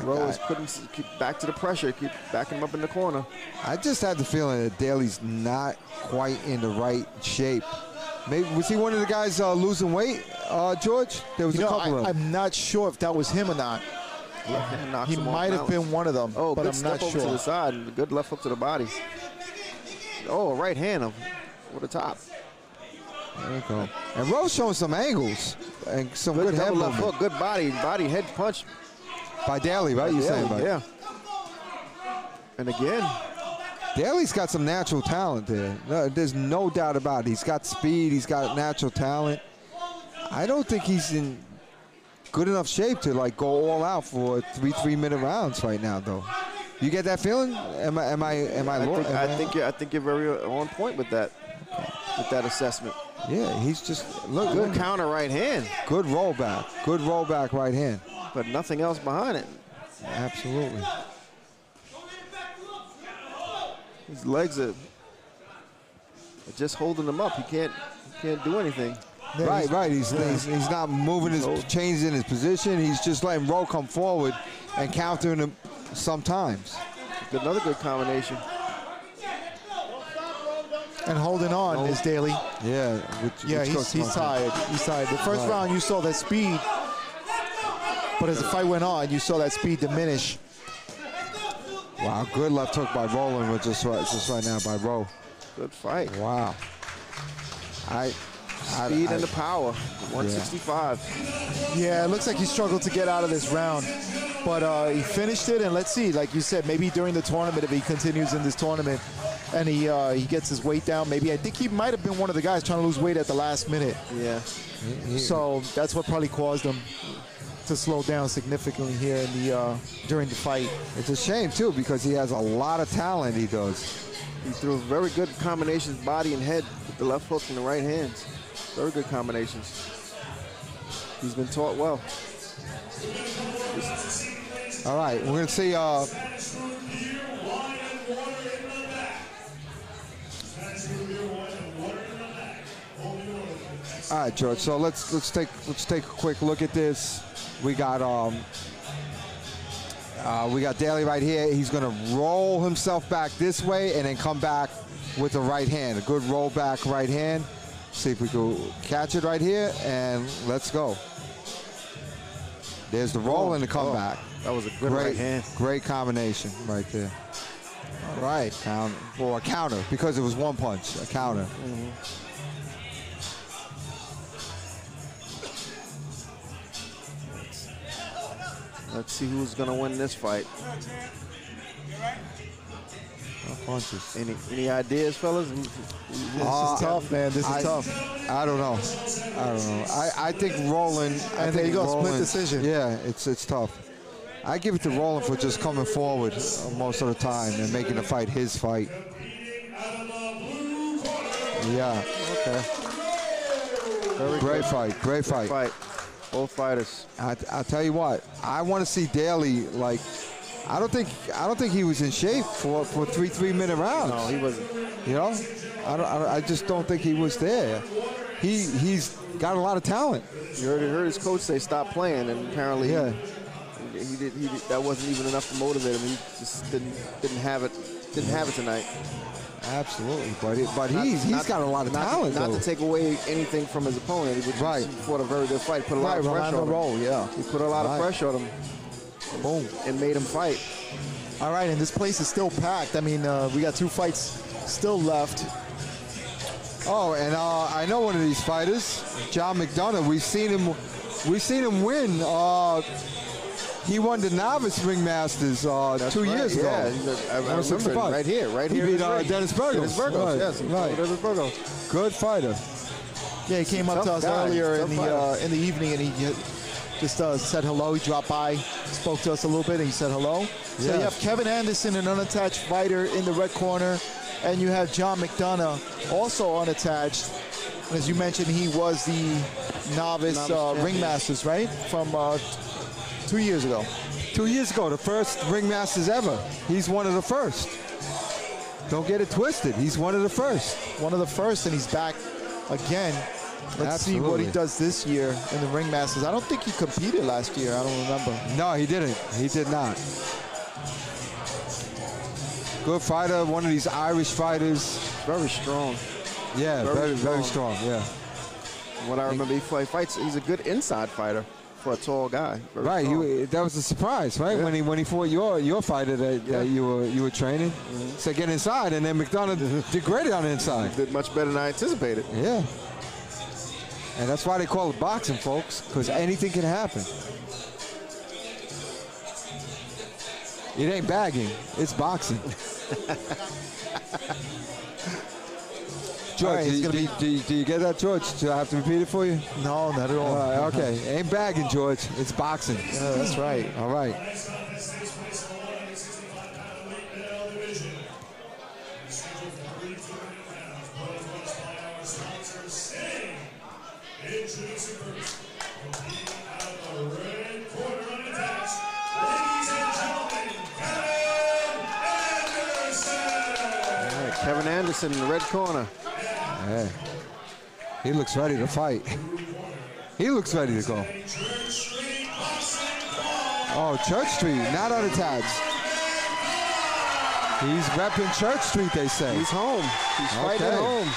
Rowe is keep back to the pressure, keep backing him up in the corner. I just had the feeling that Daley's not quite in the right shape. Maybe was he one of the guys losing weight, George? There was a couple of them. I'm not sure if that was him or not. He might have been one of them, but I'm not sure. Over to the side, and a good left hook to the body. Oh, a right hand over the top. There you go. And Rowe's showing some angles and some good head left movement. hook, good body head punch. By Daley, right? You're saying, buddy? Yeah. And again, Daley's got some natural talent there. No, there's no doubt about it. He's got speed. He's got natural talent. I don't think he's in good enough shape to like go all out for 3-minute rounds right now, though. You get that feeling? I think you're very on point with that assessment. Yeah, he's just good counter right hand. Good rollback. Good rollback right hand. But nothing else behind it. Absolutely. His legs are just holding him up. He can't do anything. Yeah, right. He's not moving changing his position. He's just letting Rowe come forward and countering him sometimes. Another good combination. And holding on is Daley. Yeah. He's tired. He's tired. The first round you saw that speed, but as the fight went on, you saw that speed diminish. Wow, good left hook by Roland, just right now by Rowe. Good fight. Wow. Speed and the power, 165. Yeah, it looks like he struggled to get out of this round, but he finished it, and let's see, like you said, maybe during the tournament, if he continues in this tournament, and he gets his weight down, maybe. I think he might have been one of the guys trying to lose weight at the last minute. Yeah. So that's what probably caused him to slow down significantly here in during the fight. It's a shame, too, because he has a lot of talent, he does. He threw very good combinations, body and head, with the left hook and the right hands. Very good combinations. He's been taught well. All right, we're going to see. All right, George. So let's take a quick look at this. We got Daley right here. He's going to roll himself back this way and then come back with the right hand. A good roll back right hand. See if we can catch it right here, and let's go. There's the roll and the comeback. That was a good right hand. Great combination right there. All right, a counter, because it was one punch, a counter. Mm-hmm. Let's see who's going to win this fight. Punches. Any ideas, fellas? This is tough, man. This is tough. I don't know. I think Roland. And there you go, split decision. Yeah, it's tough. I give it to Roland for just coming forward most of the time and making the fight his fight. Yeah. Okay. Great fight. Great fight. Both fighters. I'll tell you what. I want to see Daley like. I don't think he was in shape for 3-minute rounds. No, he wasn't. You know, I just don't think he was there. he's got a lot of talent. You heard his coach say stop playing, and apparently Yeah. he did. That wasn't even enough to motivate him. He just didn't have it tonight. Absolutely, but he's got a lot of talent. Not though. to take away anything from his opponent. He fought a very good fight. Put a lot of pressure on him. Rowe, yeah. He put a lot of pressure on him. Boom. And made him fight. All right, and this place is still packed. I mean, we got 2 fights still left. Oh, and I know one of these fighters, John McDonough. We've seen him win. He won the novice ringmasters 2 years ago. Yeah, I remember right here. He beat Dennis Burgos. Yes, Dennis Burgos. Good fighter. Yeah, he came up to us earlier in the evening, and he just said hello. He dropped by, spoke to us a little bit, and he said hello. So you have Kevin Anderson, an unattached fighter, in the red corner, and you have John McDonough, also unattached. As you mentioned, he was the novice ringmasters, right, from 2 years ago. 2 years ago, the first ringmasters ever. He's one of the first. Don't get it twisted. He's one of the first. One of the first, and he's back again. Let's see what he does this year in the ringmasters. I don't think he competed last year. I don't remember. No, he didn't. He did not. Good fighter, one of these Irish fighters. Very strong. Yeah, very strong. Yeah. What I remember, he fights. He's a good inside fighter for a tall guy. Right. That was a surprise, right? Yeah. When he fought your fighter that you were training. So get inside, and then McDonough did great on the inside. Did much better than I anticipated. Yeah. And that's why they call it boxing, folks, because anything can happen. It ain't bagging, it's boxing. George, Right, do you get that, George? Do I have to repeat it for you? No, not at all. Okay, ain't bagging, George. It's boxing. Yeah, that's right. All right. Introducing first, competing out of the red corner unattached, ladies and gentlemen, Kevin Anderson! Kevin Anderson in the red corner. Yeah. He looks ready to fight. He looks ready to go. Oh, Church Street, not unattached. He's repping Church Street, they say. He's home. He's fighting at home.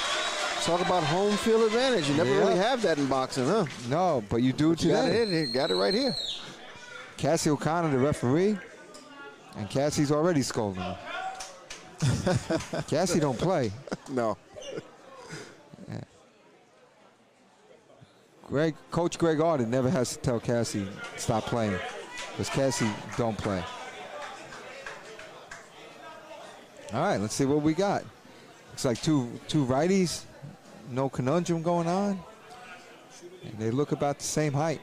Talk about home field advantage. You never really have that in boxing, huh? No, but you do today. You got it right here. Cassie O'Connor, the referee, and Cassie's already scolding him. Cassie don't play. No. Yeah. Coach Greg Arden never has to tell Cassie stop playing, because Cassie don't play. All right, let's see what we got. Looks like two righties. No conundrum going on. And they look about the same height.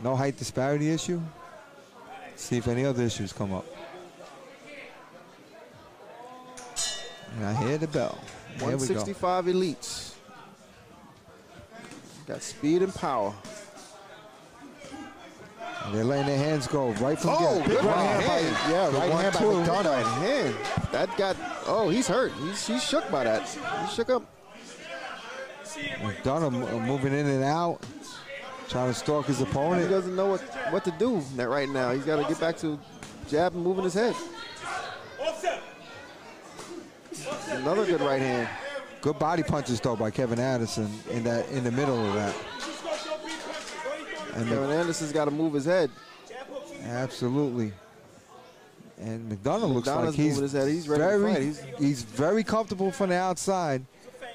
No height disparity issue. Let's see if any other issues come up. And I hear the bell. There we go. 165 elites. Got speed and power. And they're letting their hands go right from Oh, the good Right right hand hand. right hand by McDonough. Right hand. That got, he's hurt. He's shook by that. He shook up. McDonough moving in and out, trying to stalk his He opponent. doesn't know what to do right now. He's got to get back to jab and moving his head. Another good right hand. Good body punches though by Kevin Anderson in the middle of that. And Kevin Anderson's got to move his head. absolutely. And McDonough looks like moving his head. He's ready to fight. He's very comfortable from the outside,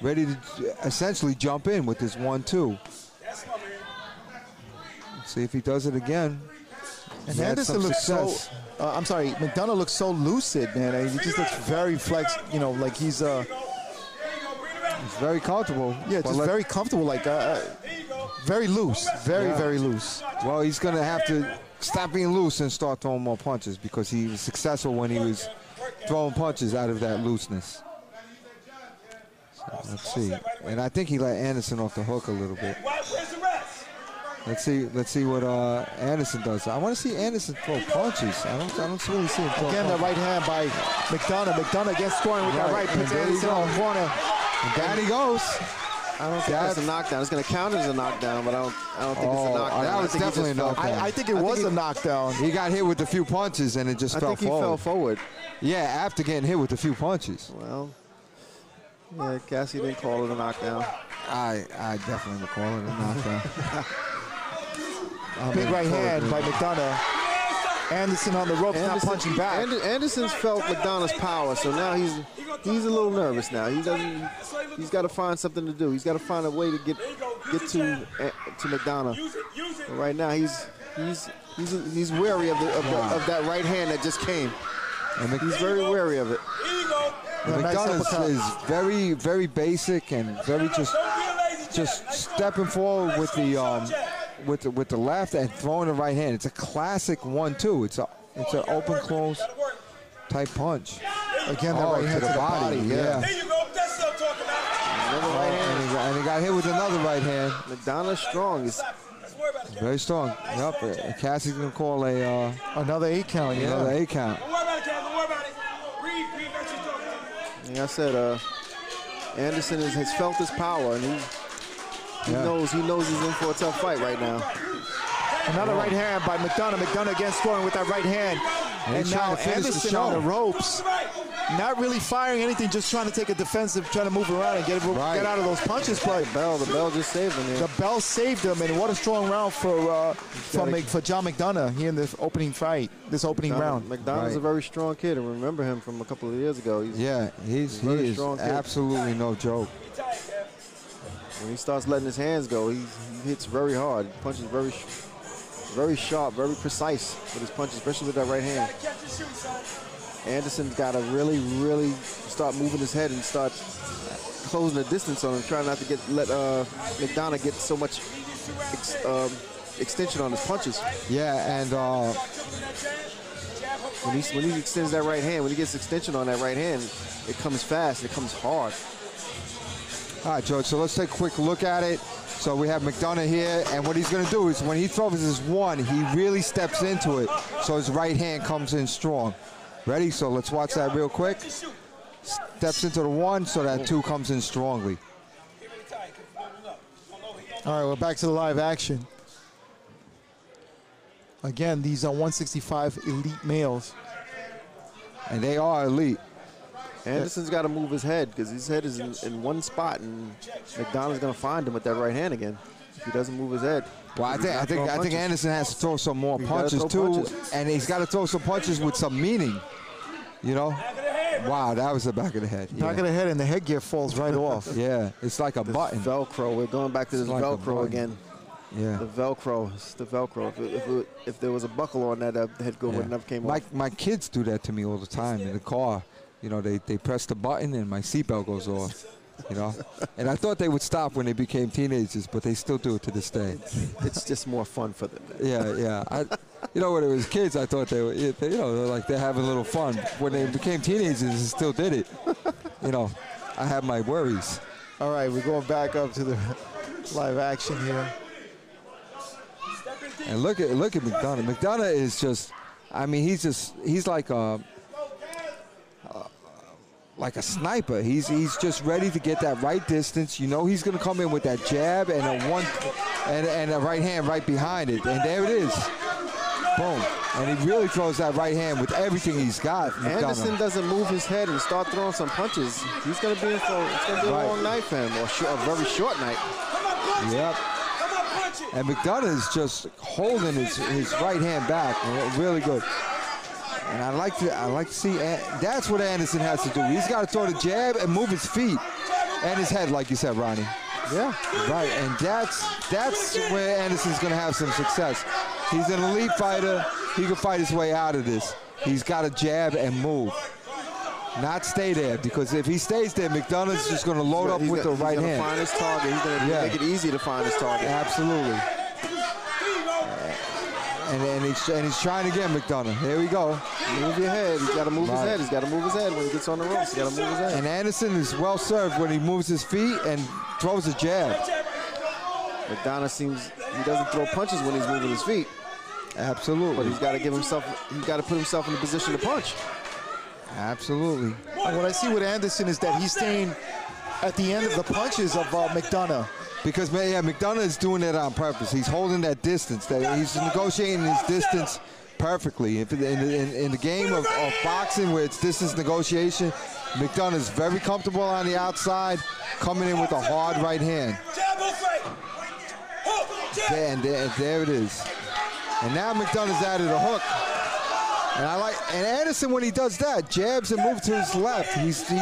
ready to essentially jump in with this 1-2. See if he does it again. And He had Anderson some looks success. McDonough looks so lucid, man. He just looks very flex, like he's He's very comfortable. just very comfortable, like very loose, very loose. Well, he's going to have to stop being loose and start throwing more punches, because he was successful when he was throwing punches out of that looseness. So let's see. And I think he let Anderson off the hook a little bit. Let's see what Anderson does. I want to see Anderson throw punches. I don't really see him throw Again, the punches. right hand by McDonough. McDonough against scoring with that right, And puts there you Anderson go. on the corner. And down he goes. I don't think that's a knockdown. It's going to count as a knockdown, but I don't think it's a knockdown. That was definitely a knockdown. I think it was a knockdown. He got hit with a few punches and it just fell forward. I think he fell forward. Yeah, after getting hit with a few punches. Well, yeah, Cassie didn't call it a knockdown. I definitely would call it a knockdown. Big right hand by McDonough. Anderson on the ropes, not punching back. Anderson's felt McDonough's power, so now he's a little nervous now. He's got to find something to do. He's got to find a way to get to McDonough. But right now he's wary of that right hand that just came. And he's very wary of it. McDonough is very, very basic and very just stepping forward with the left and throwing the right hand. It's a classic 1-2. It's an open close type punch. Again, that right hand to the body. Yeah. There you go. That's what I'm talking about. And he got hit with another right hand. McDonough's strong. He's very strong. Yep. Cassie's gonna call another 8 count. Yeah. Another 8 count. Don't worry about it, Cat. Don't worry about it. Breathe. That's what you're talking about. like I said, Anderson has felt his power, and he knows he's in for a tough fight right now. Another right hand by McDonough. McDonough again scoring with that right hand. And now Anderson on the ropes. Not really firing anything, just trying to take a defensive, trying to move around and get out of those punches. But the bell just saved him here. The bell saved him, and what a strong round for John McDonough here in this opening fight, this opening round. McDonough's a very strong kid, and remember him from a couple of years ago. He is absolutely no joke. When he starts letting his hands go, he hits very hard. He punches very sharp, very precise with his punches, especially with that right hand. Anderson's got to really, really start moving his head and start closing the distance on him, trying not to let McDonough get so much extension on his punches. Yeah, and when he extends that right hand, when he gets extension on that right hand, it comes fast, it comes hard. All right, George, so let's take a quick look at it. So we have McDonough here, and what he's going to do is when he throws his one, he really steps into it, so his right hand comes in strong. Ready? So let's watch that real quick. Steps into the one, so that two comes in strongly. All right, we're back to the live action. Again, these are 165 elite males. And they are elite. Anderson's got to move his head because his head is in one spot, and McDonough's going to find him with that right hand again if he doesn't move his head. Well, I think Anderson has to throw some more punches too, and he's got to throw some punches with some meaning. You know? Wow, that was the back of the head. Back of the head, and the headgear falls right off. Yeah, it's like a button. Velcro. We're going back to this Velcro again. Yeah. The Velcro. It's the Velcro. If there was a buckle on that, the headgear would never came off. My kids do that to me all the time in the car. You know, they press the button and my seatbelt goes off, you know. And I thought they would stop when they became teenagers, but they still do it to this day. It's just more fun for them. Yeah. You know, when it was kids, I thought they're having a little fun. When they became teenagers, they still did it. You know, I have my worries. All right, we're going back up to the live action here. And look at McDonough. McDonough is just, I mean, he's like a sniper. He's just ready to get that right distance. You know he's going to come in with that jab and a right hand right behind it. And there it is. Boom. And he really throws that right hand with everything he's got. Anderson doesn't move his head and start throwing some punches. He's going to be in for it's going to be a long night for him, or a very short night. Yep. And McDonough is just holding his right hand back. Really good. And I like to see, that's what Anderson has to do. He's got to throw the jab and move his feet and his head, like you said, Ronnie. Yeah. Right, and that's where Anderson's going to have some success. He's an elite fighter. He can fight his way out of this. He's got to jab and move, not stay there, because if he stays there, McDonough's just going to load up with the right hand. He's going to find his target. He's going to make it easy to find his target. Absolutely. And he's trying again, McDonough. Here we go. Move your head. He's got to move his head. He's got to move his head when he gets on the ropes. He's got to move his head. And Anderson is well served when he moves his feet and throws a jab. McDonough seems he doesn't throw punches when he's moving his feet. Absolutely. But he's got to put himself in a position to punch. Absolutely. And what I see with Anderson is that he's staying at the end of the punches of McDonough. Because, man, yeah, McDonough is doing that on purpose. He's holding that distance. He's negotiating his distance perfectly. In the game of boxing where it's distance negotiation, McDonough is very comfortable on the outside, coming in with a hard right hand. There it is. And now McDonough's added a hook. And Anderson, when he does that, jabs and moves to his left. He's been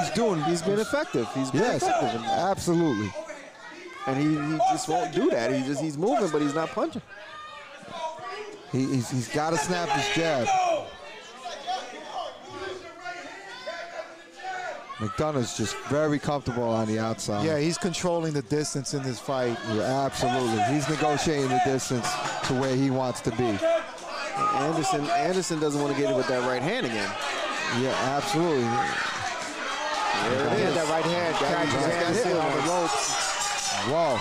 effective. He's been effective. Absolutely. And he just won't do that. He's moving, but he's not punching. He's got to snap his jab. McDonough's just very comfortable on the outside. Yeah, he's controlling the distance in this fight. Yeah, absolutely. He's negotiating the distance to where he wants to be. Anderson doesn't want to get it with that right hand again. Yeah, absolutely. There it is. That right hand catches Anderson on the ropes. Whoa.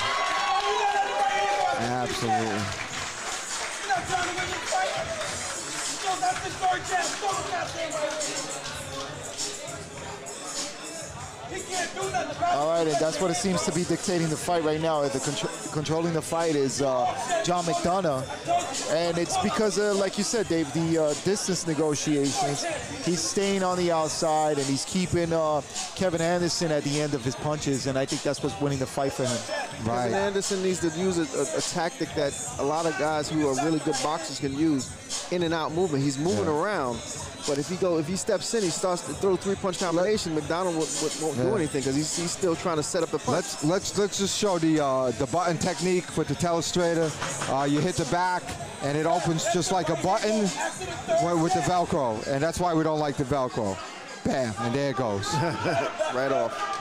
Absolutely. All right, and that's what it seems to be dictating the fight right now. Controlling the fight is John McDonough. And it's because, like you said, Dave, the distance negotiations. He's staying on the outside, and he's keeping Kevin Anderson at the end of his punches, and I think that's what's winning the fight for him. Right. Kevin Anderson needs to use a tactic that a lot of guys who are really good boxers can use, in and out movement. He's moving around. But if he steps in, he starts to throw three-punch combination, McDonough won't do anything because he's still trying to set up the punch. Let's just show the button technique with the telestrator. You hit the back, and it opens just like a button with the Velcro, and that's why we don't like the Velcro. Bam, and there it goes. Right off.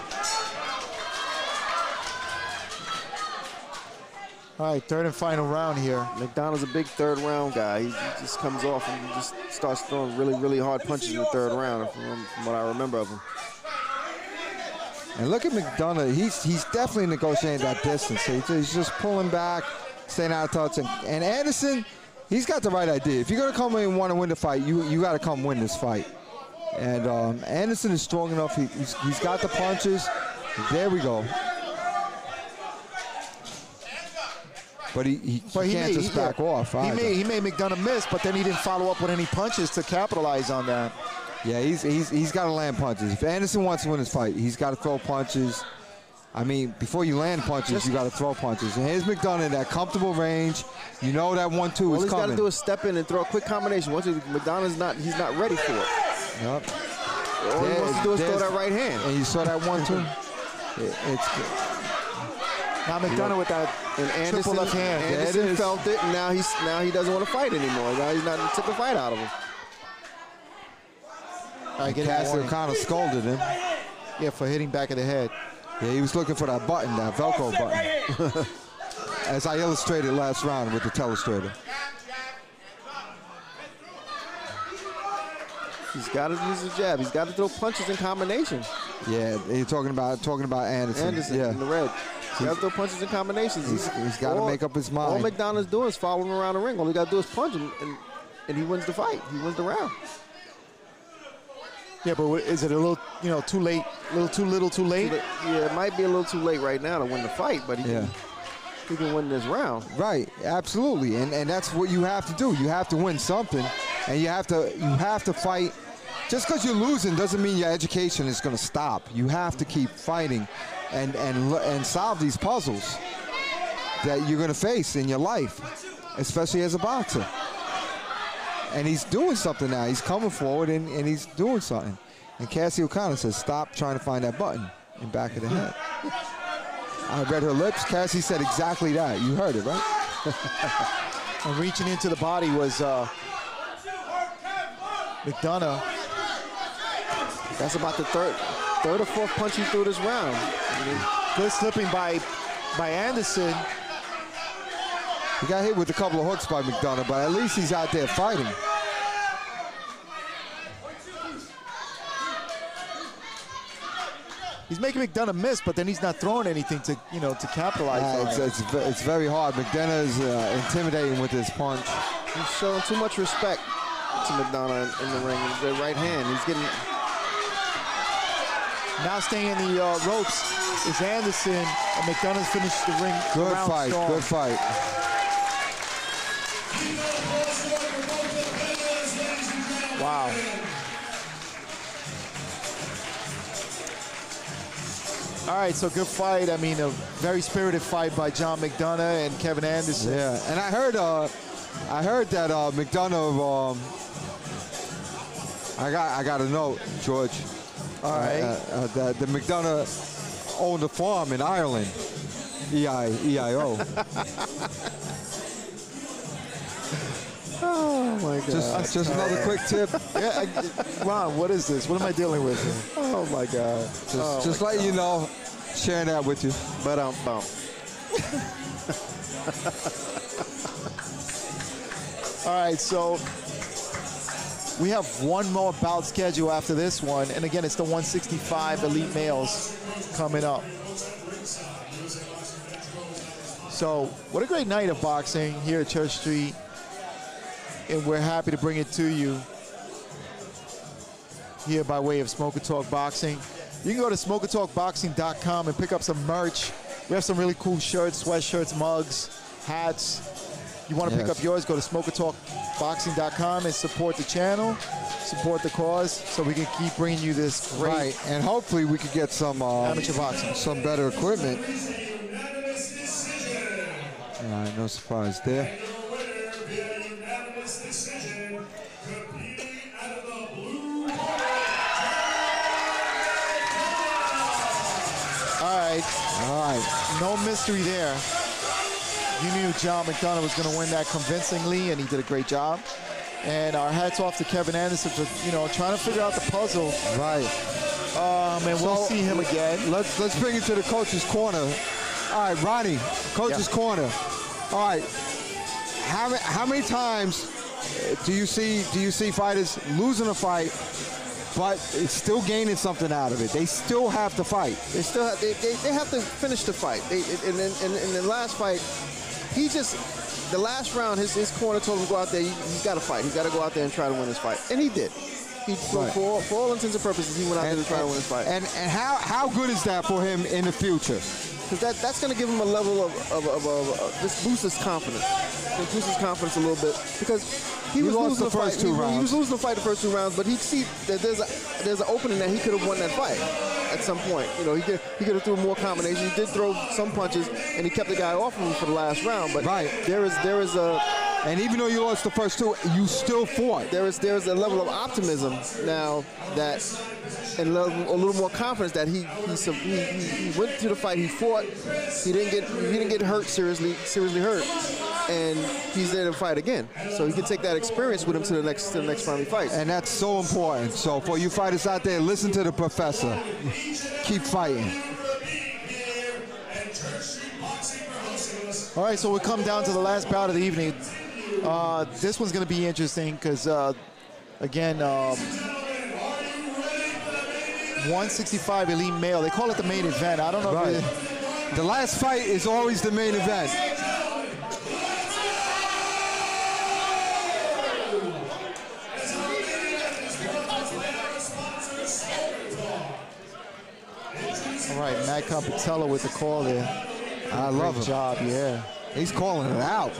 All right, third and final round here. McDonough's a big third round guy. He just comes off and he just starts throwing really, really hard punches in the third round from what I remember of him. And look at McDonough. He's definitely negotiating that distance. He's just pulling back, staying out of touch. And Anderson, he's got the right idea. If you're going to come in and want to win the fight, you got to come win this fight. And Anderson is strong enough. He's got the punches. There we go. But he can't just back off. He made McDonough miss, but then he didn't follow up with any punches to capitalize on that. Yeah, he's got to land punches. If Anderson wants to win this fight, he's got to throw punches. I mean, before you land punches, you got to throw punches. And here's McDonough in that comfortable range. You know that 1-2 is coming. All he's got to do is step in and throw a quick combination. Once McDonough's he's not ready for it. Yep. All he wants to do is throw that right hand. And you saw that 1-2? It's good. Now McDonough with that triple left hand. Anderson felt it, and now he doesn't want to fight anymore. Now he's not took the fight out of him. Cassie O'Connor scolded him. Yeah, for hitting back of the head. Yeah, he was looking for that button, that Velcro button. As I illustrated last round with the telestrator. He's got to use his jab. He's got to throw punches in combination. Yeah, you're talking about Anderson. Anderson yeah. in the red. He's got to throw punches and combinations. He's got to make up his mind. All McDonough's doing is following around the ring. All he got to do is punch him, and he wins the fight. He wins the round. Yeah, but is it a little, too late? A little too little, too late? Yeah, it might be a little too late right now to win the fight, but he can win this round. Right, absolutely, and that's what you have to do. You have to win something, and you have to fight. Just because you're losing doesn't mean your education is going to stop. You have to keep fighting and solve these puzzles that you're going to face in your life, especially as a boxer. And he's doing something now. He's coming forward and he's doing something. And Cassie O'Connor says, stop trying to find that button in back of the head. I read her lips. Cassie said exactly that. You heard it, right? And reaching into the body was McDonough. That's about the third or fourth punch he threw this round. Good slipping by Anderson. He got hit with a couple of hooks by McDonough, but at least he's out there fighting. He's making McDonough miss, but then he's not throwing anything to capitalize on. It's very hard. McDonough is intimidating with his punch. He's showing too much respect to McDonough in the ring. The right hand. He's getting. Now staying in the ropes is Anderson, and McDonough's finished the ring. Good fight, good fight. Wow. All right, so good fight. I mean, a very spirited fight by John McDonough and Kevin Anderson. Yeah, and I heard that McDonough. I got a note, George. All right. That the McDonough owned a farm in Ireland. EIO. Oh my God! Just another quick tip. Yeah, Ron, what is this? What am I dealing with here? Oh my God! Just let you know, sharing that with you. But All right, so we have one more bout schedule after this one, and again, it's the 165 elite males coming up. So, what a great night of boxing here at Church Street, and we're happy to bring it to you here by way of Smoker Talk Boxing. You can go to SmokerTalkBoxing.com and pick up some merch. We have some really cool shirts, sweatshirts, mugs, hats. You want to pick up yours, go to SmokerTalkBoxing.com and support the channel, support the cause, so we can keep bringing you this great Right, and hopefully we could get some amateur boxing. some better equipment. No surprise there. All right, no mystery there. You knew John McDonough was going to win that convincingly, and he did a great job. And our hats off to Kevin Anderson for, trying to figure out the puzzle. Right. And we'll see him again. Let's bring it to the coach's corner. All right, Ronnie, coach's corner. All right. How many times do you see fighters losing a fight, but it's still gaining something out of it? They still have to fight. they still have, they have to finish the fight. In the last fight, the last round, his corner told him to go out there. He's got to fight. He's got to go out there and try to win this fight, and he did. For all intents and purposes, he went out there to try to win this fight. And how good is that for him in the future? Because that's going to give him a level of just boost his confidence. Boost his confidence a little bit, because he was losing the first two rounds. He was losing the fight the first 2 rounds, but he'd see that there's an opening that he could have won that fight at some point. He could have threw more combinations. He did throw some punches, and he kept the guy off of him for the last round. But there is a. And even though you lost the first 2, you still fought. There is a level of optimism now and a little more confidence that he went through the fight. He fought. He didn't get hurt seriously hurt, and he's there to fight again. So he can take that experience with him to the next time he fights. And that's so important. So for you fighters out there, listen to the professor. Keep fighting. All right, so we'll come down to the last bout of the evening. This one's going to be interesting because, again, 165 elite male. They call it the main event. I don't know. Right. The last fight is always the main event. All right, Matt Compatello with the call there. I love him. Great job, yeah. He's calling it out.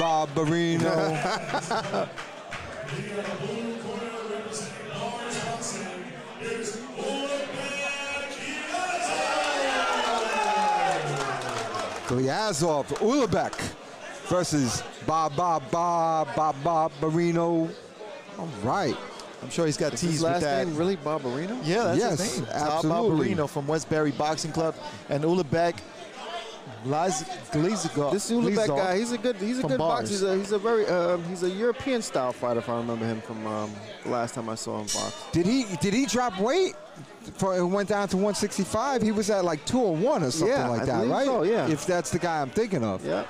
Barbarino. Glyazov, Ulebek versus Barbarino. All right. I'm sure he's got teased his with last that. name really Barbarino? Yeah, that's his name. Absolutely. Barbarino from Westbury Boxing Club, and Ulebek Glizagov. This Ulebek guy, he's a good boxer. He's a European style fighter, if I remember him from the last time I saw him box. Did he drop weight? It went down to 165. He was at like 201 or something like that, right? So, yeah. If that's the guy I'm thinking of. Yeah.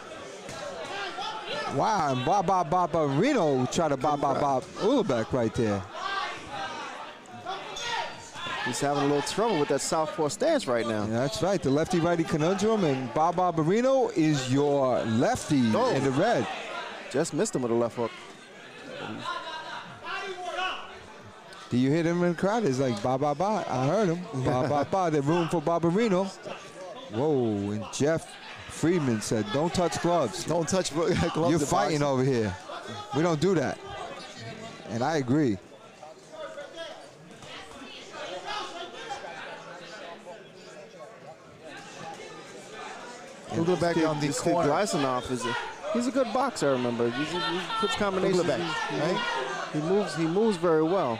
Wow, and Barbarino tried to Ulebek right there. He's having a little trouble with that southpaw stance right now. Yeah, that's right, the lefty-righty conundrum, and Barbarino is your lefty in the red. just missed him with a left hook. Do you hear him in the crowd? It's like, ba, ba, ba. I heard him. Ba, ba, ba. There's room for Barbarino. Whoa, and Jeff Friedman said, don't touch gloves. Don't touch gloves. You're fighting over here. We don't do that. And I agree. We'll go back on the corner. Glycinov he's a good boxer, I remember. He puts combinations. He moves very well.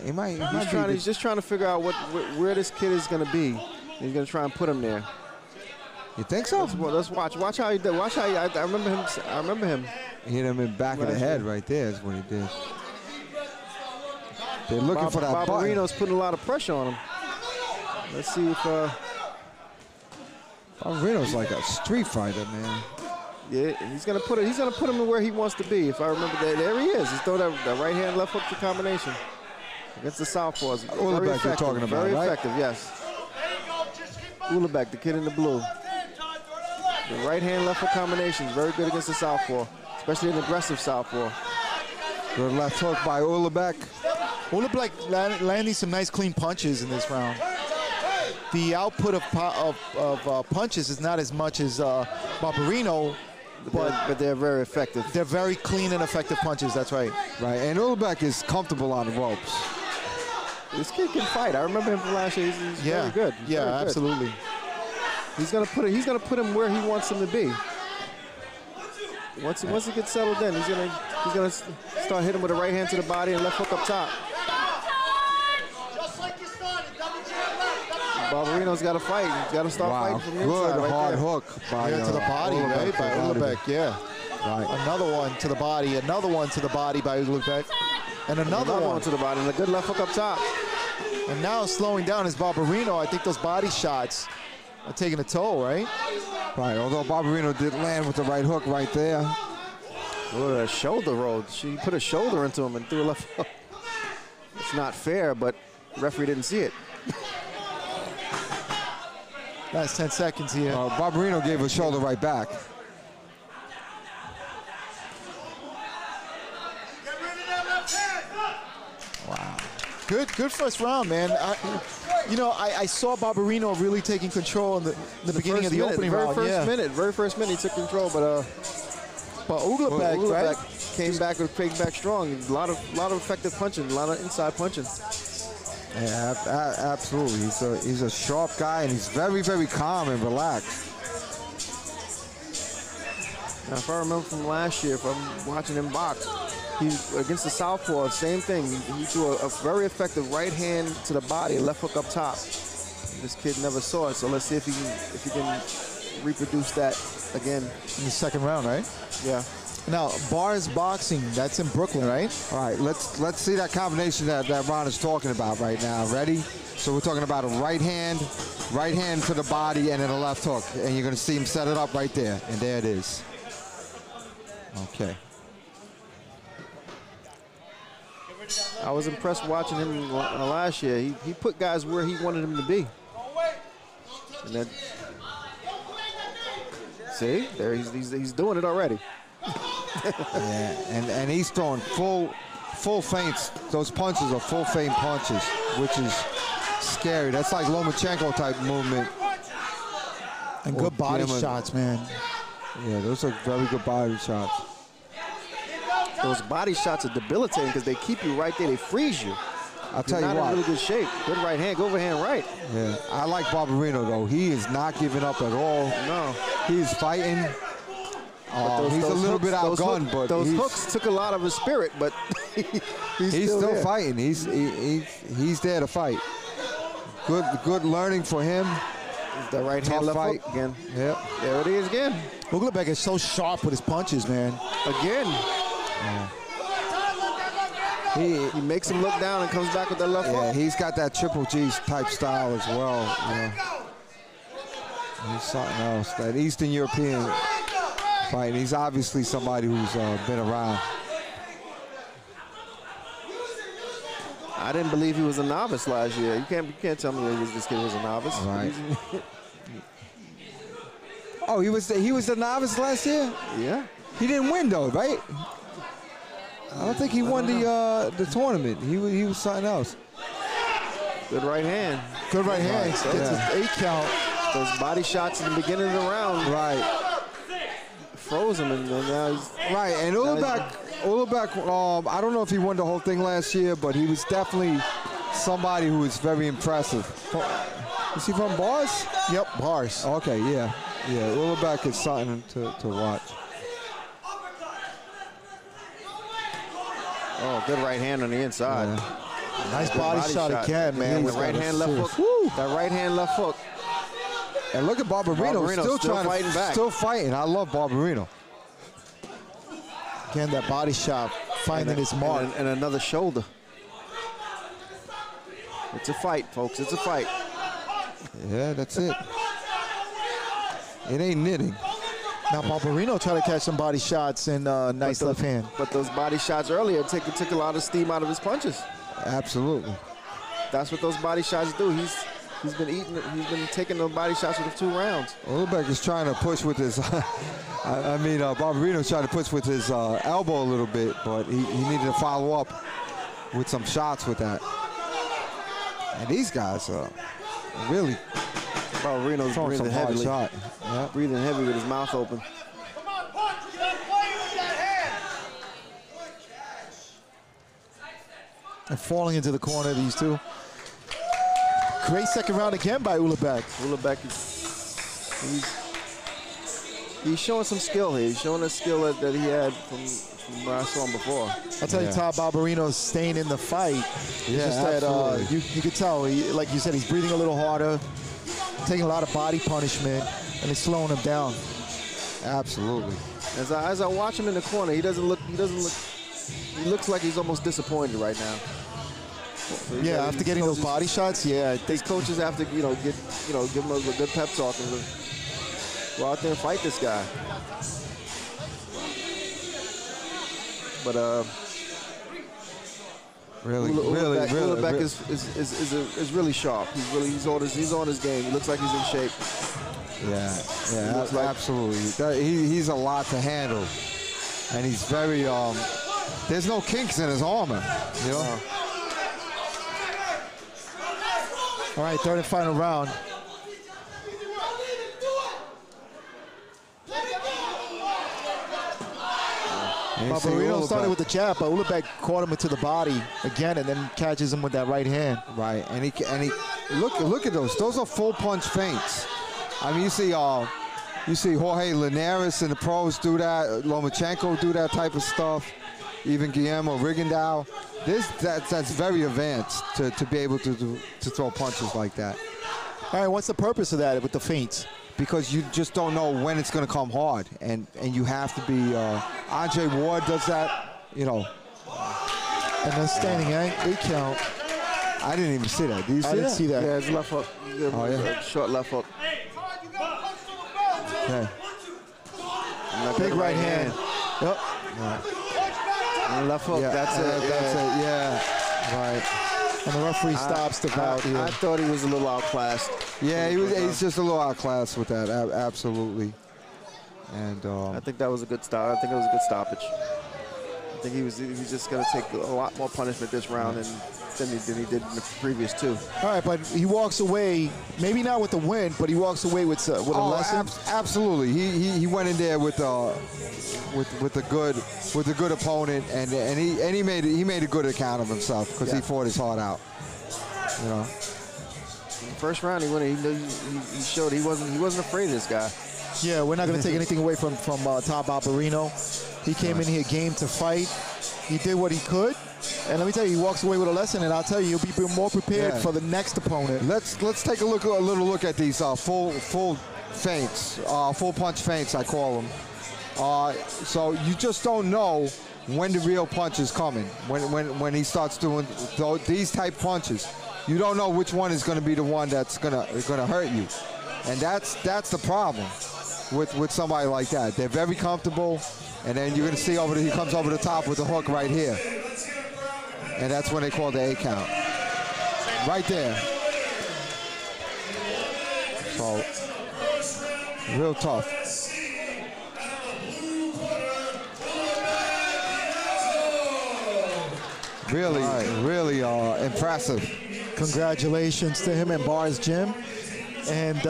He's just trying to figure out where this kid is going to be. He's going to try and put him there. You think so? Let's watch. Watch how he did. Watch how I remember him. He hit him in the back of the head right there is what he did. They're looking for that button. Barbarino's putting a lot of pressure on him. Let's see if Barbarino's like a street fighter, man. Yeah, he's gonna put him where he wants to be. If I remember that, there he is. He's throwing that right hand, left hook to combination against the southpaws. Ulabek you're talking about, very right? effective, yes. Ulabek, the kid in the blue. The right hand, left hook combination, very good against the southpaw, especially an aggressive southpaw. Good left hook by Ulabek. Ulabek landing some nice clean punches in this round. The output of punches is not as much as Barbarino, but they're very effective. They're very clean and effective punches. That's right. Right, and Ulabek is comfortable on the ropes. This kid can fight. I remember him from last year. He's very good. Yeah, very good. absolutely. He's gonna put him where he wants him to be. Once he gets settled in, he's gonna start hitting with a right hand to the body and left hook up top. Barbarino's got to fight. He's got to start fighting from the inside. Good hard hook by to the body, right? By Ulabek, yeah. Right. Another one to the body. Another one to the body by Ulabek. And another one to the body. And a good left hook up top. And now slowing down is Barbarino. I think those body shots are taking a toll, right? Right. Although Barbarino did land with the right hook right there. Look at a shoulder roll. She put a shoulder into him and threw a left hook. It's not fair, but the referee didn't see it. Last 10 seconds here. Barbarino gave a shoulder right back. Wow. Good first round, man. I saw Barbarino really taking control in the beginning of the opening round. Very first minute, he took control, but Ulabek, right? came back strong. A lot of effective punching, a lot of inside punching. Yeah, absolutely. He's a sharp guy, and he's very, very calm and relaxed. Now, if I remember from last year, if I'm watching him box, he's against the southpaw, same thing. He threw a very effective right hand to the body, left hook up top. This kid never saw it, so let's see if he can reproduce that again in the second round, right? Yeah. Now, Bars Boxing, that's in Brooklyn, right? All right, let's see that combination that Ron is talking about right now. Ready? So we're talking about a right hand to the body, and then a left hook. And you're going to see him set it up right there. And there it is. Okay. I was impressed watching him last year. He put guys where he wanted them to be. And then, see, there he's doing it already. Yeah, and he's throwing full feints. Those punches are full feint punches, which is scary. That's like Lomachenko type movement. And good body shots, man. Yeah, those are very good body shots. Those body shots are debilitating because they keep you right there. They freeze you. I'll tell you what. Not in really good shape. Good right hand, good overhand right. Yeah, I like Barbarino, though. He is not giving up at all. No. He's fighting. He's a little bit outgunned, but those hooks took a lot of his spirit, but he's still fighting. He's there to fight. Good learning for him. The right hand left hook again. Yep. There it is again. Ulabek is so sharp with his punches, man. Again. Yeah. He makes him look down and comes back with that left hook. Yeah, he's got that Triple G type style as well. Yeah. He's something else. That Eastern European fight. He's obviously somebody who's been around. I didn't believe he was a novice last year. You can't tell me this kid was a novice. Right. Oh, he was the novice last year? Yeah. He didn't win though, right? I don't think he won the tournament. He was something else. Good right hand. Good right hand. Gets his 8 count. Those body shots in the beginning of the round. Right. Froze him, and now he's... Right, and Ulubek, I don't know if he won the whole thing last year, but he was definitely somebody who was very impressive. Is he from Bars? Yep, Bars. Okay, yeah. Yeah, Ulubek is something to watch. Oh, good right hand on the inside. Yeah. Nice body shot again, man. The right hand, left hook. Woo. That right hand, left hook. And look at Barbarino still fighting back. Still fighting. I love Barbarino. Again, that body shot finding his mark. And another shoulder. It's a fight, folks. It's a fight. Yeah, that's it. It ain't knitting. Now Barbarino tried to catch some body shots in nice left hand. But those body shots earlier took a lot of steam out of his punches. Absolutely. That's what those body shots do. He's been taking those body shots for the 2 rounds. Ulubek is trying to push with his, Barbarino's trying to push with his elbow a little bit, but he needed to follow up with some shots with that. And these guys are really Barbarino's breathing heavily. Yep. Breathing heavy with his mouth open. And falling into the corner, these two. Great second round again by Ulubek. Ulubek he's showing some skill here. He's showing a skill that he had from where I saw him before. I'll tell you, Todd Barbarino's staying in the fight. Yeah, just that you could tell, like you said, he's breathing a little harder, taking a lot of body punishment, and it's slowing him down. Absolutely. As I watch him in the corner, he looks like he's almost disappointed right now. So yeah, after getting those body shots, yeah, I think these coaches have to, give him a good pep talk and go out there and fight this guy. But Ulubek is really sharp. He's on his game. He looks like he's in shape. Yeah, absolutely. He's a lot to handle, and he's very. There's no kinks in his armor, you know. All right, third and final round. Barbarino started with the jab, but Ulubek caught him into the body again, and then catches him with that right hand. Right, and he look at those. Those are full punch feints. I mean, you see Jorge Linares in the pros do that. Lomachenko do that type of stuff. Even Guillermo Rigondeaux. That's very advanced to be able to throw punches like that. All right, what's the purpose of that with the feints? Because you just don't know when it's going to come hard, and you have to be. Andre Ward does that, you know. And then standing 8 count. I didn't even see that. Did you see that? I didn't see that. Yeah, it's left hook. Oh yeah. Short left hook. Okay. Big right hand. Yep. And left hook. Yeah, that's it. That's it. Yeah. Right. And the referee stops the bout here. I thought he was a little outclassed. Yeah, he's just a little outclassed with that. Absolutely. And I think that was a good stop. I think it was a good stoppage. I think he was just going to take a lot more punishment this round than he did in the previous 2. All right, but he walks away, maybe not with the win, but he walks away with a lesson. Absolutely. He went in there with a good opponent, and he made a good account of himself because he fought his heart out. You know. In the first round, he showed he wasn't afraid of this guy. Yeah, we're not going to take anything away from Todd Barbarino. He came in here game to fight. He did what he could. And let me tell you, he walks away with a lesson, and I'll tell you, he'll be more prepared for the next opponent. Let's take a little look at these full feints, full punch feints, I call them. So you just don't know when the real punch is coming. When he starts doing these type punches, you don't know which one is going to be the one that's gonna hurt you, and that's the problem with somebody like that. They're very comfortable, and then you're going to see he comes over the top with the hook right here. And that's when they call the 8 count. Right there. So, real tough. Really, really impressive. Congratulations to him and Bar's Gym. And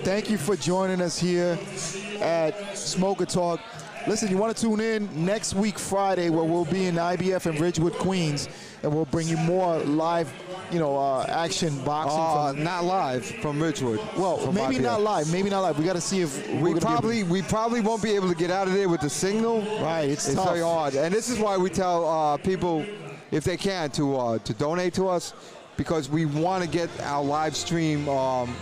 thank you for joining us here at Smoker Talk. Listen, you want to tune in next week, Friday, where we'll be in IBF in Ridgewood, Queens, and we'll bring you more live, action boxing. Not live from Ridgewood. Well, from maybe IBF. not live. Maybe not live. We got to see if we probably won't be able to get out of there with the signal. Right, it's tough. Very hard, and this is why we tell people, if they can, to donate to us, because we want to get our live stream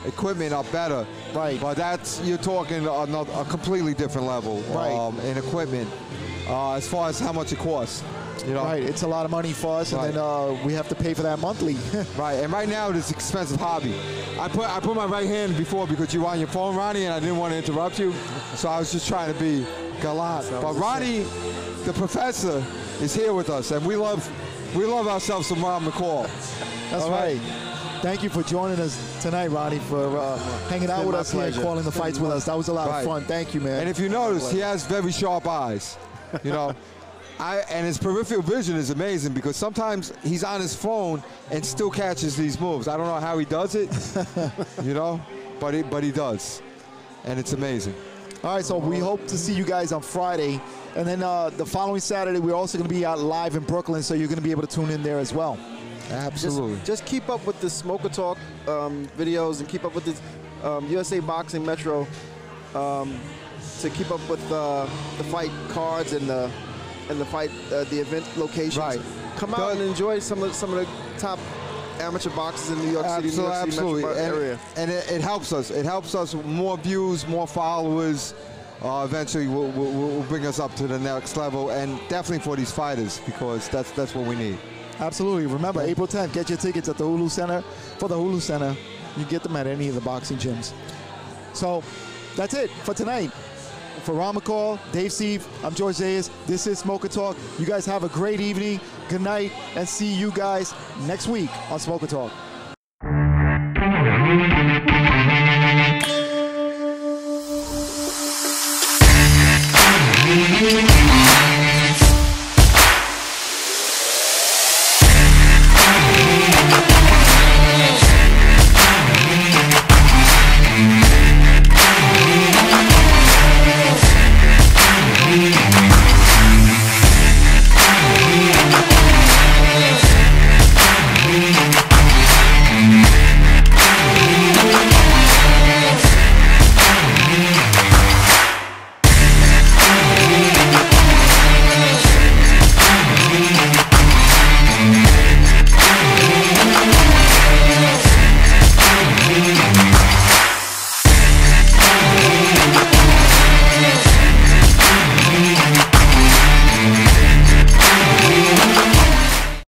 equipment up better. Right. But you're talking a completely different level in equipment as far as how much it costs. Right, it's a lot of money for us, and then we have to pay for that monthly. Right, and right now it's an expensive hobby. I put my right hand before because you were on your phone, Ronnie, and I didn't want to interrupt you, so I was just trying to be gallant. But Ronnie, the professor, is here with us, and we love ourselves some Ron McCall. That's right. Thank you for joining us tonight, Ronnie, for hanging out with us here and calling the fights with us. That was a lot of fun. Thank you, man. And if you notice, he has very sharp eyes. And his peripheral vision is amazing because sometimes he's on his phone and still catches these moves. I don't know how he does it, but he does, and it's amazing. All right, so we hope to see you guys on Friday, and then the following Saturday we're also going to be out live in Brooklyn, so you're going to be able to tune in there as well. Absolutely. Just keep up with the Smoker Talk videos and keep up with the USA Boxing Metro to keep up with the fight cards and the fight the event locations. Right. Come out and enjoy some of the top amateur boxers in New York City, New York City absolutely. area. And it helps us. It helps us more views, more followers. Eventually will bring us up to the next level, and definitely for these fighters, because that's what we need. Absolutely. Remember, April 10th, get your tickets at the Hulu Center. For the Hulu Center, you can get them at any of the boxing gyms. So that's it for tonight. For Ron McCall, Dave Steve, I'm George Zayas. This is Smoker Talk. You guys have a great evening. Good night, and see you guys next week on Smoker Talk. We'll be right back.